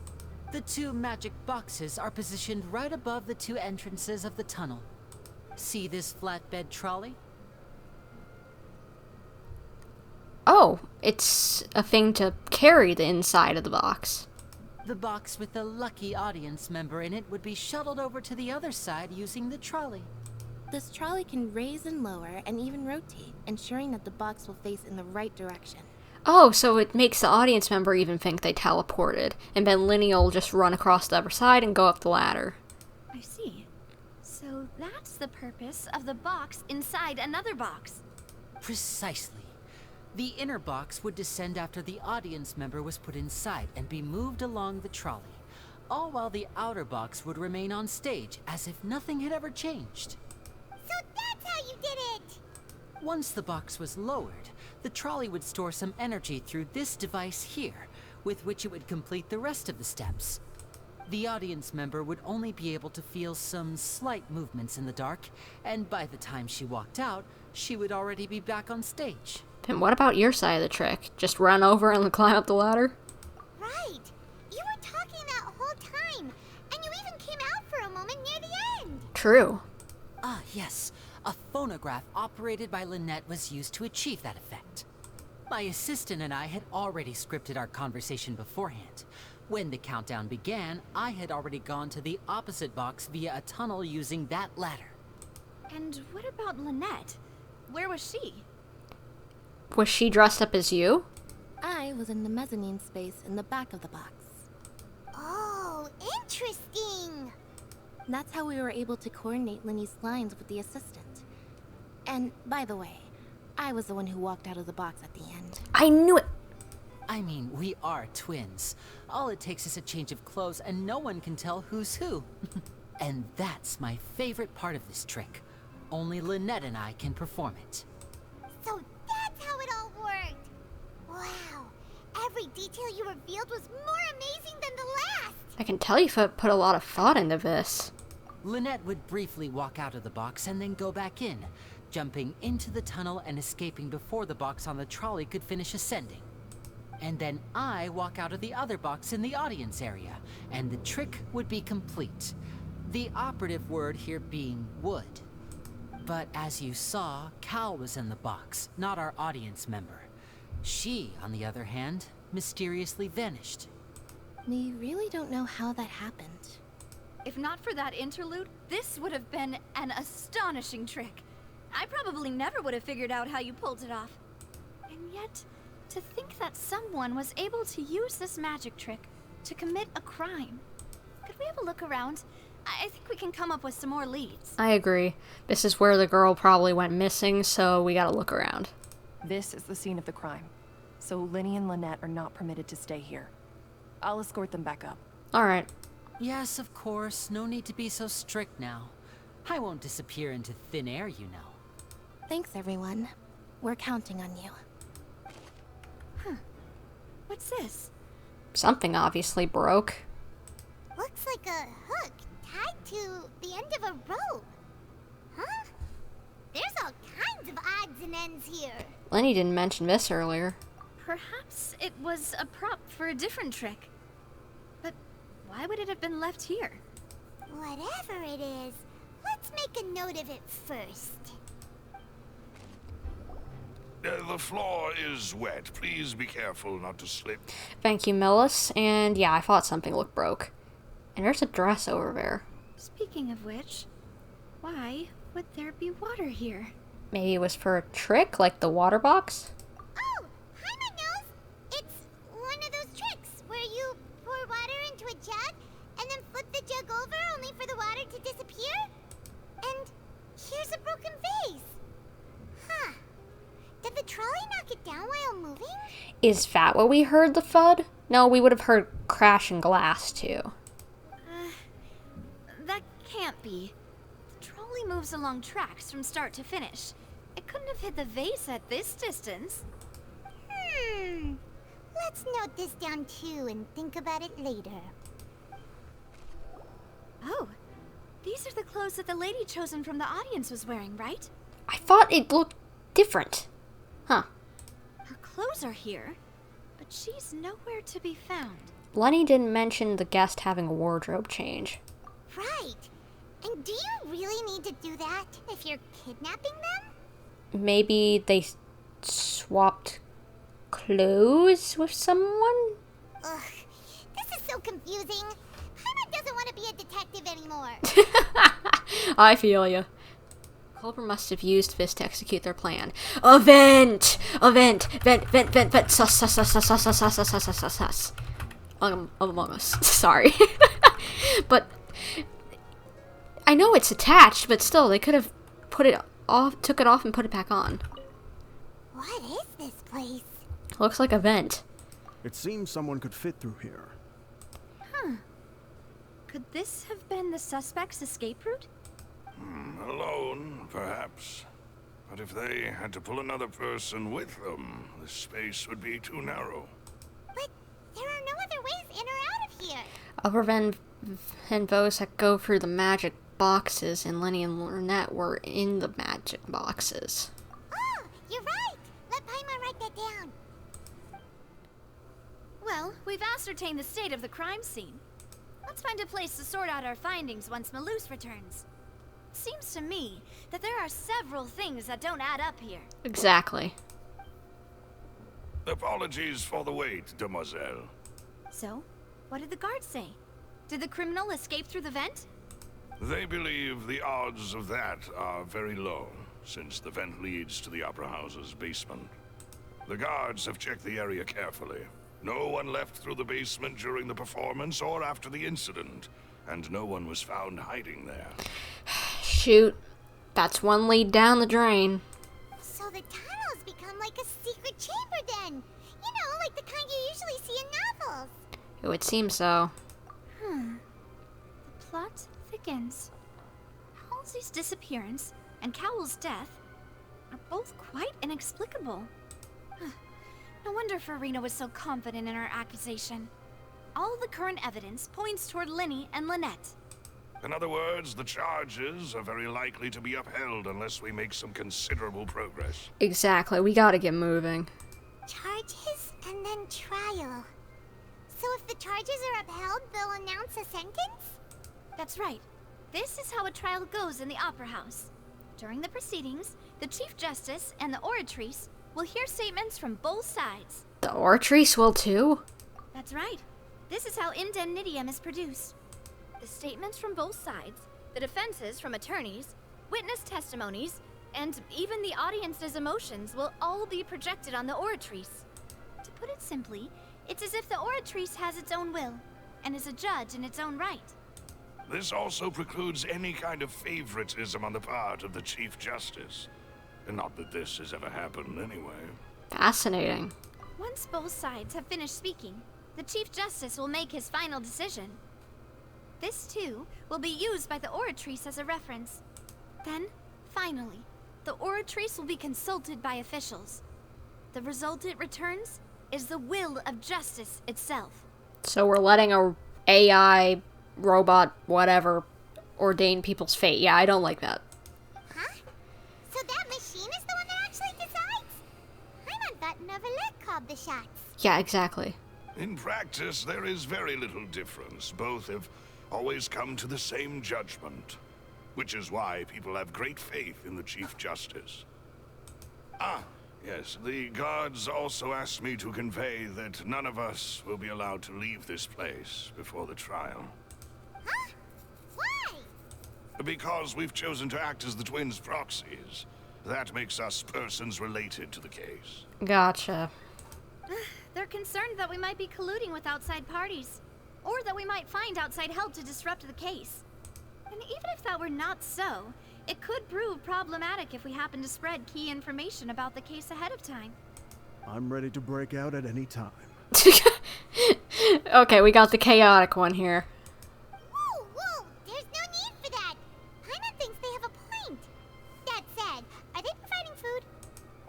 The 2 magic boxes are positioned right above the 2 entrances of the tunnel. See this flatbed trolley? Oh, it's a thing to carry the inside of the box. The box with the lucky audience member in it would be shuttled over to the other side using the trolley. This trolley can raise and lower and even rotate, ensuring that the box will face in the right direction. Oh, so it makes the audience member even think they teleported, and then Lyney will just run across the other side and go up the ladder. I see. So that's the purpose of the box inside another box. Precisely. The inner box would descend after the audience member was put inside and be moved along the trolley, all while the outer box would remain on stage as if nothing had ever changed. So that's how you did it! Once the box was lowered, the trolley would store some energy through this device here, with which it would complete the rest of the steps. The audience member would only be able to feel some slight movements in the dark, and by the time she walked out, she would already be back on stage. And what about your side of the trick? Just run over and climb up the ladder? Right! You were talking that whole time, and you even came out for a moment near the end! True. Ah, yes. A phonograph operated by Lynette was used to achieve that effect. My assistant and I had already scripted our conversation beforehand. When the countdown began, I had already gone to the opposite box via a tunnel using that ladder. And what about Lynette? Where was she? Was she dressed up as you? I was in the mezzanine space in the back of the box. Oh, interesting! That's how we were able to coordinate Lyney's lines with the assistant. And, by the way, I was the one who walked out of the box at the end. I knew it! I mean, we are twins. All it takes is a change of clothes and no one can tell who's who. And that's my favorite part of this trick. Only Lynette and I can perform it. So that's how it all worked! Wow! every detail you revealed was more amazing than the last. I can tell you put a lot of thought into this. Lynette would briefly walk out of the box and then go back in, jumping into the tunnel and escaping before the box on the trolley could finish ascending. And then I walk out of the other box in the audience area, and the trick would be complete. The operative word here being would. But as you saw, Cal was in the box, not our audience member. She, on the other hand, mysteriously vanished. We really don't know how that happened. If not for that interlude, this would have been an astonishing trick. I probably never would have figured out how you pulled it off. And yet, to think that someone was able to use this magic trick to commit a crime. Could we have a look around? I think we can come up with some more leads. I agree. This is where the girl probably went missing, so we gotta look around. This is the scene of the crime, so Lyney and Lynette are not permitted to stay here. I'll escort them back up. Alright. Yes, of course. No need to be so strict now. I won't disappear into thin air, you know. Thanks, everyone. We're counting on you. What's this? Something obviously broke. Looks like a hook tied to the end of a rope. Huh? There's all kinds of odds and ends here. Lyney didn't mention this earlier. Perhaps it was a prop for a different trick. But why would it have been left here? Whatever it is, let's make a note of it first. The floor is wet. Please be careful not to slip. Thank you, Millis. And yeah, I thought something looked broke. And there's a dress over there. Speaking of which, why would there be water here? Maybe it was for a trick, like the water box? Oh, hi, my nose. It's one of those tricks where you pour water into a jug and then flip the jug over only for the water to disappear. And here's a broken vase. Huh. Did the trolley knock it down while moving? Is that what we heard, the thud? No, we would have heard crashing glass, too. That can't be. The trolley moves along tracks from start to finish. It couldn't have hit the vase at this distance. Let's note this down too and think about it later. Oh, these are the clothes that the lady chosen from the audience was wearing, right? I thought it looked different. Huh. Her clothes are here, but she's nowhere to be found. Lyney didn't mention the guest having a wardrobe change. Right. And do you really need to do that if you're kidnapping them? Maybe they swapped clothes with someone? Ugh, this is so confusing. Paimon doesn't want to be a detective anymore. I feel ya. Culver must have used this to execute their plan. Vent! Vent! Sus, sus, sus, sus, sus, sus, sus, sus, sus, sus, sus. Among Us. Sorry. But I know it's attached, but still, they could have put it off, took it off and put it back on. What is this place? Looks like a vent. It seems someone could fit through here. Could this have been the suspect's escape route? Alone, perhaps. But if they had to pull another person with them, the space would be too narrow. But there are no other ways in or out of here. Other than those that go through the magic boxes, and Lyney and Lynette were in the magic boxes. Oh, you're right. Let Paimon write that down. Well, we've ascertained the state of the crime scene. Let's find a place to sort out our findings once Malus returns. Seems to me that there are several things that don't add up here. Exactly. Apologies for the wait, demoiselle. So, what did the guards say? Did the criminal escape through the vent? They believe the odds of that are very low, since the vent leads to the Opera House's basement. The guards have checked the area carefully. No one left through the basement during the performance or after the incident, and no one was found hiding there. Shoot. That's one lead down the drain. So the tunnels become like a secret chamber then. You know, like the kind you usually see in novels. It would seem so. The plot thickens. Halsey's disappearance and Cowell's death are both quite inexplicable. No wonder Furina was so confident in her accusation. All the current evidence points toward Lyney and Lynette. In other words, the charges are very likely to be upheld unless we make some considerable progress. Exactly, we gotta get moving. Charges and then trial. So if the charges are upheld, they'll announce a sentence? That's right. This is how a trial goes in the Opera House. During the proceedings, the Chief Justice and the Oratrice will hear statements from both sides. The Oratrice will too? That's right. This is how indemnitium is produced. The statements from both sides, the defenses from attorneys, witness testimonies, and even the audience's emotions will all be projected on the Oratrice. To put it simply, it's as if the Oratrice has its own will, and is a judge in its own right. This also precludes any kind of favoritism on the part of the Chief Justice. And not that this has ever happened anyway. Fascinating. Once both sides have finished speaking, the Chief Justice will make his final decision. This, too, will be used by the Oratrice as a reference. Then, finally, the Oratrice will be consulted by officials. The result it returns is the will of justice itself. So we're letting a AI, robot, whatever, ordain people's fate. Yeah, I don't like that. Huh? So that machine is the one that actually decides? I thought Neuvillette called the shots. Yeah, exactly. In practice, there is very little difference. Both have always come to the same judgment, which is why people have great faith in the Chief Justice. Ah, yes, the guards also asked me to convey that none of us will be allowed to leave this place before the trial. Huh? Why? Because we've chosen to act as the twins' proxies. That makes us persons related to the case. Gotcha. They're concerned that we might be colluding with outside parties, or that we might find outside help to disrupt the case. And even if that were not so, it could prove problematic if we happen to spread key information about the case ahead of time. I'm ready to break out at any time. Okay, we got the chaotic one here. Whoa, there's no need for that. Paimon thinks they have a point. That said, are they providing food?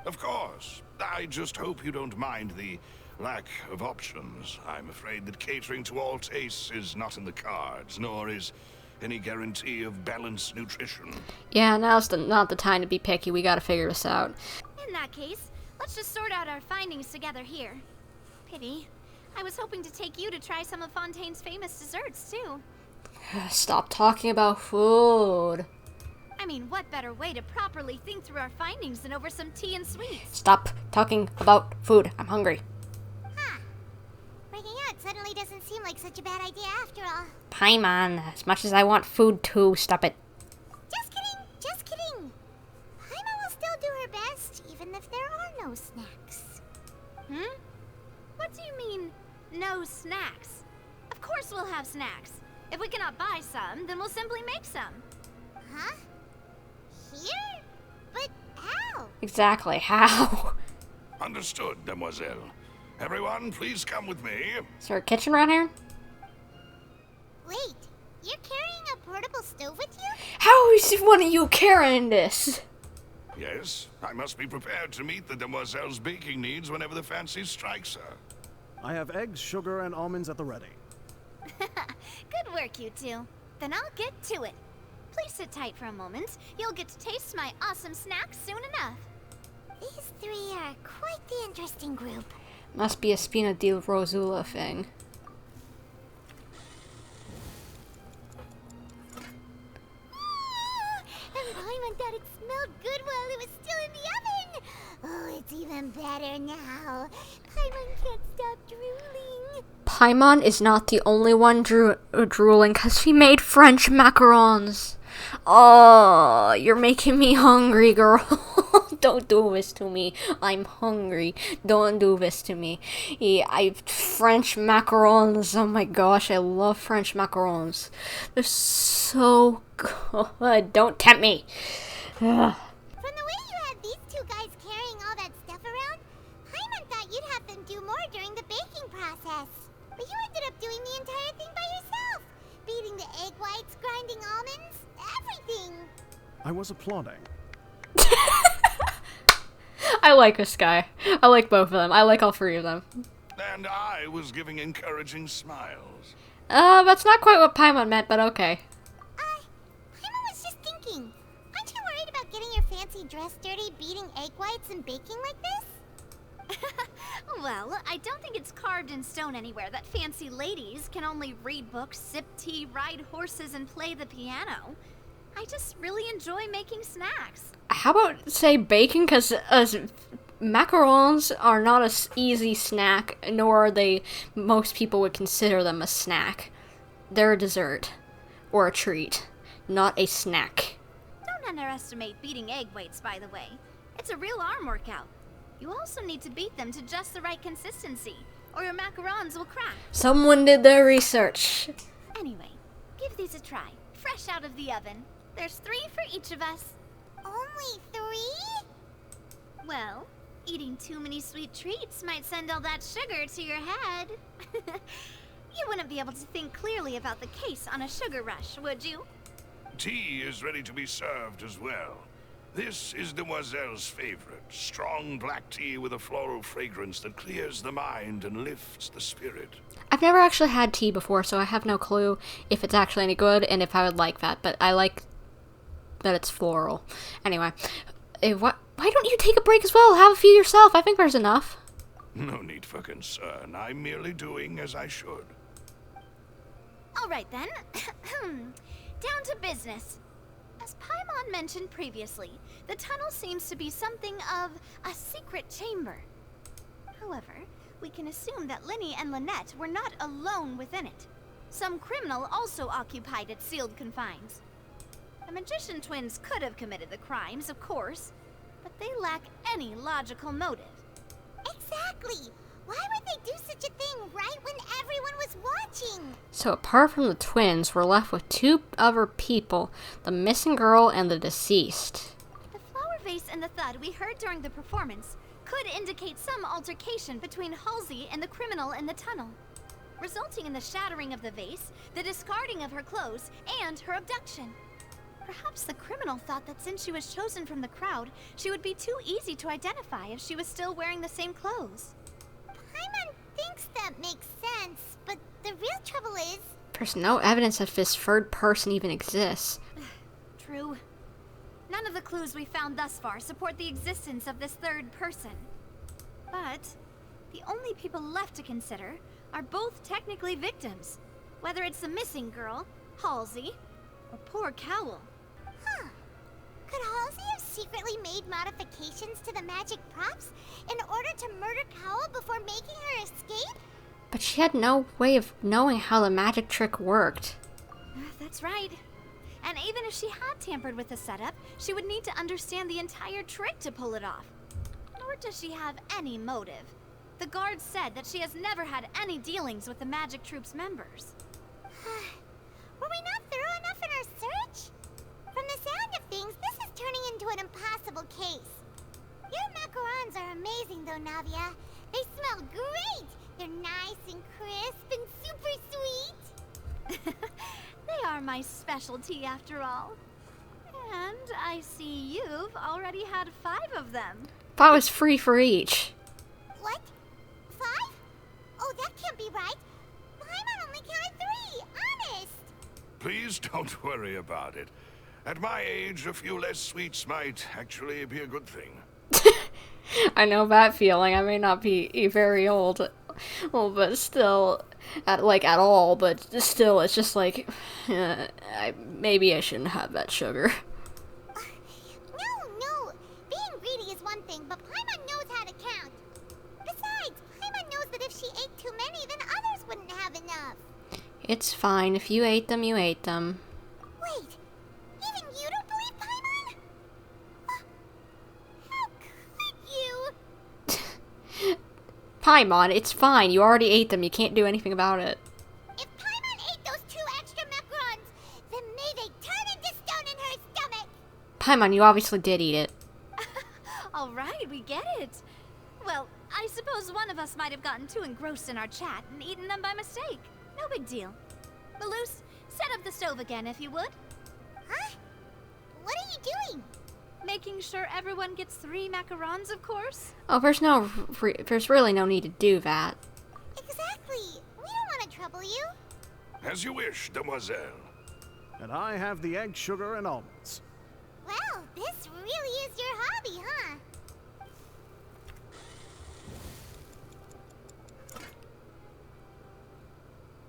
Of course. I just hope you don't mind the lack of options. I'm afraid that catering to all tastes is not in the cards, nor is any guarantee of balanced nutrition. Yeah, now's not the time to be picky. We gotta figure this out. In that case, let's just sort out our findings together here. Pity. I was hoping to take you to try some of Fontaine's famous desserts, too. Stop talking about food. I mean, what better way to properly think through our findings than over some tea and sweets? Stop talking about food. I'm hungry. Huh. Breaking out suddenly doesn't seem like such a bad idea after all. Paimon, as much as I want food too, stop it. Just kidding. Paimon will still do her best, even if there are no snacks. What do you mean, no snacks? Of course we'll have snacks. If we cannot buy some, then we'll simply make some. Huh? Here? But how? Exactly, how? Understood, demoiselle. Everyone, please come with me. Is there a kitchen around here? Wait, you're carrying a portable stove with you? How is one of you carrying this? Yes, I must be prepared to meet the demoiselle's baking needs whenever the fancy strikes her. I have eggs, sugar, and almonds at the ready. Good work, you two. Then I'll get to it. Please sit tight for a moment. You'll get to taste my awesome snacks soon enough. These three are quite the interesting group. Must be a Spina di Rosula thing. And Paimon thought it smelled good while it was still in the oven. Oh, it's even better now. Paimon can't stop drooling. Paimon is not the only one drooling because she made French macarons. Oh, you're making me hungry, girl. Don't do this to me. I'm hungry. Don't do this to me. French macarons. Oh my gosh, I love French macarons. They're so good. Don't tempt me. Ugh. From the way you had these two guys carrying all that stuff around, Paimon thought you'd have them do more during the baking process. But you ended up doing the entire thing by yourself. Beating the egg whites, grinding almonds, everything. I was applauding. I like this guy. I like both of them. I like all three of them. And I was giving encouraging smiles. That's not quite what Paimon meant, but okay. Paimon was just thinking. Aren't you worried about getting your fancy dress dirty, beating egg whites and baking like this? Well, I don't think it's carved in stone anywhere that fancy ladies can only read books, sip tea, ride horses, and play the piano. I just really enjoy making snacks. How about say baking? Because macarons are not an easy snack, nor are they, most people would consider them a snack. They're a dessert. Or a treat. Not a snack. Don't underestimate beating egg weights, by the way. It's a real arm workout. You also need to beat them to just the right consistency, or your macarons will crack. Someone did their research. Anyway, give these a try. Fresh out of the oven. There's 3 for each of us. Only 3? Well, eating too many sweet treats might send all that sugar to your head. You wouldn't be able to think clearly about the case on a sugar rush, would you? Tea is ready to be served as well. This is Demoiselle's favorite, strong black tea with a floral fragrance that clears the mind and lifts the spirit. I've never actually had tea before, so I have no clue if it's actually any good and if I would like that, but I like that it's floral. Anyway, why don't you take a break as well? Have a few yourself. I think there's enough. No need for concern. I'm merely doing as I should. All right then. Down to business. As Paimon mentioned previously, the tunnel seems to be something of a secret chamber. However, we can assume that Lyney and Lynette were not alone within it. Some criminal also occupied its sealed confines. The magician twins could have committed the crimes, of course, but they lack any logical motive. Exactly! Why would they do such a thing right when everyone was watching? So apart from the twins, we're left with 2 other people, the missing girl and the deceased. The flower vase and the thud we heard during the performance could indicate some altercation between Halsey and the criminal in the tunnel, resulting in the shattering of the vase, the discarding of her clothes, and her abduction. Perhaps the criminal thought that since she was chosen from the crowd, she would be too easy to identify if she was still wearing the same clothes. Paimon thinks that makes sense, but the real trouble is... There's no evidence that this third person even exists. True. None of the clues we found thus far support the existence of this third person. But the only people left to consider are both technically victims, whether it's the missing girl, Halsey, or poor Cowell. Huh. Could Halsey have secretly made modifications to the magic props in order to murder Cowell before making her escape? But she had no way of knowing how the magic trick worked. That's right. And even if she had tampered with the setup, she would need to understand the entire trick to pull it off. Nor does she have any motive. The guard said that she has never had any dealings with the magic troop's members. Were we not thorough enough in our search? From the sound of things, this is turning into an impossible case. Your macarons are amazing though, Navia. They smell great! They're nice and crisp and super sweet. They are my specialty after all. And I see you've already had 5 of them. That was free for each. What? 5? Oh, that can't be right. Paimon only counted 3, honest. Please don't worry about it. At my age, a few less sweets might actually be a good thing. I know that feeling. I may not be very old, well, but still, at all. But still, it's just like, maybe I shouldn't have that sugar. No. Being greedy is one thing, but Paimon knows how to count. Besides, Paimon knows that if she ate too many, then others wouldn't have enough. It's fine. If you ate them, you ate them. Wait, even you don't believe Paimon? How could you? Paimon, it's fine. You already ate them. You can't do anything about it. If Paimon ate those 2 extra macarons, then may they turn into stone in her stomach. Paimon, you obviously did eat it. All right, we get it. Well, I suppose one of us might have gotten too engrossed in our chat and eaten them by mistake. No big deal. Malus, set up the stove again if you would. Huh? What are you doing? Making making sure everyone gets 3 macarons, of course? Oh, there's really no need to do that. Exactly. We don't want to trouble you. As you wish, demoiselle. And I have the egg, sugar, and almonds. Well, this really is your hobby, huh?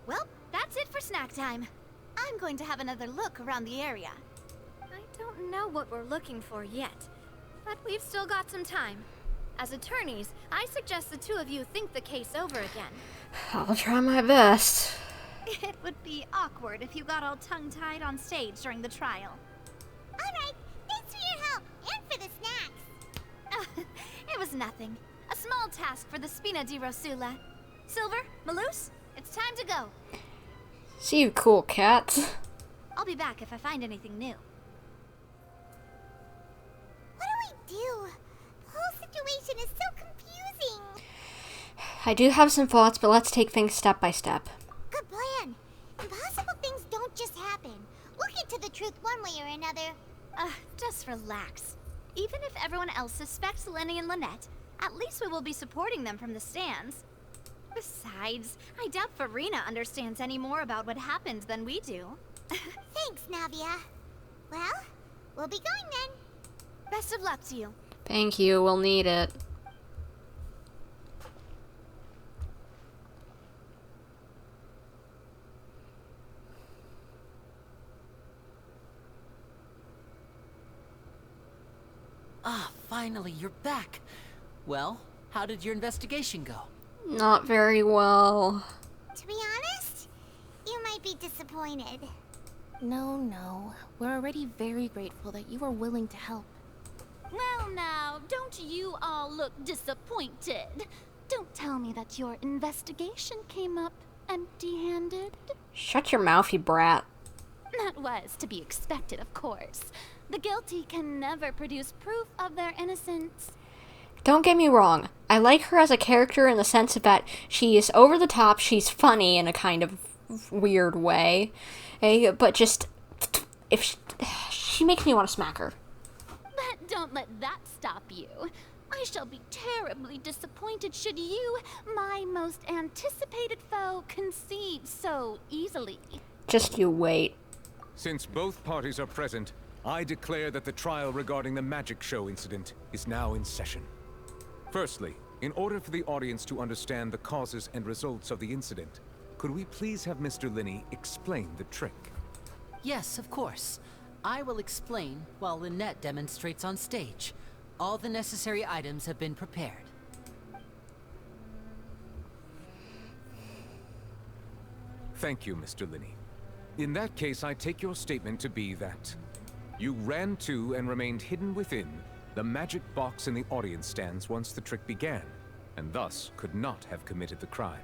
Well, that's it for snack time. I'm going to have another look around the area. I don't know what we're looking for yet, but we've still got some time. As attorneys, I suggest the 2 of you think the case over again. I'll try my best. It would be awkward if you got all tongue-tied on stage during the trial. Alright, thanks for your help, and for the snacks. It was nothing. A small task for the Spina di Rosula. Silver, Malouse, it's time to go. See you, cool cats. I'll be back if I find anything new. What do we do? The whole situation is so confusing. I do have some thoughts, but let's take things step by step. Good plan. Impossible things don't just happen. We'll get to the truth one way or another. Just relax. Even if everyone else suspects Lyney and Lynette, at least we will be supporting them from the stands. Besides, I doubt Furina understands any more about what happened than we do. Thanks, Navia. Well, we'll be going then. Best of luck to you. Thank you, we'll need it. Ah, finally, you're back. Well, how did your investigation go? Not very well. To be honest, you might be disappointed. No. We're already very grateful that you were willing to help. Well now, don't you all look disappointed. Don't tell me that your investigation came up empty-handed. Shut your mouth, you brat. That was to be expected, of course. The guilty can never produce proof of their innocence. Don't get me wrong. I like her as a character in the sense of that she is over the top, she's funny in a kind of weird way. But just, if she makes me want to smack her. But don't let that stop you. I shall be terribly disappointed should you, my most anticipated foe, concede so easily. Just you wait. Since both parties are present, I declare that the trial regarding the magic show incident is now in session. Firstly, in order for the audience to understand the causes and results of the incident, could we please have Mr. Lyney explain the trick? Yes, of course. I will explain while Lynette demonstrates on stage. All the necessary items have been prepared. Thank you, Mr. Lyney. In that case, I take your statement to be that you ran to and remained hidden within the magic box in the audience stands once the trick began, and thus could not have committed the crime.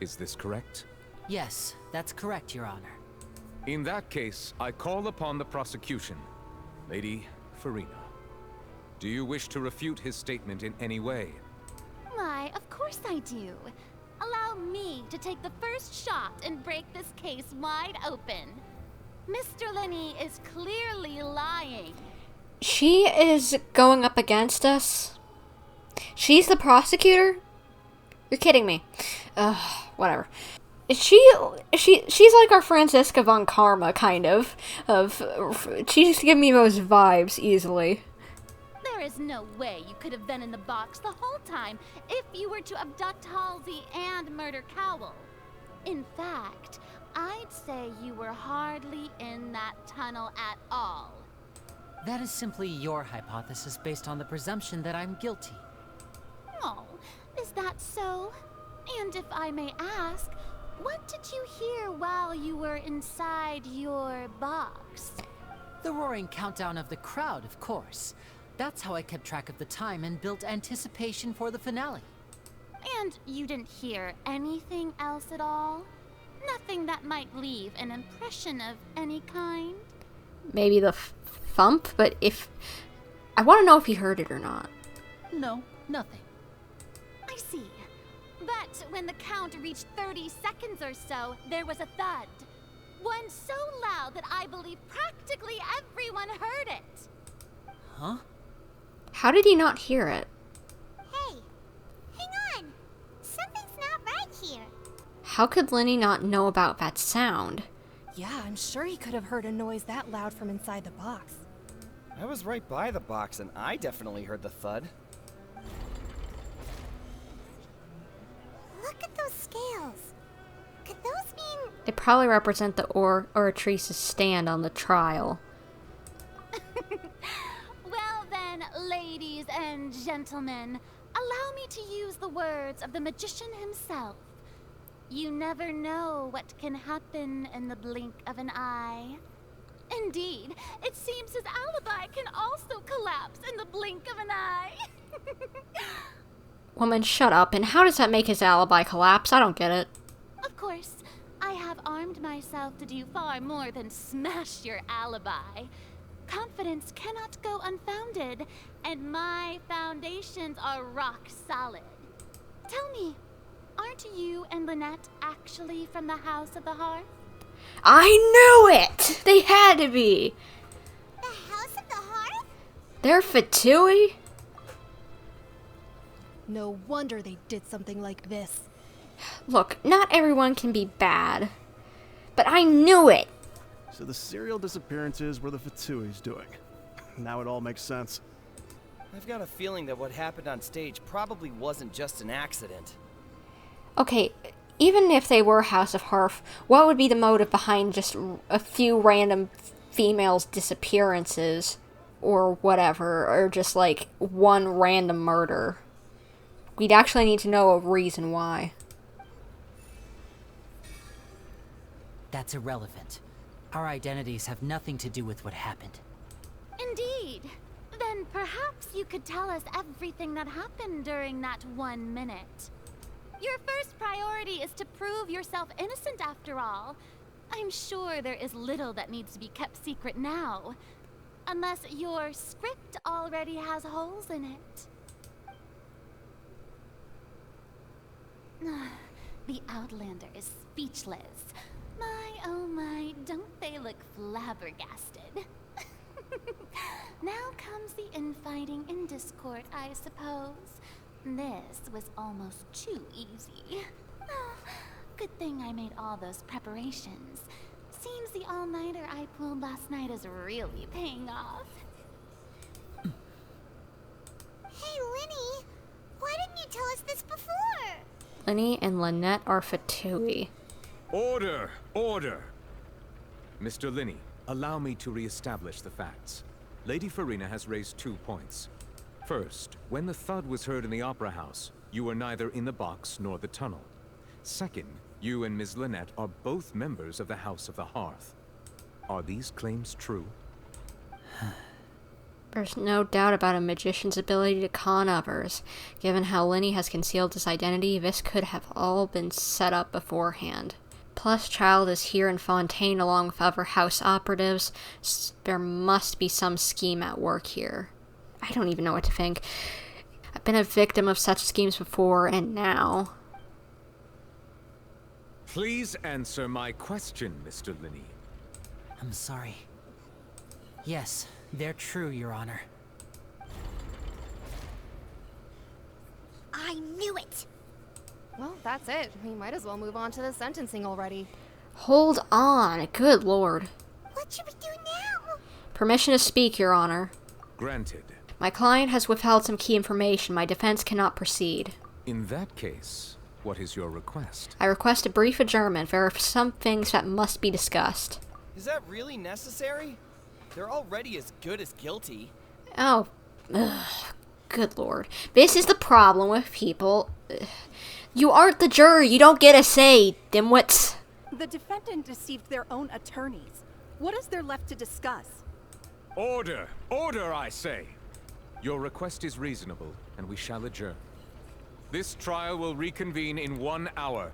Is this correct? Yes, that's correct, Your Honor. In that case, I call upon the prosecution. Lady Furina, do you wish to refute his statement in any way? Why, of course I do. Allow me to take the first shot and break this case wide open. Mr. Lyney is clearly lying. She is going up against us? She's the prosecutor? You're kidding me. Whatever. She's like our Franziska von Karma, kind of. She just gives me those vibes easily. There is no way you could have been in the box the whole time if you were to abduct Halsey and murder Cowell. In fact, I'd say you were hardly in that tunnel at all. That is simply your hypothesis based on the presumption that I'm guilty. Oh, is that so? And if I may ask, what did you hear while you were inside your box? The roaring countdown of the crowd, of course. That's how I kept track of the time and built anticipation for the finale. And you didn't hear anything else at all? Nothing that might leave an impression of any kind? Maybe the thump, but if... I want to know if he heard it or not. No, nothing. I see. But when the count reached 30 seconds or so, there was a thud. One so loud that I believe practically everyone heard it. Huh? How did he not hear it? Hey, hang on. Something's not right here. How could Lyney not know about that sound? Yeah, I'm sure he could have heard a noise that loud from inside the box. I was right by the box, and I definitely heard the thud. Look at those scales. Could those mean... They probably represent the Oratrice's stand on the trial. Well then, ladies and gentlemen, allow me to use the words of the magician himself. You never know what can happen in the blink of an eye. Indeed, it seems his alibi can also collapse in the blink of an eye. Woman, shut up. And how does that make his alibi collapse? I don't get it. Of course, I have armed myself to do far more than smash your alibi. Confidence cannot go unfounded, and my foundations are rock solid. Tell me, aren't you and Lynette actually from the House of the Hearth? I knew it! They had to be! The House of the Hearth? They're Fatui? No wonder they did something like this. Look, not everyone can be bad. But I knew it! So the serial disappearances were the Fatui's doing. Now it all makes sense. I've got a feeling that what happened on stage probably wasn't just an accident. Okay, even if they were House of Hearth, what would be the motive behind just a few random females' disappearances? Or whatever, or just like one random murder? We'd actually need to know a reason why. That's irrelevant. Our identities have nothing to do with what happened. Indeed. Then perhaps you could tell us everything that happened during that 1 minute. Your first priority is to prove yourself innocent after all. I'm sure there is little that needs to be kept secret now. Unless your script already has holes in it. The Outlander is speechless. My, oh my, don't they look flabbergasted? Now comes the infighting and discord, I suppose. This was almost too easy. Good thing I made all those preparations. Seems the all-nighter I pulled last night is really paying off. Hey, Lyney, why didn't you tell us this before? Lyney and Lynette are Fatui. Order! Order! Mr. Lyney, allow me to re-establish the facts. Lady Furina has raised 2 points. First, when the thud was heard in the Opera House, you were neither in the box nor the tunnel. Second, you and Ms. Lynette are both members of the House of the Hearth. Are these claims true? There's no doubt about a magician's ability to con others. Given how Lyney has concealed his identity, this could have all been set up beforehand. Plus, Child is here in Fontaine along with other house operatives. There must be some scheme at work here. I don't even know what to think. I've been a victim of such schemes before, and now... Please answer my question, Mr. Lyney. I'm sorry. Yes, they're true, Your Honor. I knew it! Well, that's it. We might as well move on to the sentencing already. Hold on. Good lord. What should we do now? Permission to speak, Your Honor. Granted. My client has withheld some key information. My defense cannot proceed. In that case, what is your request? I request a brief adjournment. There are some things that must be discussed. Is that really necessary? They're already as good as guilty. Oh, good lord. This is the problem with people. You aren't the jury. You don't get a say, dimwits. The defendant deceived their own attorneys. What is there left to discuss? Order! Order, I say! Your request is reasonable, and we shall adjourn. This trial will reconvene in 1 hour.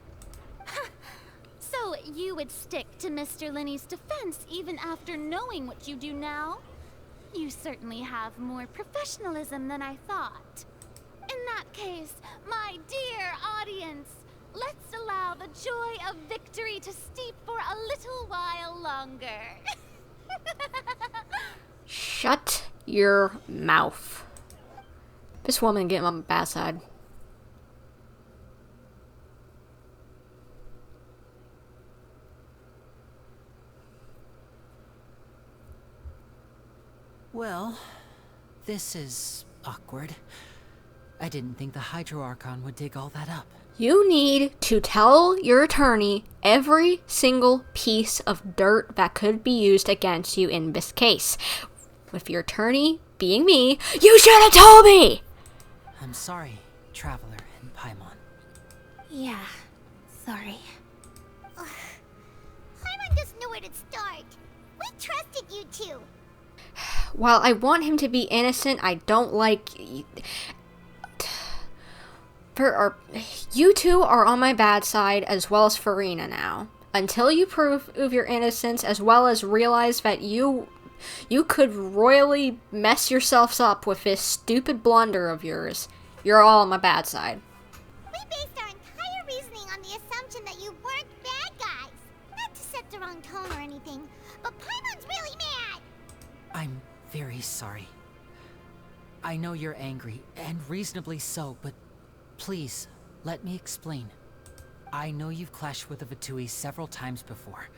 So you would stick to Mr. Lyney's defense even after knowing what you do now? You certainly have more professionalism than I thought. In that case, my dear audience, let's allow the joy of victory to steep for a little while longer. Shut your mouth. This woman getting on my bad side. Well, this is awkward. I didn't think the Hydro Archon would dig all that up. You need to tell your attorney every single piece of dirt that could be used against you in this case. With your attorney being me, you should have told me! I'm sorry, Traveler and Paimon. Yeah, sorry. Paimon doesn't know where to start. We trusted you two. While I want him to be innocent, I don't like... You two are on my bad side, as well as Furina now. Until you prove your innocence, as well as realize that you could royally mess yourselves up with this stupid blunder of yours, you're all on my bad side. We based our entire reasoning on the assumption that you weren't bad guys. Not to set the wrong tone or anything, but Paimon's really mad. I'm very sorry. I know you're angry, and reasonably so, but please, let me explain. I know you've clashed with the Fatui several times before.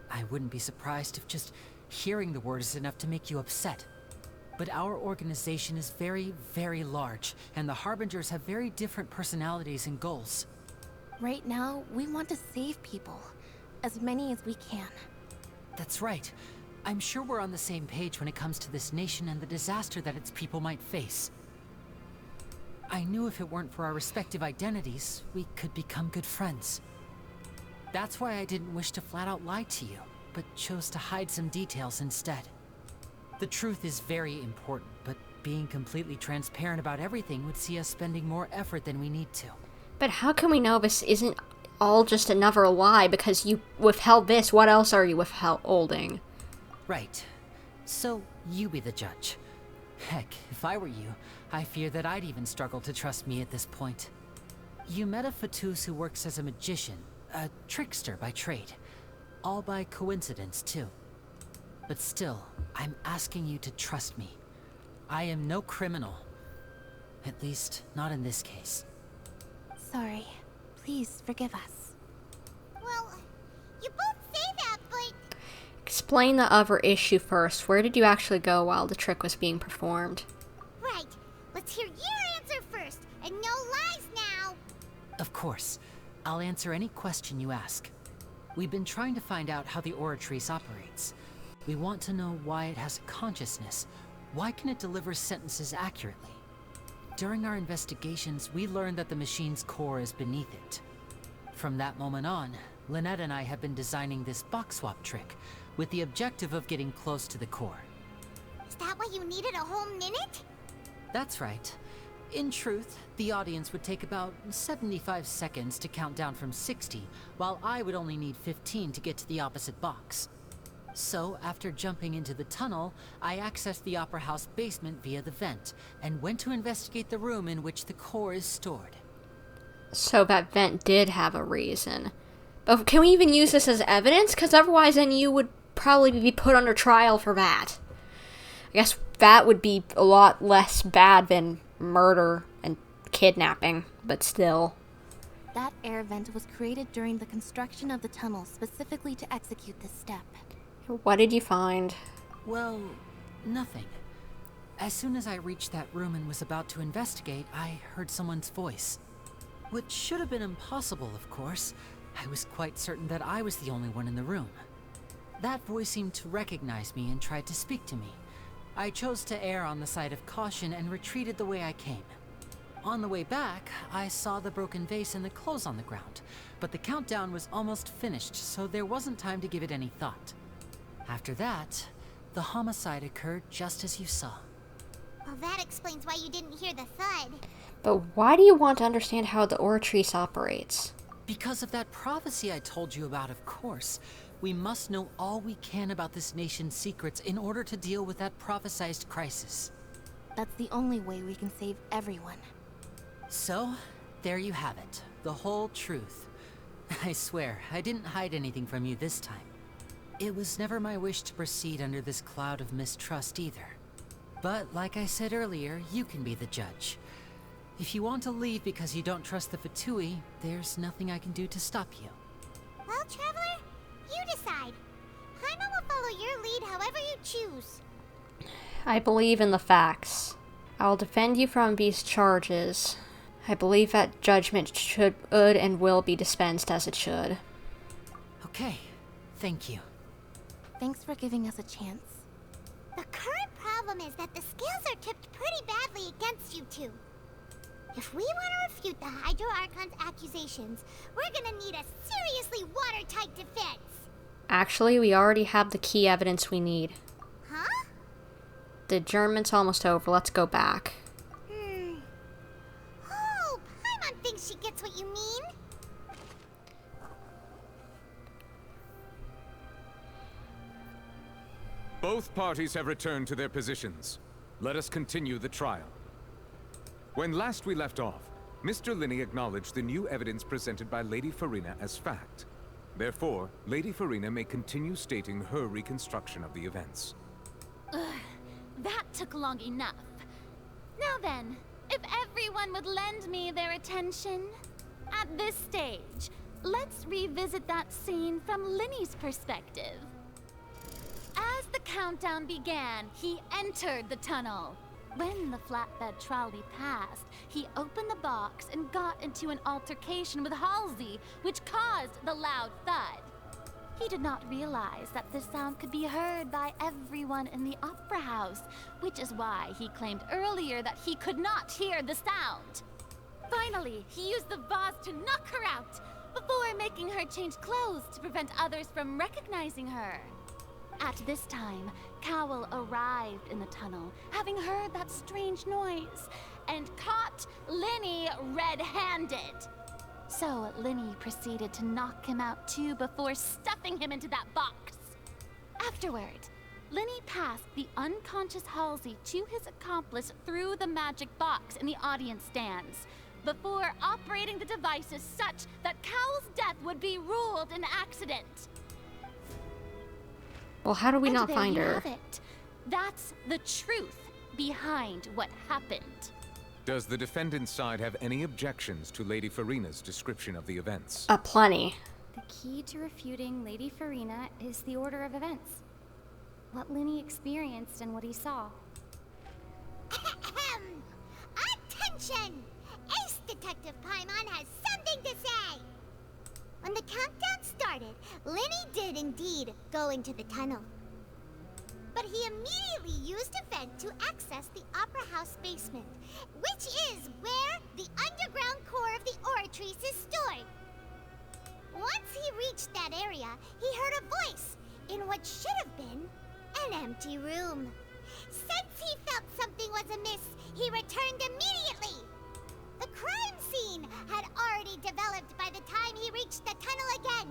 I wouldn't be surprised if just hearing the word is enough to make you upset. But our organization is very, very large, and the Harbingers have very different personalities and goals. Right now, we want to save people. As many as we can. That's right. I'm sure we're on the same page when it comes to this nation and the disaster that its people might face. I knew if it weren't for our respective identities, we could become good friends. That's why I didn't wish to flat out lie to you, but chose to hide some details instead. The truth is very important, but being completely transparent about everything would see us spending more effort than we need to. But how can we know this isn't all just another lie because you withheld this? What else are you withholding? Right. So, you be the judge. Heck, if I were you, I fear that I'd even struggle to trust me at this point. You met a Fatus who works as a magician, a trickster by trade. All by coincidence, too. But still, I'm asking you to trust me. I am no criminal. At least, not in this case. Sorry. Please forgive us. Well, you both say that, but... Explain the other issue first. Where did you actually go while the trick was being performed? Right. Let's hear your answer first, and no lies now. Of course. I'll answer any question you ask. We've been trying to find out how the Oratrice operates. We want to know why it has a consciousness. Why can it deliver sentences accurately? During our investigations, we learned that the machine's core is beneath it. From that moment on, Lynette and I have been designing this box swap trick, with the objective of getting close to the core. Is that why you needed a whole minute? That's right. In truth, the audience would take about 75 seconds to count down from 60, while I would only need 15 to get to the opposite box. So, after jumping into the tunnel, I accessed the Opera House basement via the vent, and went to investigate the room in which the core is stored. So that vent did have a reason. But can we even use this as evidence? Because otherwise then you would probably be put under trial for that. I guess that would be a lot less bad than murder and kidnapping, but still. That air vent was created during the construction of the tunnel specifically to execute this step. What did you find? Well, nothing. As soon as I reached that room and was about to investigate, I heard someone's voice. Which should have been impossible, of course. I was quite certain that I was the only one in the room. That voice seemed to recognize me and tried to speak to me. I chose to err on the side of caution and retreated the way I came. On the way back, I saw the broken vase and the clothes on the ground, but the countdown was almost finished, so there wasn't time to give it any thought. After that, the homicide occurred just as you saw. Well, that explains why you didn't hear the thud. But why do you want to understand how the Oratrice operates? Because of that prophecy I told you about, of course. We must know all we can about this nation's secrets in order to deal with that prophesized crisis. That's the only way we can save everyone. So, there you have it. The whole truth. I swear, I didn't hide anything from you this time. It was never my wish to proceed under this cloud of mistrust either. But like I said earlier, you can be the judge. If you want to leave because you don't trust the Fatui, there's nothing I can do to stop you. Well, Traveler, you decide. Paimon will follow your lead however you choose. I believe in the facts. I will defend you from these charges. I believe that judgment should and will be dispensed as it should. Okay, thank you. Thanks for giving us a chance. The current problem is that the scales are tipped pretty badly against you two. If we want to refute the Hydro Archon's accusations, we're gonna need a seriously watertight defense. Actually, we already have the key evidence we need. Huh? The adjournment's almost over. Let's go back. Oh, Paimon thinks she gets what you mean. Both parties have returned to their positions. Let us continue the trial. When last we left off, Mr. Lyney acknowledged the new evidence presented by Lady Furina as fact. Therefore, Lady Furina may continue stating her reconstruction of the events. Ugh, that took long enough. Now then, if everyone would lend me their attention. At this stage, let's revisit that scene from Lyney's perspective. As the countdown began, he entered the tunnel. When the flatbed trolley passed, he opened the box and got into an altercation with Halsey, which caused the loud thud. He did not realize that this sound could be heard by everyone in the opera house, which is why he claimed earlier that he could not hear the sound. Finally, he used the vase to knock her out, before making her change clothes to prevent others from recognizing her. At this time, Cowell arrived in the tunnel, having heard that strange noise, and caught Lyney red-handed. So Lyney proceeded to knock him out too before stuffing him into that box. Afterward, Lyney passed the unconscious Halsey to his accomplice through the magic box in the audience stands, before operating the devices such that Cowell's death would be ruled an accident. Well, how do we And not there find you her? have it. That's the truth behind what happened. Does the defendant's side have any objections to Lady Furina's description of the events? Plenty. The key to refuting Lady Furina is the order of events. What Lyney experienced and what he saw. Attention! Ace Detective Paimon has something to say! When the countdown started, Lyney did indeed go into the tunnel. But he immediately used a vent to access the Opera House basement, which is where the underground core of the Oratrice is stored. Once he reached that area, he heard a voice in what should have been an empty room. Since he felt something was amiss, he returned immediately. The crime scene had already developed by the time he reached the tunnel again,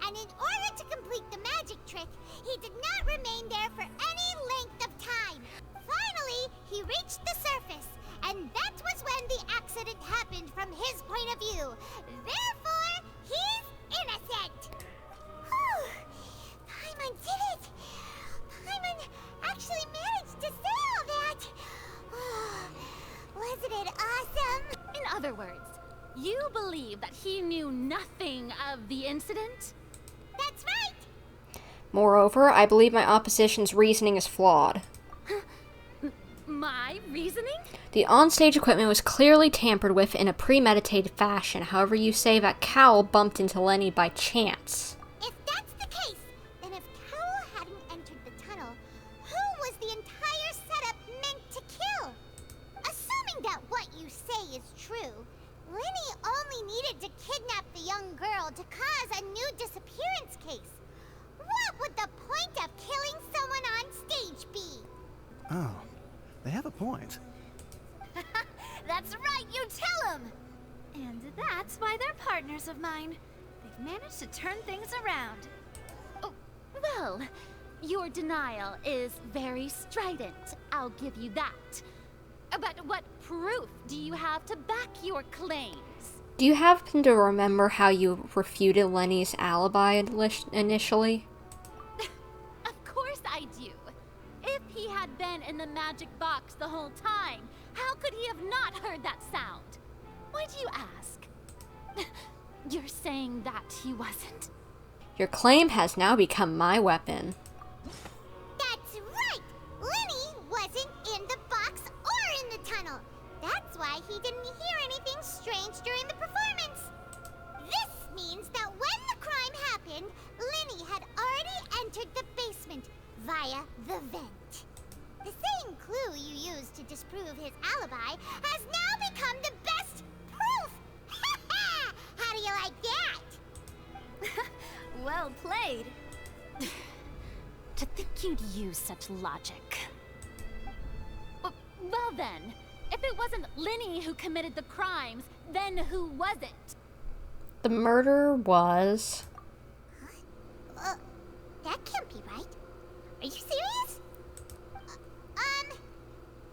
and in order to complete the magic trick, he did not remain there for any length of time. Finally, he reached the surface, and that was when the accident happened from his point of view. Therefore, he's innocent. Whew! Paimon did it! Paimon actually managed to say all that! Wasn't it awesome? In other words, you believe that he knew nothing of the incident? That's right! Moreover, I believe my opposition's reasoning is flawed. My reasoning? The onstage equipment was clearly tampered with in a premeditated fashion. However, you say that Cowell bumped into Lyney by chance. If that's the case, then if Cowell hadn't entered the tunnel, who was the entire setup meant to kill? Assuming that what you say is true, Lyney only needed to kidnap the young girl to cause a new disappearance case. What would the point of killing someone on stage be? Oh, they have a point. That's right, you tell him! And that's why they're partners of mine. They've managed to turn things around. Oh, well, your denial is very strident. I'll give you that. But what proof do you have to back your claims? Do you happen to remember how you refuted Lenny's alibi initially? Of course I do. If he had been in the magic box the whole time. How could he have not heard that sound? Why do you ask? You're saying that he wasn't? Your claim has now become my weapon. That's right! Lyney wasn't in the box or in the tunnel. That's why he didn't hear anything strange during the performance. This means that when the crime happened, Lyney had already entered the basement via the vent. The same clue you used to disprove his alibi has now become the best proof! How do you like that? Well played. To think you'd use such logic. Well then, if it wasn't Lyney who committed the crimes, then who was it? The murderer was... That can't be right. Are you serious?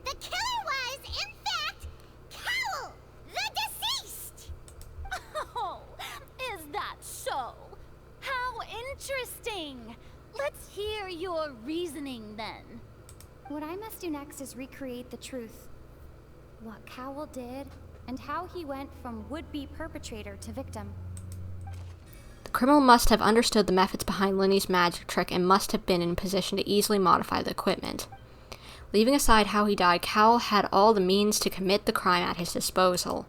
The killer was, in fact, Cowl, the deceased! Oh, is that so? How interesting! Let's hear your reasoning then. What I must do next is recreate the truth. What Cowl did, and how he went from would-be perpetrator to victim. The criminal must have understood the methods behind Lyney's magic trick and must have been in position to easily modify the equipment. Leaving aside how he died, Cowl had all the means to commit the crime at his disposal.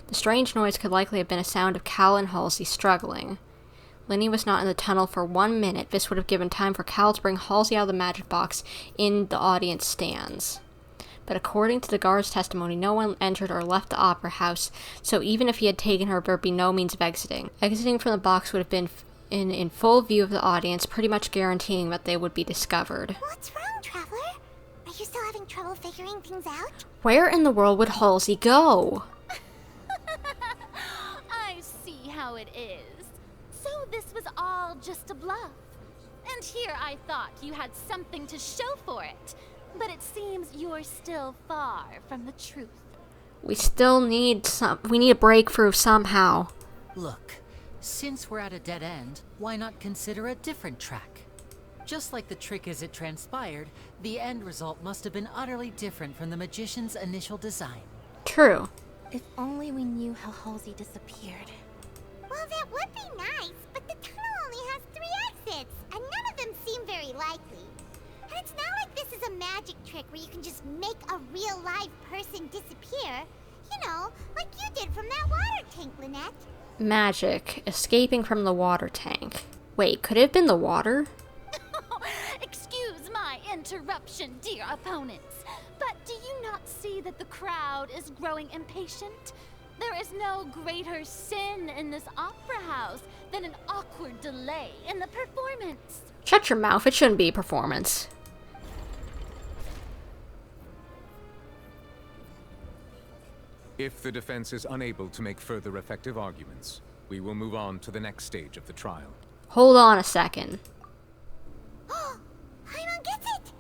The strange noise could likely have been a sound of Cowl and Halsey struggling. Lyney was not in the tunnel for 1 minute. This would have given time for Cowl to bring Halsey out of the magic box in the audience stands. But according to the guard's testimony, no one entered or left the opera house, so even if he had taken her, there would be no means of exiting. Exiting from the box would have been in full view of the audience, pretty much guaranteeing that they would be discovered. What's wrong, Traveler? Are you still having trouble figuring things out? Where in the world would Halsey go? I see how it is. So this was all just a bluff. And here I thought you had something to show for it. But it seems you're still far from the truth. We still need we need a breakthrough somehow. Look, since we're at a dead end, why not consider a different track? Just like the trick as it transpired, the end result must have been utterly different from the magician's initial design. True. If only we knew how Halsey disappeared. Well, that would be nice, but the tunnel only has 3 exits, and none of them seem very likely. And it's not like this is a magic trick where you can just make a real live person disappear. You know, like you did from that water tank, Lynette. Magic. Escaping from the water tank. Wait, could it have been the water? Excuse my interruption, dear opponents. But do you not see that the crowd is growing impatient? There is no greater sin in this opera house than an awkward delay in the performance. Shut your mouth, it shouldn't be a performance. If the defense is unable to make further effective arguments, we will move on to the next stage of the trial. Hold on a second. Paimon gets it!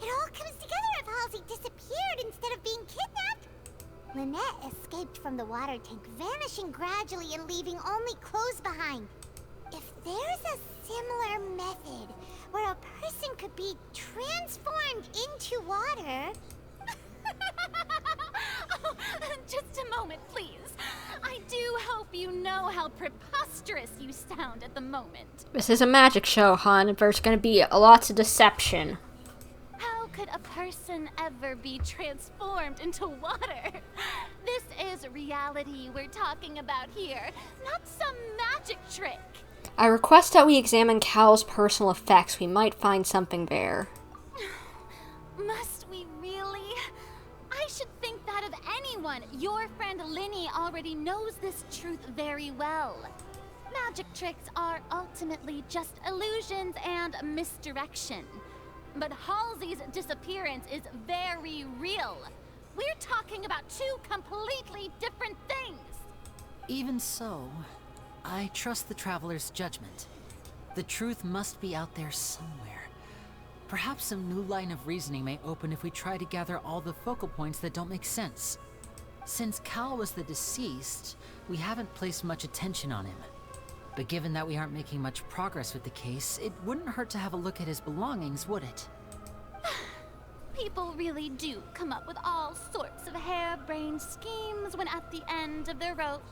It all comes together if Halsey disappeared instead of being kidnapped. Lynette escaped from the water tank, vanishing gradually and leaving only clothes behind. If there's a similar method where a person could be transformed into water... Oh, just a moment, please. I do hope you know how preposterous you sound at the moment. This is a magic show, hon. There's gonna be lots of deception. How could a person ever be transformed into water? This is reality we're talking about here, not some magic trick. I request that we examine Cowl's personal effects. We might find something there. Must we really? I should think that of anyone. Your friend Lyney already knows this truth very well. Magic tricks are ultimately just illusions and misdirection. But Halsey's disappearance is very real. We're talking about 2 completely different things. Even so, I trust the Traveler's judgment. The truth must be out there somewhere. Perhaps some new line of reasoning may open if we try to gather all the focal points that don't make sense. Since Cal was the deceased, we haven't placed much attention on him. But given that we aren't making much progress with the case, it wouldn't hurt to have a look at his belongings, would it? People really do come up with all sorts of harebrained schemes when at the end of their rope.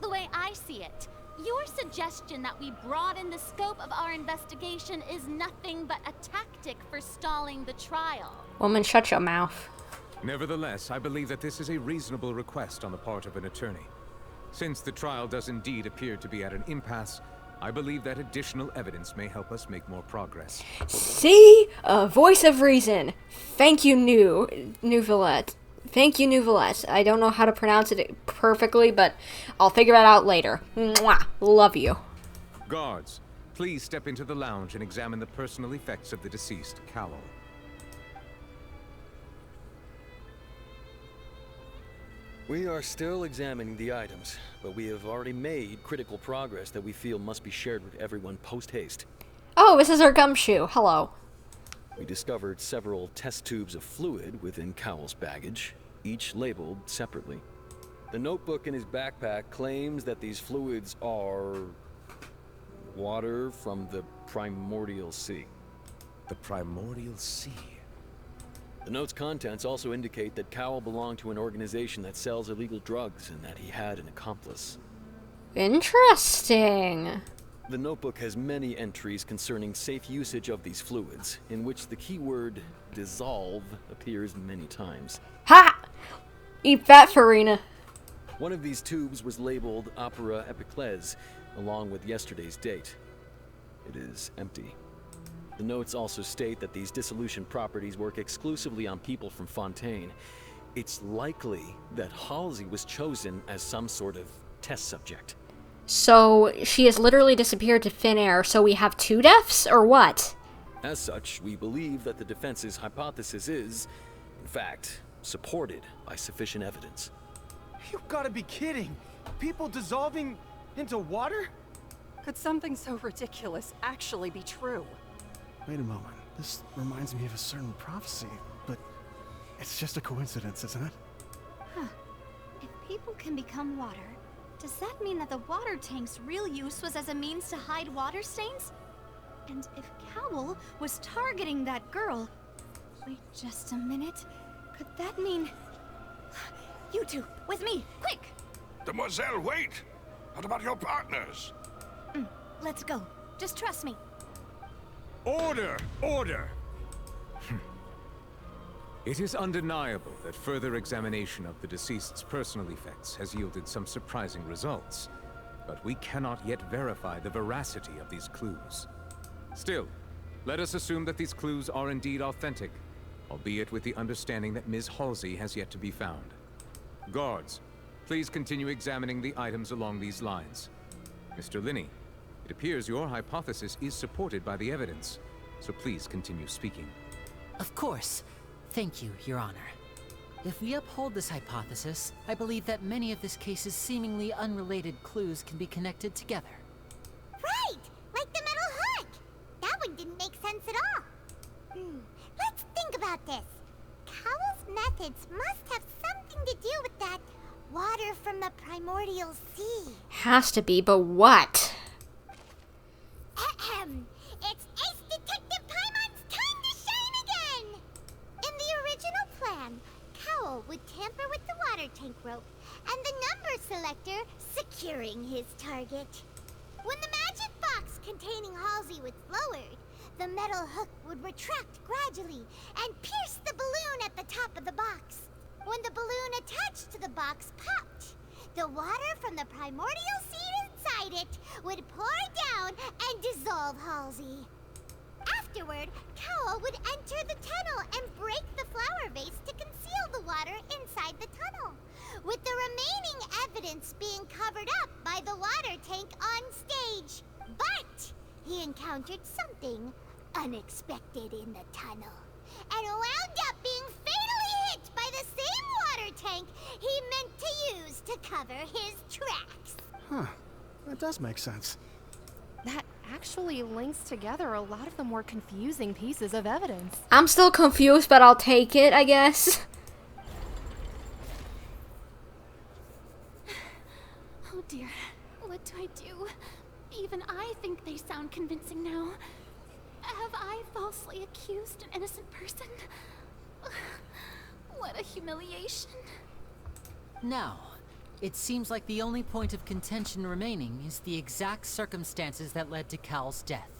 The way I see it, your suggestion that we broaden the scope of our investigation is nothing but a tactic for stalling the trial. Woman, shut your mouth. Nevertheless, I believe that this is a reasonable request on the part of an attorney. Since the trial does indeed appear to be at an impasse, I believe that additional evidence may help us make more progress. See? A voice of reason. Thank you, Neuvillette. Thank you, Neuvillette. I don't know how to pronounce it perfectly, but I'll figure it out later. Mwah. Love you. Guards, please step into the lounge and examine the personal effects of the deceased, Cowell. We are still examining the items, but we have already made critical progress that we feel must be shared with everyone post-haste. Oh, this is our gumshoe. Hello. We discovered several test tubes of fluid within Cowell's baggage, each labeled separately. The notebook in his backpack claims that these fluids are water from the primordial sea. The primordial sea? The note's contents also indicate that Cowell belonged to an organization that sells illegal drugs and that he had an accomplice. Interesting. The notebook has many entries concerning safe usage of these fluids, in which the keyword dissolve appears many times. Ha! Eat that, Furina. One of these tubes was labeled Opera Epiclese, along with yesterday's date. It is empty. The notes also state that these dissolution properties work exclusively on people from Fontaine. It's likely that Halsey was chosen as some sort of test subject. So, she has literally disappeared to thin air, so we have 2 deaths, or what? As such, we believe that the defense's hypothesis is, in fact, supported by sufficient evidence. You've got to be kidding! People dissolving into water? Could something so ridiculous actually be true? Wait a moment. This reminds me of a certain prophecy, but it's just a coincidence, isn't it? Huh. If people can become water, does that mean that the water tank's real use was as a means to hide water stains? And if Cowell was targeting that girl... Wait just a minute. Could that mean... You two, with me, quick! Demoiselle, wait! What about your partners? Let's go. Just trust me. Order! Order! It is undeniable that further examination of the deceased's personal effects has yielded some surprising results, but we cannot yet verify the veracity of these clues. Still, let us assume that these clues are indeed authentic, albeit with the understanding that Ms. Halsey has yet to be found. Guards, please continue examining the items along these lines. Mr. Lyney, it appears your hypothesis is supported by the evidence, so please continue speaking. Of course. Thank you, Your Honor. If we uphold this hypothesis, I believe that many of this case's seemingly unrelated clues can be connected together. Right! Like the metal hook! That one didn't make sense at all. Let's think about this. Cowell's methods must have something to do with that water from the primordial sea. Has to be, but what? It's Ace Detective Paimon's time to shine again! In the original plan, Cowell would tamper with the water tank rope and the number selector securing his target. When the magic box containing Halsey was lowered, the metal hook would retract gradually and pierce the balloon at the top of the box. When the balloon attached to the box popped, the water from the primordial seed inside it would pour down and dissolve Halsey. Afterward, Cowell would enter the tunnel and break the flower vase to conceal the water inside the tunnel, with the remaining evidence being covered up by the water tank on stage. But he encountered something unexpected in the tunnel, and wound up being fatally hit by the same water tank he meant to use to cover his tracks. Huh. That does make sense. That actually links together a lot of the more confusing pieces of evidence. I'm still confused, but I'll take it, I guess. Oh dear, what do I do? Even I think they sound convincing now. Have I falsely accused an innocent person? What a humiliation. Now, it seems like the only point of contention remaining is the exact circumstances that led to Cal's death.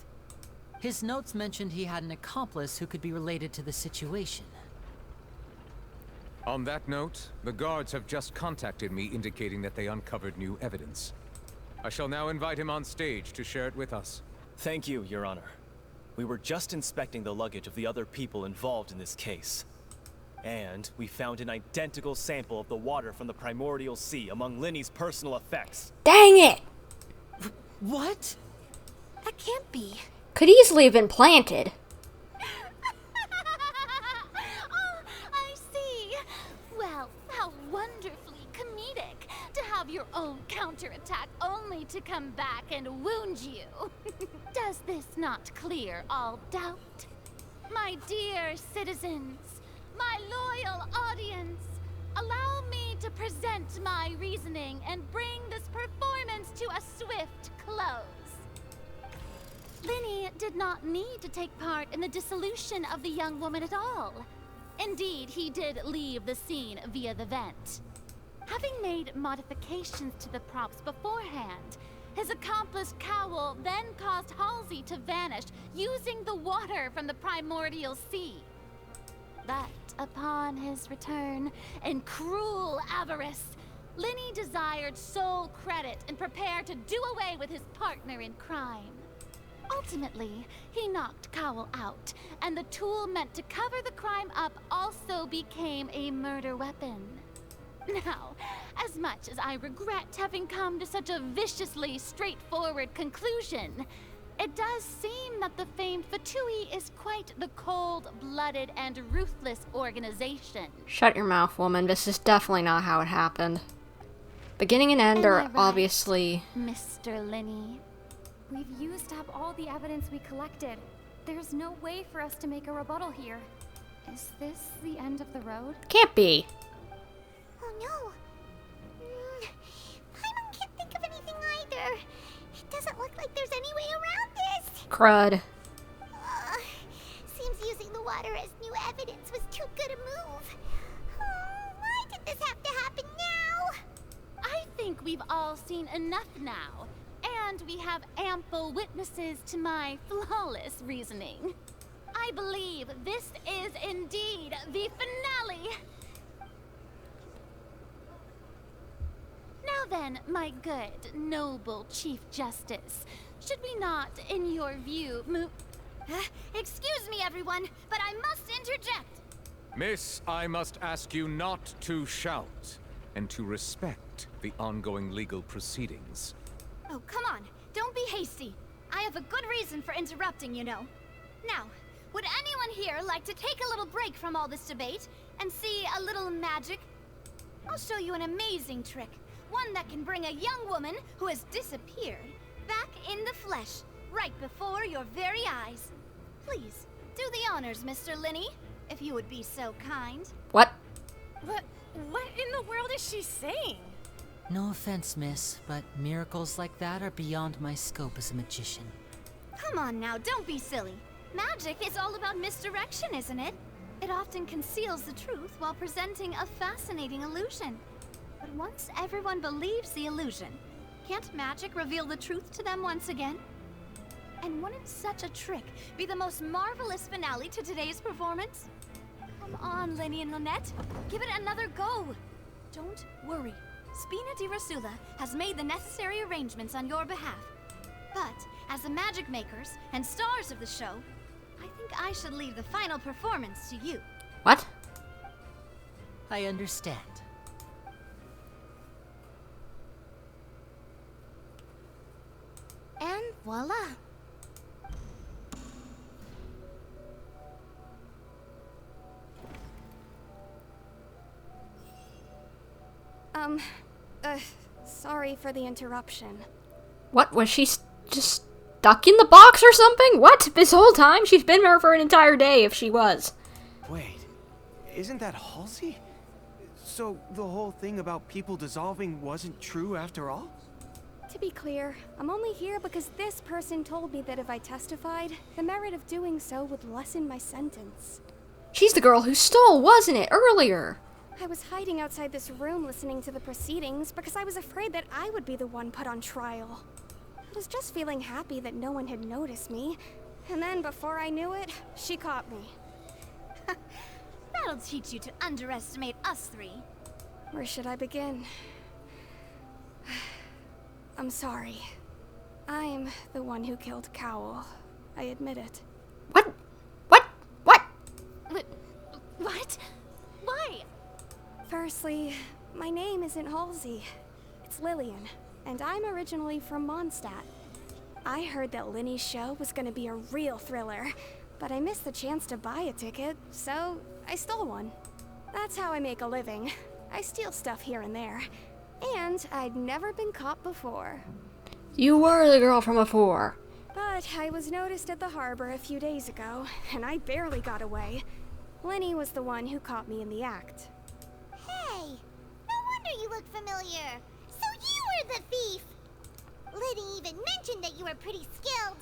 His notes mentioned he had an accomplice who could be related to the situation. On that note, the guards have just contacted me indicating that they uncovered new evidence. I shall now invite him on stage to share it with us. Thank you, Your Honor. We were just inspecting the luggage of the other people involved in this case. And we found an identical sample of the water from the primordial sea among Lyney's personal effects. Dang it! What? That can't be. Could easily have been planted. Oh, I see. Well, how wonderfully comedic to have your own counterattack only to come back and wound you. Does this not clear all doubt? My dear citizens, my loyal audience, allow me to present my reasoning and bring this performance to a swift close. Lyney did not need to take part in the dissolution of the young woman at all. Indeed, he did leave the scene via the vent. Having made modifications to the props beforehand, his accomplice Cowell then caused Halsey to vanish using the water from the primordial sea. But upon his return, in cruel avarice, Lyney desired sole credit and prepared to do away with his partner in crime. Ultimately, he knocked Cowell out, and the tool meant to cover the crime up also became a murder weapon. Now, as much as I regret having come to such a viciously straightforward conclusion, it does seem that the famed Fatui is quite the cold-blooded and ruthless organization. Shut your mouth, woman. This is definitely not how it happened. Beginning and end are obviously... Mr. Lyney. We've used up all the evidence we collected. There's no way for us to make a rebuttal here. Is this the end of the road? Can't be. Oh no. Paimon can't think of anything either. It doesn't look like there's any way around this. Crud. Seems using the water as new evidence was too good a move. Why did this have to happen now? I think we've all seen enough now. And we have ample witnesses to my flawless reasoning. I believe this is indeed the finale. Now then, my good, noble Chief Justice, should we not, in your view, move... Excuse me, everyone, but I must interject. Miss, I must ask you not to shout, and to respect the ongoing legal proceedings. Oh, come on. Don't be hasty. I have a good reason for interrupting, you know. Now, would anyone here like to take a little break from all this debate and see a little magic? I'll show you an amazing trick. One that can bring a young woman who has disappeared back in the flesh, right before your very eyes. Please, do the honors, Mr. Lyney, if you would be so kind. What? What in the world is she saying? No offense, miss, but miracles like that are beyond my scope as a magician. Come on now, don't be silly. Magic is all about misdirection, isn't it? It often conceals the truth while presenting a fascinating illusion. But once everyone believes the illusion, can't magic reveal the truth to them once again? And wouldn't such a trick be the most marvelous finale to today's performance? Come on, Lyney and Lynette, give it another go. Don't worry. Spina di Rasula has made the necessary arrangements on your behalf. But, as the magic makers and stars of the show, I think I should leave the final performance to you. What? I understand. And voila. Sorry for the interruption. What? Was she just stuck in the box or something? What? This whole time? She's been there for an entire day if she was. Wait, isn't that Halsey? So the whole thing about people dissolving wasn't true after all? To be clear, I'm only here because this person told me that if I testified, the merit of doing so would lessen my sentence. She's the girl who stole, wasn't it, earlier? I was hiding outside this room listening to the proceedings because I was afraid that I would be the one put on trial. I was just feeling happy that no one had noticed me, and then before I knew it, she caught me. That'll teach you to underestimate us three. Where should I begin? I'm sorry. I'm the one who killed Cowl. I admit it. What? What? Why? Firstly, my name isn't Halsey. It's Lillian, and I'm originally from Mondstadt. I heard that Lyney's show was gonna be a real thriller, but I missed the chance to buy a ticket, so I stole one. That's how I make a living. I steal stuff here and there, and I'd never been caught before. You were the girl from before. But I was noticed at the harbor a few days ago, and I barely got away. Lyney was the one who caught me in the act. Hey, no wonder you look familiar. So you were the thief. Lyney even mentioned that you were pretty skilled.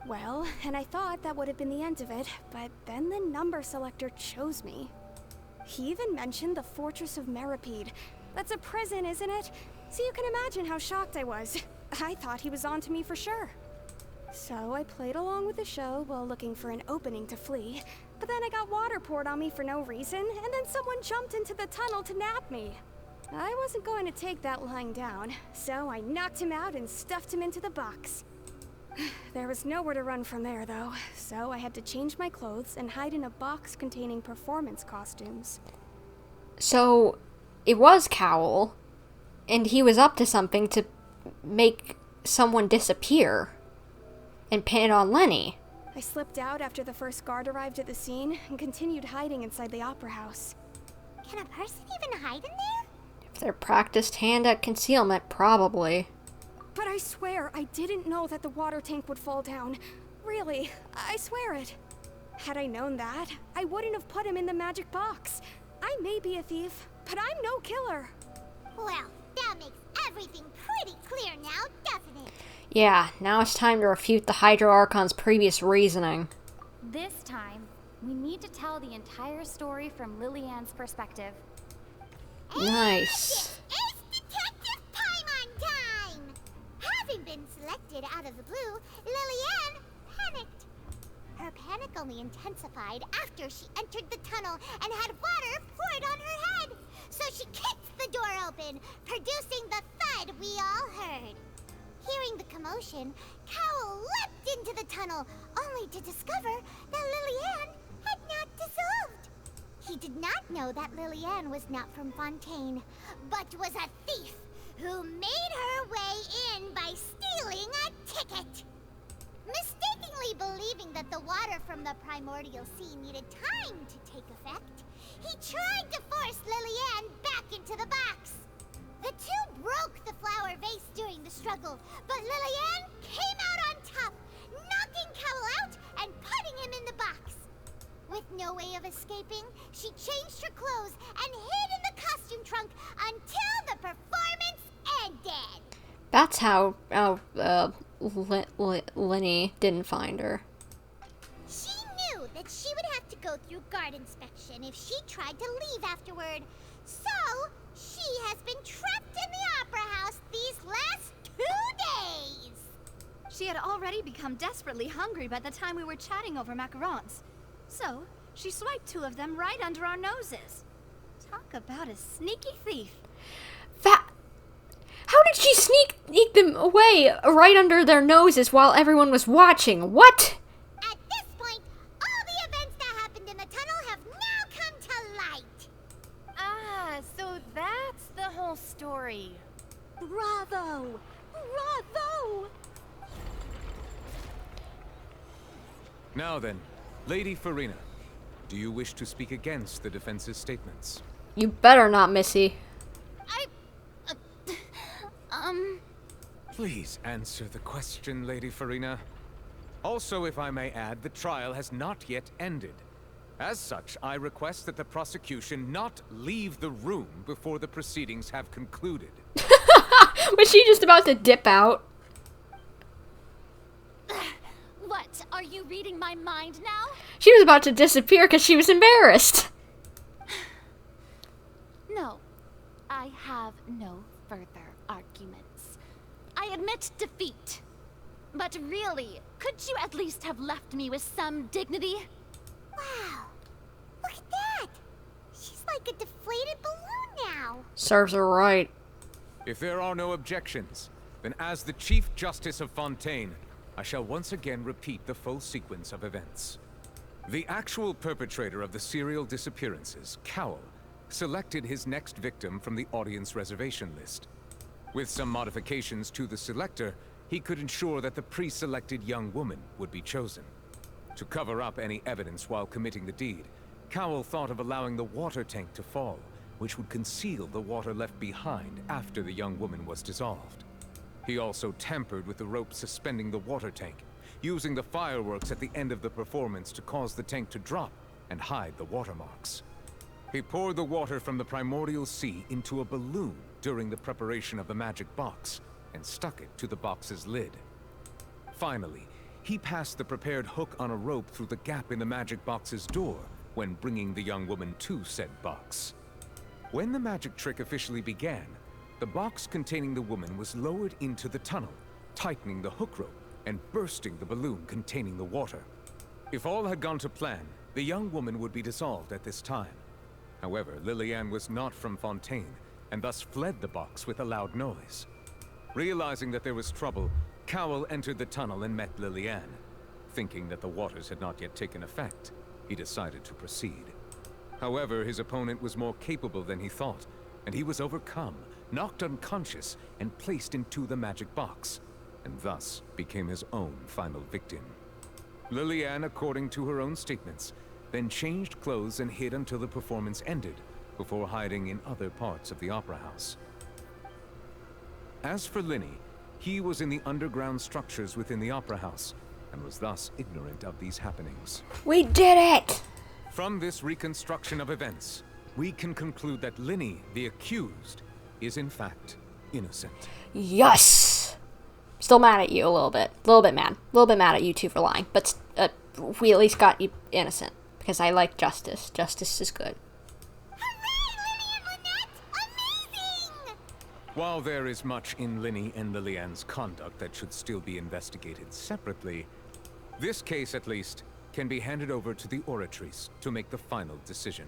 Well, and I thought that would have been the end of it, but then the number selector chose me. He even mentioned the Fortress of Meripede. That's a prison, isn't it? So you can imagine how shocked I was. I thought he was on to me for sure. So I played along with the show while looking for an opening to flee, but then I got water poured on me for no reason, and then someone jumped into the tunnel to nab me. I wasn't going to take that lying down, so I knocked him out and stuffed him into the box. There was nowhere to run from there, though, so I had to change my clothes and hide in a box containing performance costumes. So, it was Cowl, and he was up to something to make someone disappear and pin it on Lyney. I slipped out after the first guard arrived at the scene and continued hiding inside the opera house. Can a person even hide in there? If they're practiced hand at concealment, probably. But I swear I didn't know that the water tank would fall down. Really, I swear it. Had I known that, I wouldn't have put him in the magic box. I may be a thief, but I'm no killer. Well, that makes everything pretty clear now, doesn't it? Yeah, now it's time to refute the Hydro Archon's previous reasoning. This time, we need to tell the entire story from Lillian's perspective. Nice. It's Detective Paimon time! Having been selected out of the blue, Lillian panicked. Her panic only intensified after she entered the tunnel and had water poured on her head. So she kicked the door open, producing the thud we all heard. Hearing the commotion, Cowl leapt into the tunnel, only to discover that Lillian had not dissolved. He did not know that Lillian was not from Fontaine, but was a thief who made her way in by stealing a ticket. Mistakenly believing that the water from the primordial sea needed time to take effect, he tried to force Lillian back into the box. The two broke the flower vase during the struggle, but Lillian came out on top, knocking Cowl out and putting him in the box. With no way of escaping, she changed her clothes and hid in the costume trunk until the performance ended. That's how Lyney didn't find her. She knew that she would have to go through guard inspection if she tried to leave afterward. So, she has been trapped in the opera house these last 2 days. She had already become desperately hungry by the time we were chatting over macarons. So, she swiped 2 of them right under our noses. Talk about a sneaky thief. How did she sneak them away right under their noses while everyone was watching? What? At this point, all the events that happened in the tunnel have now come to light. Ah, so that's the whole story. Bravo! Bravo! Now then, Lady Furina, do you wish to speak against the defense's statements? You better not, Missy. Please answer the question, Lady Furina. Also, if I may add, the trial has not yet ended. As such, I request that the prosecution not leave the room before the proceedings have concluded. Was she just about to dip out? What? What? Are you reading my mind now? She was about to disappear because she was embarrassed. No. I have no further arguments. I admit defeat. But really, could you at least have left me with some dignity? Wow. Look at that. She's like a deflated balloon now. Serves her right. If there are no objections, then as the Chief Justice of Fontaine, I shall once again repeat the full sequence of events. The actual perpetrator of the serial disappearances, Cowell, selected his next victim from the audience reservation list. With some modifications to the selector, he could ensure that the pre-selected young woman would be chosen. To cover up any evidence while committing the deed, Cowell thought of allowing the water tank to fall, which would conceal the water left behind after the young woman was dissolved. He also tampered with the rope suspending the water tank, using the fireworks at the end of the performance to cause the tank to drop and hide the watermarks. He poured the water from the primordial sea into a balloon during the preparation of the magic box, and stuck it to the box's lid. Finally, he passed the prepared hook on a rope through the gap in the magic box's door when bringing the young woman to said box. When the magic trick officially began, the box containing the woman was lowered into the tunnel, tightening the hook rope and bursting the balloon containing the water. If all had gone to plan, the young woman would be dissolved at this time. However, Lillian was not from Fontaine, and thus fled the box with a loud noise. Realizing that there was trouble, Cowell entered the tunnel and met Lillian. Thinking that the waters had not yet taken effect, he decided to proceed. However, his opponent was more capable than he thought, and he was overcome, knocked unconscious, and placed into the magic box, and thus became his own final victim. Lillian, according to her own statements, then changed clothes and hid until the performance ended, before hiding in other parts of the opera house. As for Lyney, he was in the underground structures within the opera house, and was thus ignorant of these happenings. We did it! From this reconstruction of events, we can conclude that Lyney, the accused, is in fact innocent. Yes! Still mad at you a little bit. A little bit mad. A little bit mad at you two for lying. But we at least got you innocent. Because I like justice. Justice is good. While there is much in Lyney and Lillian's conduct that should still be investigated separately, this case, at least, can be handed over to the Oratrice to make the final decision.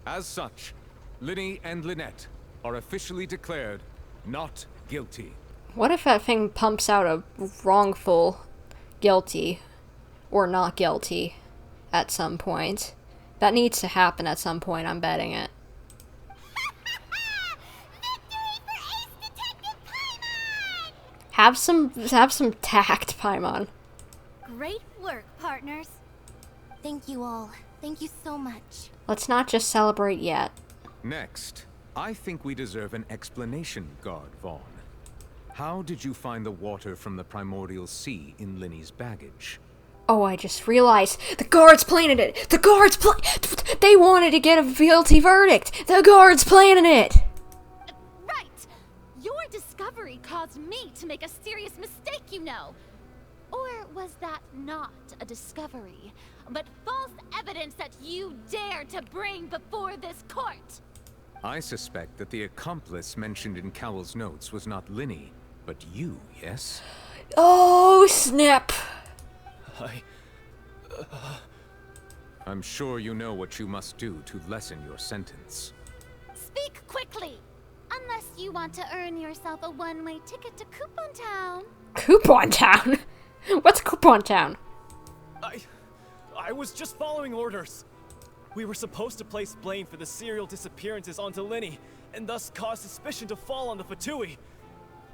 As such, Lyney and Lynette are officially declared not guilty. What if that thing pumps out a wrongful guilty or not guilty at some point? That needs to happen at some point, I'm betting it. Have some tact, Paimon. Great work, partners. Thank you all. Thank you so much. Let's not just celebrate yet. Next, I think we deserve an explanation, Guard Vaughn. How did you find the water from the primordial sea in Lyney's baggage? Oh, I just realized the guards planted it. The guards they wanted to get a guilty verdict. The guards planted it. Right. Your discovery caused me to make a serious mistake, you know. Or was that not a discovery, but false evidence that you dare to bring before this court? I suspect that the accomplice mentioned in Cowell's notes was not Lyney, but you, yes? Oh, snap. I'm sure you know what you must do to lessen your sentence. Speak quickly, unless you want to earn yourself a one-way ticket to Coupon Town. Coupon Town? What's Coupon Town? I was just following orders. We were supposed to place blame for the serial disappearances onto Lyney, and thus cause suspicion to fall on the Fatui.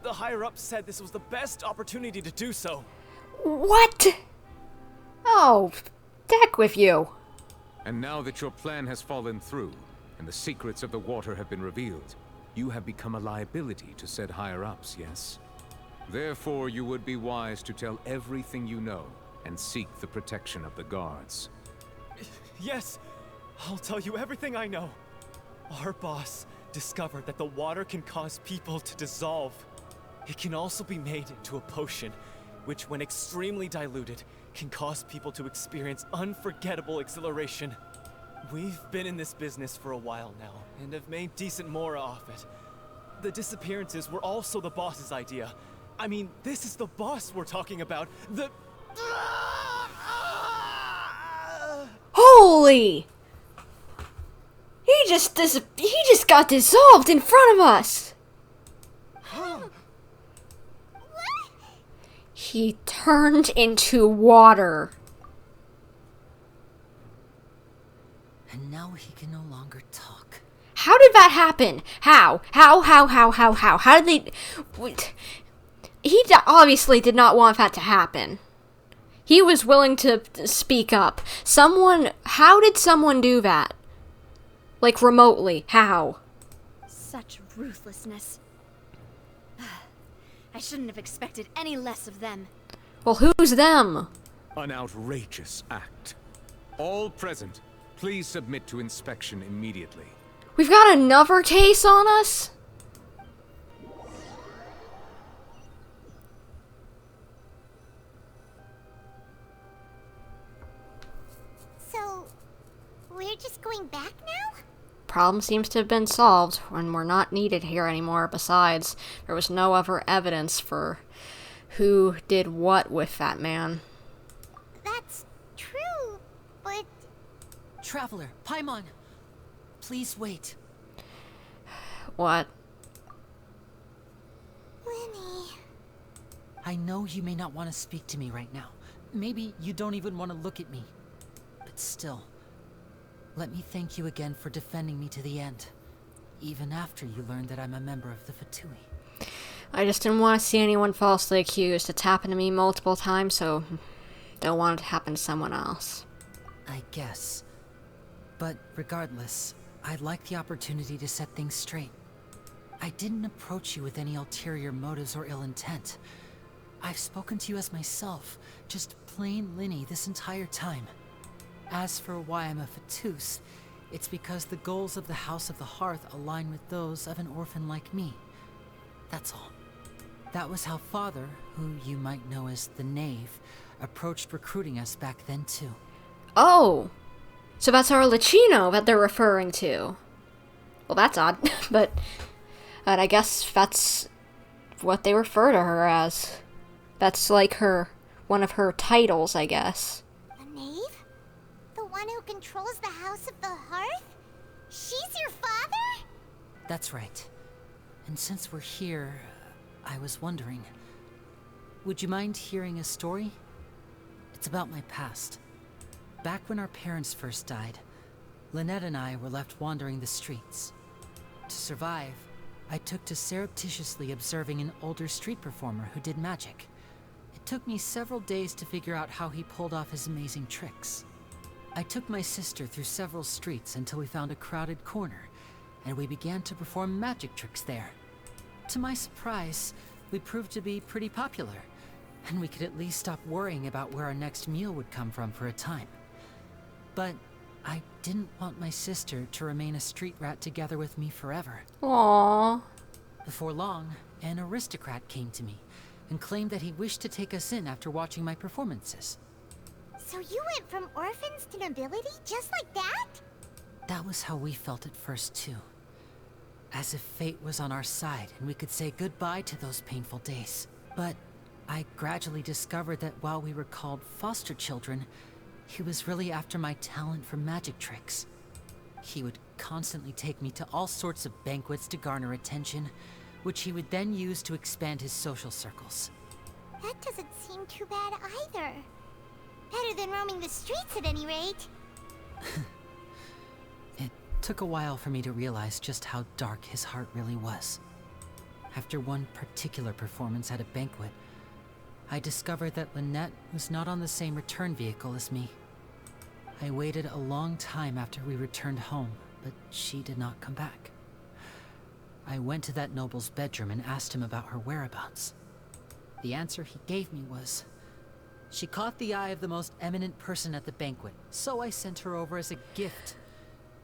The higher-ups said this was the best opportunity to do so. What? Oh, heck with you. And now that your plan has fallen through, and the secrets of the water have been revealed, you have become a liability to said higher-ups, yes? Therefore, you would be wise to tell everything you know and seek the protection of the guards. Yes, I'll tell you everything I know. Our boss discovered that the water can cause people to dissolve. It can also be made into a potion, which when extremely diluted, can cause people to experience unforgettable exhilaration. We've been in this business for a while now, and have made decent mora off it. The disappearances were also the boss's idea. I mean, this is the boss we're talking about. The... Holy! He just got dissolved in front of us! He turned into water. And now he can no longer talk. How did that happen? How? How did they... He obviously did not want that to happen. He was willing to speak up. How did someone do that? Like, remotely. How? Such ruthlessness. I shouldn't have expected any less of them. Well, who's them? An outrageous act. All present, please submit to inspection immediately. We've got another case on us? So, we're just going back now? Problem seems to have been solved when we're not needed here anymore. Besides, there was no other evidence for who did what with that man. That's true, but... Traveler, Paimon, please wait. What? Lyney... I know you may not want to speak to me right now. Maybe you don't even want to look at me. But still, let me thank you again for defending me to the end. Even after you learned that I'm a member of the Fatui. I just didn't want to see anyone falsely accused. It's happened to me multiple times, so don't want it to happen to someone else. I guess. But regardless, I'd like the opportunity to set things straight. I didn't approach you with any ulterior motives or ill intent. I've spoken to you as myself, just plain Lyney this entire time. As for why I'm a Fatus, it's because the goals of the House of the Hearth align with those of an orphan like me. That's all. That was how Father, who you might know as the Knave, approached recruiting us back then too. Oh! So that's our Licino that they're referring to. Well, that's odd, but I guess that's what they refer to her as. That's like one of her titles, I guess. A knave? The one who controls the House of the Hearth? She's your father? That's right. And since we're here, I was wondering, would you mind hearing a story? It's about my past. Back when our parents first died, Lynette and I were left wandering the streets. To survive, I took to surreptitiously observing an older street performer who did magic. It took me several days to figure out how he pulled off his amazing tricks. I took my sister through several streets until we found a crowded corner, and we began to perform magic tricks there. To my surprise, we proved to be pretty popular, and we could at least stop worrying about where our next meal would come from for a time. But I didn't want my sister to remain a street rat together with me forever. Aww. Before long, an aristocrat came to me and claimed that he wished to take us in after watching my performances. So you went from orphans to nobility just like that? That was how we felt at first too. As if fate was on our side and we could say goodbye to those painful days. But I gradually discovered that while we were called foster children, he was really after my talent for magic tricks. He would constantly take me to all sorts of banquets to garner attention, which he would then use to expand his social circles. That doesn't seem too bad either. Better than roaming the streets at any rate. It took a while for me to realize just how dark his heart really was. After one particular performance at a banquet, I discovered that Lynette was not on the same return vehicle as me. I waited a long time after we returned home, but she did not come back. I went to that noble's bedroom and asked him about her whereabouts. The answer he gave me was, she caught the eye of the most eminent person at the banquet, so I sent her over as a gift.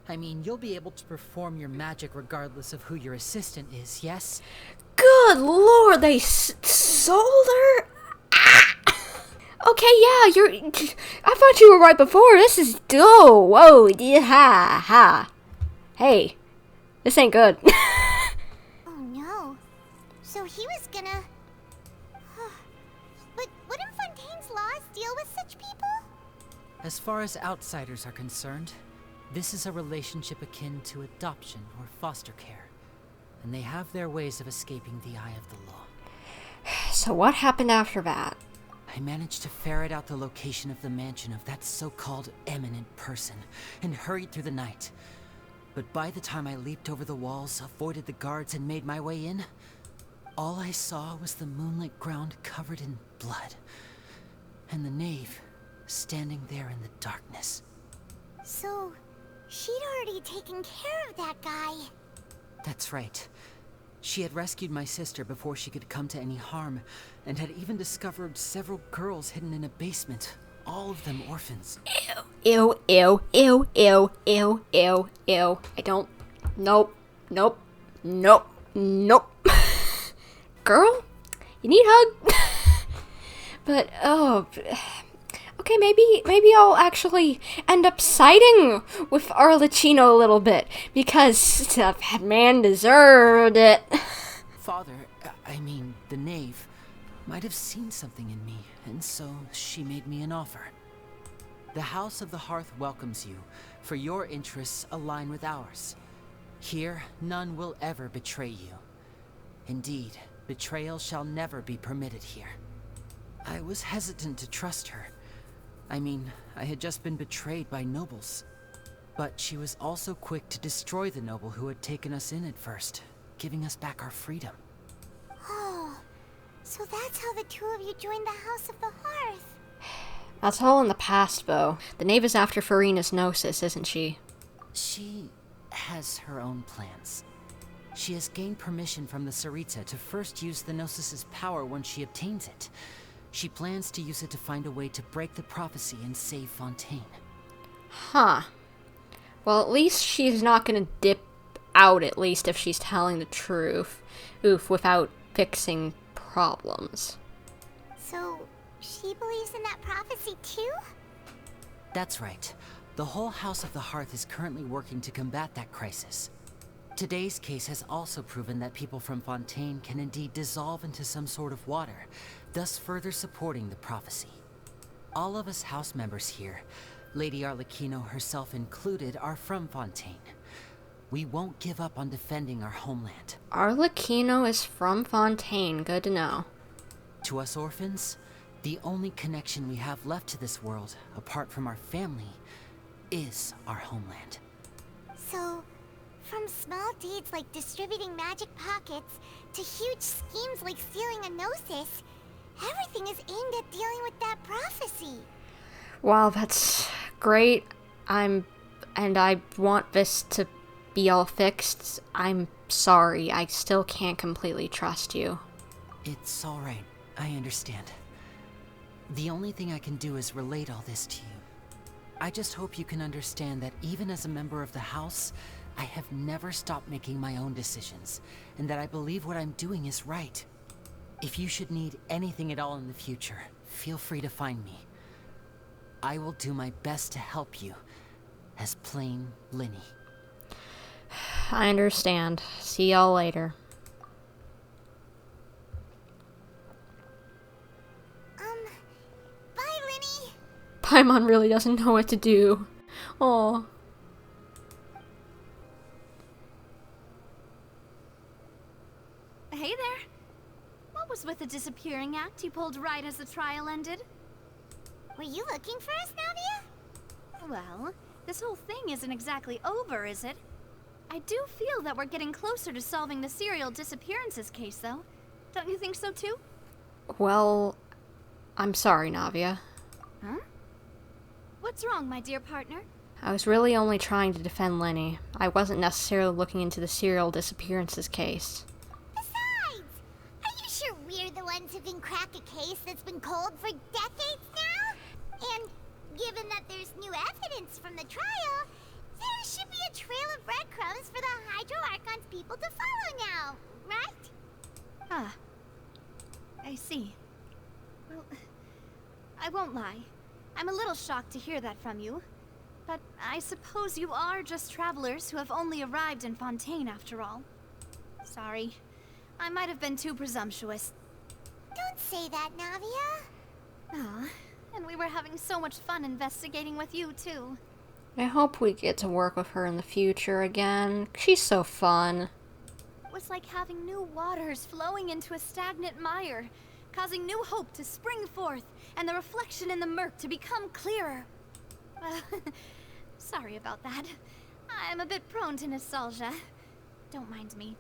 I mean, you'll be able to perform your magic regardless of who your assistant is, yes? Good lord, they sold her? Ah! Okay, yeah, I thought you were right before. This is... Oh, whoa, yeah, ha. Hey, this ain't good. Oh no. So he was gonna... But wouldn't Fontaine's laws deal with such people? As far as outsiders are concerned, this is a relationship akin to adoption or foster care, and they have their ways of escaping the eye of the law. So what happened after that? I managed to ferret out the location of the mansion of that so-called eminent person, and hurried through the night. But by the time I leaped over the walls, avoided the guards, and made my way in, all I saw was the moonlit ground covered in blood, and the knave standing there in the darkness. So, she'd already taken care of that guy. That's right. She had rescued my sister before she could come to any harm, and had even discovered several girls hidden in a basement, all of them orphans. Ew. I don't... Nope. Girl? You need hug? But, oh... Okay, maybe I'll actually end up siding with Arlecchino a little bit, because that man deserved it. Father, I mean, the knave, might have seen something in me, and so she made me an offer. The House of the Hearth welcomes you, for your interests align with ours. Here, none will ever betray you. Indeed, betrayal shall never be permitted here. I was hesitant to trust her. I mean, I had just been betrayed by nobles. But she was also quick to destroy the noble who had taken us in at first, giving us back our freedom. Oh, so that's how the two of you joined the House of the Hearth. That's all in the past, though. The knave is after Furina's gnosis, isn't she? She has her own plans. She has gained permission from the Tsaritsa to first use the gnosis's power when she obtains it. She plans to use it to find a way to break the prophecy and save Fontaine. Huh. Well, at least she's not gonna dip out, at least if she's telling the truth. Oof, without fixing problems. So, she believes in that prophecy too? That's right. The whole House of the Hearth is currently working to combat that crisis. Today's case has also proven that people from Fontaine can indeed dissolve into some sort of water, thus further supporting the prophecy. All of us house members here, Lady Arlecchino herself included, are from Fontaine. We won't give up on defending our homeland. Arlecchino is from Fontaine, good to know. To us orphans, the only connection we have left to this world, apart from our family, is our homeland. So, from small deeds like distributing magic pockets to huge schemes like stealing a gnosis, everything is aimed at dealing with that prophecy. Wow, that's great. And I want this to be all fixed. I'm sorry, I still can't completely trust you. It's alright, I understand. The only thing I can do is relate all this to you. I just hope you can understand that even as a member of the House, I have never stopped making my own decisions, and that I believe what I'm doing is right. If you should need anything at all in the future, feel free to find me. I will do my best to help you, as plain Lyney. I understand. See y'all later. Bye, Lyney! Paimon really doesn't know what to do. Aw. Hey there. What was with the disappearing act you pulled right as the trial ended? Were you looking for us, Navia? Well, this whole thing isn't exactly over, is it? I do feel that we're getting closer to solving the serial disappearances case, though. Don't you think so, too? Well, I'm sorry, Navia. Huh? What's wrong, my dear partner? I was really only trying to defend Lyney. I wasn't necessarily looking into the serial disappearances case. Besides, are you sure we're the ones who can crack a case that's been cold for decades now? And given that there's new evidence from the trial, there should be a trail of breadcrumbs for the Hydro Archon's people to follow now, right? Ah. I see. Well, I won't lie. I'm a little shocked to hear that from you. But I suppose you are just travelers who have only arrived in Fontaine after all. Sorry. I might have been too presumptuous. Don't say that, Navia. Ah, and we were having so much fun investigating with you, too. I hope we get to work with her in the future again. She's so fun. It was like having new waters flowing into a stagnant mire, causing new hope to spring forth, and the reflection in the murk to become clearer. Sorry about that. I'm a bit prone to nostalgia. Don't mind me.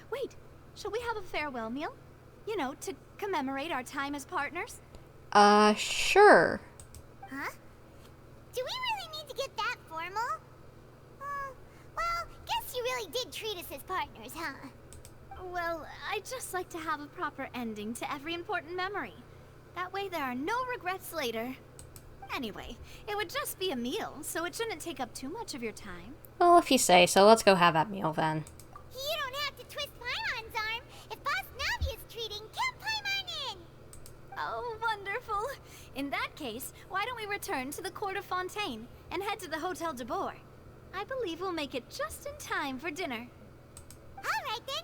Wait, shall we have a farewell meal? You know, to commemorate our time as partners? Sure. Huh? Do we really need to get that formal? Well, guess you really did treat us as partners, huh? Well, I'd just like to have a proper ending to every important memory. That way there are no regrets later. Anyway, it would just be a meal, so it shouldn't take up too much of your time. Well, if you say so, let's go have that meal then. You don't have to twist Paimon's arm. If Boss Navia's treating, count Paimon in! Oh, wonderful. In that case, why don't we return to the court of Fontaine and head to the Hotel de Boer? I believe we'll make it just in time for dinner. All right then.